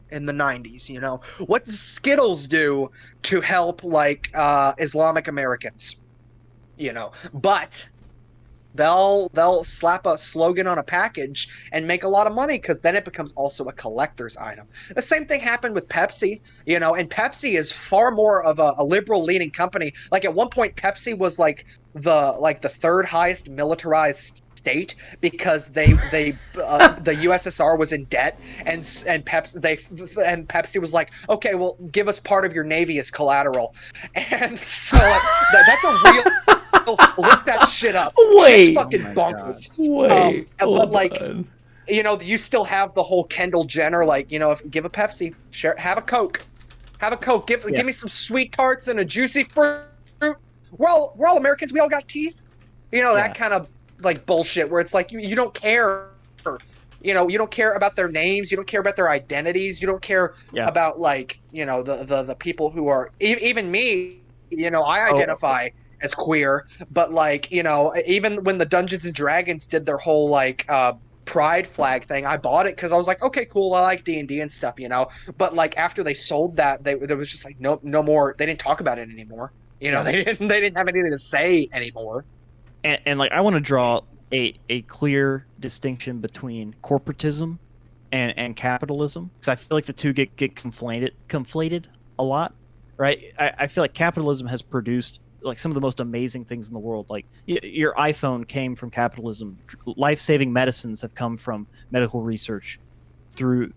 in the 90s? What did Skittles do to help, like, Islamic Americans? But they'll slap a slogan on a package and make a lot of money, because then it becomes also a collector's item. The same thing happened with Pepsi, and Pepsi is far more of a liberal leaning company. Like, at one point, Pepsi was like the third highest militarized state, because the USSR was in debt, and Pepsi was like, okay, well, give us part of your navy as collateral. And so that's a real look that shit up. Wait. Shit's fucking bonkers. Wait. But like, on. You still have the whole Kendall Jenner, like, give a Pepsi, have a Coke, give me some sweet tarts and a juicy fruit. We're all Americans. We all got teeth. That kind of like bullshit where it's like you don't care. You don't care about their names. You don't care about their identities. You don't care about, like, the people who are even me. I identify as queer, but, like, even when the Dungeons and Dragons did their whole, like, pride flag thing, I bought it because I was like, okay, cool, I like D&D and stuff, but, like, after they sold that, there was just like no more. They didn't talk about it anymore. They didn't have anything to say anymore. And like, I want to draw a clear distinction between corporatism and capitalism, because I feel like the two get conflated a lot, right? I feel like capitalism has produced, like, some of the most amazing things in the world. Like, your iPhone came from capitalism. Life-saving medicines have come from medical research through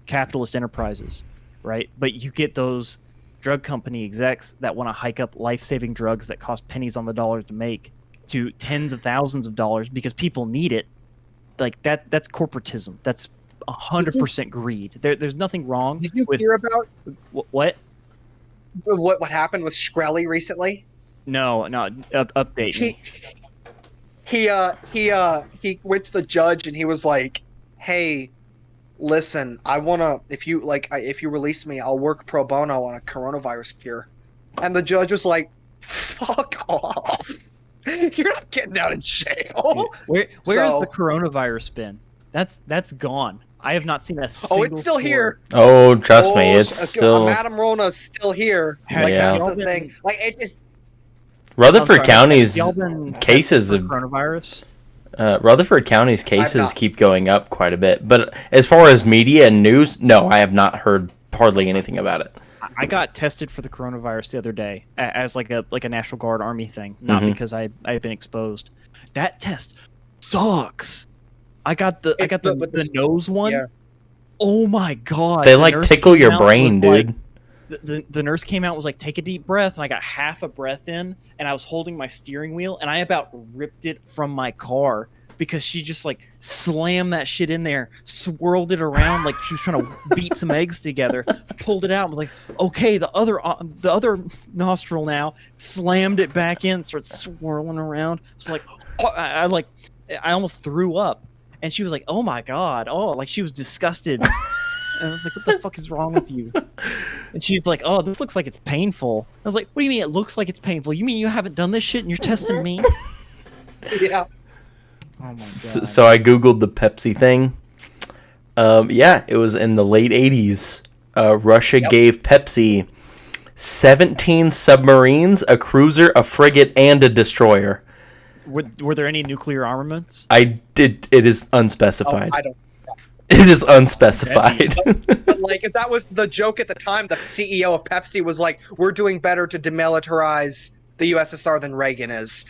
capitalist enterprises, right? But you get those drug company execs that want to hike up life-saving drugs that cost pennies on the dollar to make to tens of thousands of dollars because people need it. Like, that's corporatism. That's 100% greed. There's nothing wrong. Did you hear about what happened with Shkreli recently? No, update me. He went to the judge and he was like, "Hey, listen, I wanna, if you release me, I'll work pro bono on a coronavirus cure." And the judge was like, "Fuck off! You're not getting out of jail." Dude, where has the coronavirus been? That's gone. I have not seen a single. Oh, it's still here. Oh, trust me, it's still. Madam Rona's still here. Like, that's the thing. Like, it is. Rutherford County's cases of coronavirus. Rutherford County's cases keep going up quite a bit, but as far as media and news, no, I have not heard hardly anything about it. I got tested for the coronavirus the other day as like a National Guard Army thing, not because I had been exposed. That test sucks. I got the nose one. Yeah. Oh my god! They like tickle your brain, dude. The nurse came out and was like, take a deep breath, and I got half a breath in, and I was holding my steering wheel, and I about ripped it from my car because she just like slammed that shit in there, swirled it around like she was trying to beat some eggs together, pulled it out, and was like, okay, the other nostril now, slammed it back in, started swirling around. It's like, I almost threw up, and she was like, oh my god, like she was disgusted. And I was like, what the fuck is wrong with you? And she's like, oh, this looks like it's painful. I was like, what do you mean it looks like it's painful? You mean you haven't done this shit and you're testing me? Yeah. Oh my god. So I Googled the Pepsi thing. Yeah, it was in the late 80s. Russia gave Pepsi 17 submarines, a cruiser, a frigate, and a destroyer. Were there any nuclear armaments? It is unspecified. I don't. It is unspecified. But like, if that was the joke at the time, the CEO of Pepsi was like, "We're doing better to demilitarize the USSR than Reagan is."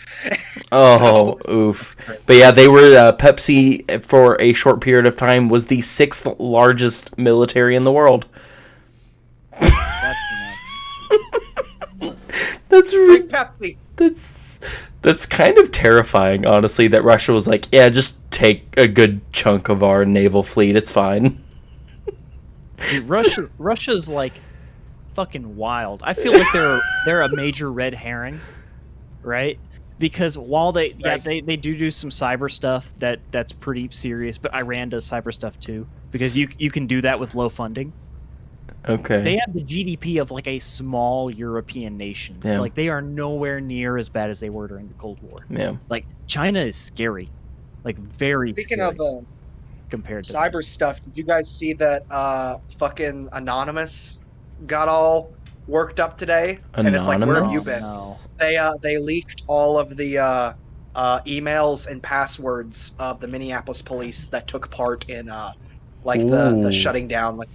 Oh, oof. But yeah, they were Pepsi for a short period of time was the 6th largest military in the world. That's nuts. That's Free Pepsi. That's kind of terrifying, honestly, that Russia was like, yeah, just take a good chunk of our naval fleet, it's fine. Dude, Russia's like fucking wild. I feel like they're a major red herring, right? because while they do some cyber stuff that's pretty serious, but Iran does cyber stuff too because you can do that with low funding. Okay. They have the GDP of like a small European nation. Yeah. Like they are nowhere near as bad as they were during the Cold War. Yeah. Like China is scary, like very. Speaking scary of compared to cyber stuff, did you guys see that fucking Anonymous got all worked up today? And it's like, where have you been? No. They leaked all of the emails and passwords of the Minneapolis police that took part in like the shutting down. Like,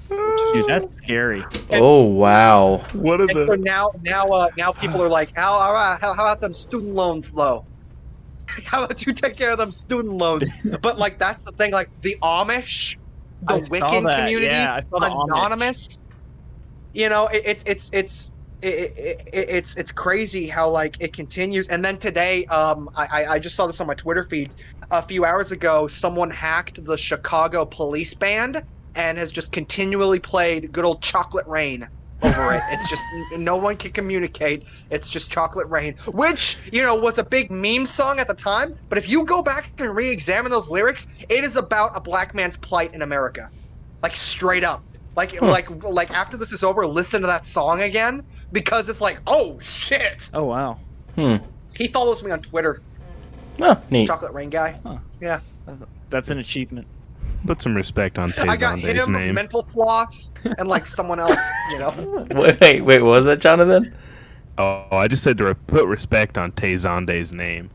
Dude, that's scary. Oh wow. What are and so now people are like, how about them student loans though? How about you take care of them student loans? But like that's the thing, like the Amish, the Wiccan community, yeah, I saw the Anonymous. You know, it's crazy how like it continues. And then today, I just saw this on my Twitter feed a few hours ago. Someone hacked the Chicago police band and has just continually played good old Chocolate Rain over it. It's just no one can communicate. It's just Chocolate Rain, which, you know, was a big meme song at the time. But if you go back and re-examine those lyrics, it is about a black man's plight in America, like straight up. Like after this is over, listen to that song again because it's like, oh shit. Oh wow. He follows me on Twitter. Oh, neat. Chocolate Rain guy. Huh. Yeah. That's an achievement. Put some respect on I got hit Tezonde's him, name. mental floss, and like someone else, you know. Wait, what was that, Jonathan? Oh, I just said to put respect on Tezonde's name.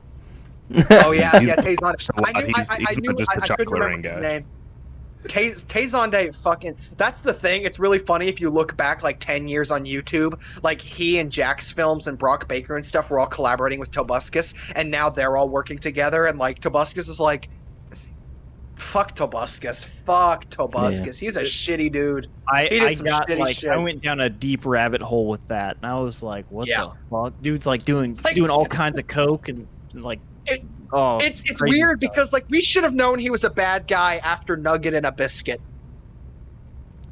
Oh yeah, He's- yeah, Tezonde. I knew, he's I not knew, just the I couldn't Chocolate Rain remember his guy. name. Tezonde fucking. That's the thing. It's really funny if you look back like 10 years on YouTube. Like he and Jax Films and Brock Baker and stuff were all collaborating with Tobuscus, and now they're all working together. And like Tobuscus is like, fuck Tobuscus, fuck Tobuscus. Yeah. He's a shitty dude. I did some got shitty like shit. I went down a deep rabbit hole with that, and I was like, "What Yeah. the fuck?" Dude's like doing Like- all kinds of coke and like, It- oh, It's crazy weird stuff. because like we should have known he was a bad guy after Nugget and a Biscuit.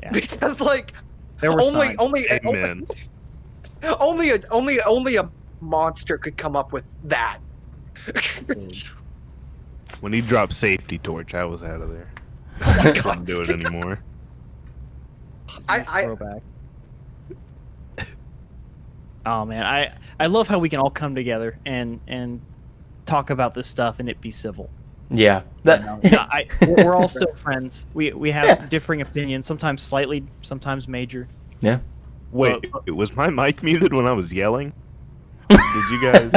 Yeah. Because like There were signs. only Amen. only a monster could come up with that. When he dropped Safety Torch, I was out of there. Oh my Couldn't god. do it anymore. Throwback. Oh man, I love how we can all come together and talk about this stuff and it be civil. Yeah. We're all still friends. We have differing opinions, sometimes slightly, sometimes major. Yeah. Wait, was my mic muted when I was yelling? Did you guys?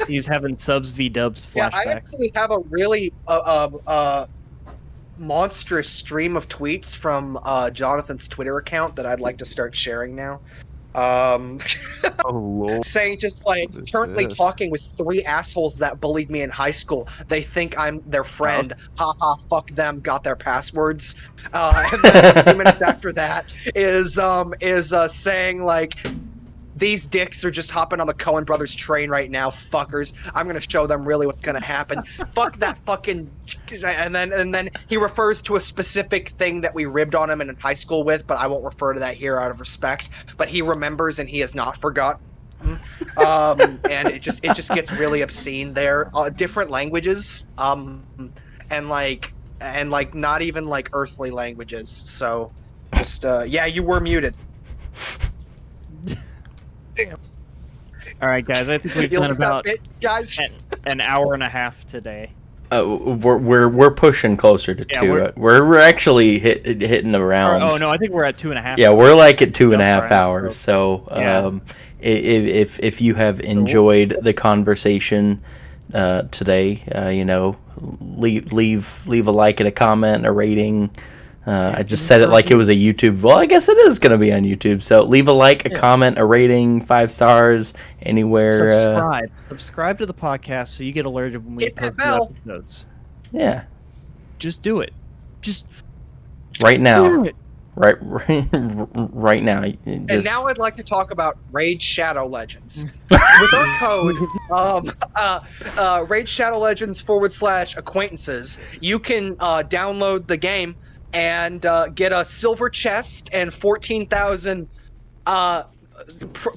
He's having subs v dubs Yeah, I flashback. actually have a really monstrous stream of tweets from Jonathan's Twitter account that I'd like to start sharing now. Oh lord. Saying just like What is currently this? talking with 3 assholes that bullied me in high school. They think I'm their friend. Haha, fuck them. Got their passwords. And then a few minutes after that is saying like, these dicks are just hopping on the Coen Brothers train right now, fuckers. I'm gonna show them really what's gonna happen. Fuck that fucking. And then he refers to a specific thing that we ribbed on him in high school with, but I won't refer to that here out of respect. But he remembers and he has not forgotten. And it just gets really obscene there. Different languages, and like not even like earthly languages. So, just yeah, you were muted. All right, guys. I think we've You done like that about bit, guys. an hour and a half today. We're pushing closer to Yeah, 2. We're actually hitting around. Oh no, I think we're at 2.5. Yeah, we're like at 2.5 sorry. hours. So Yeah. if you have enjoyed the conversation today, you know, leave a like and a comment, a rating. I just said it like it was a YouTube. Well, I guess it is going to be on YouTube. So leave a like, a comment, a rating, 5 stars, anywhere. Subscribe to the podcast so you get alerted when we Hit that post new bell. episodes. Yeah, Just do it. Just right now. do it. Right now. And now I'd like to talk about Raid Shadow Legends. With our code, Raid Shadow Legends /acquaintances, you can download the game and get a silver chest and 14,000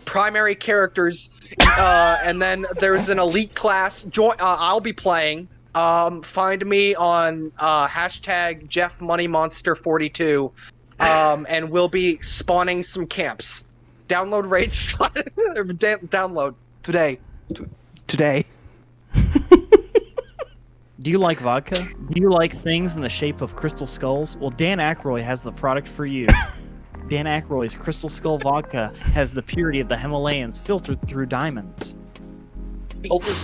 primary characters, and then there's an elite class. I'll be playing. Find me on hashtag Jeff Money Monster 42, and we'll be spawning some camps. Download rates. Download today. Today. Do you like vodka? Do you like things in the shape of crystal skulls? Well, Dan Aykroyd has the product for you. Dan Aykroyd's Crystal Skull Vodka has the purity of the Himalayas filtered through diamonds. Filtered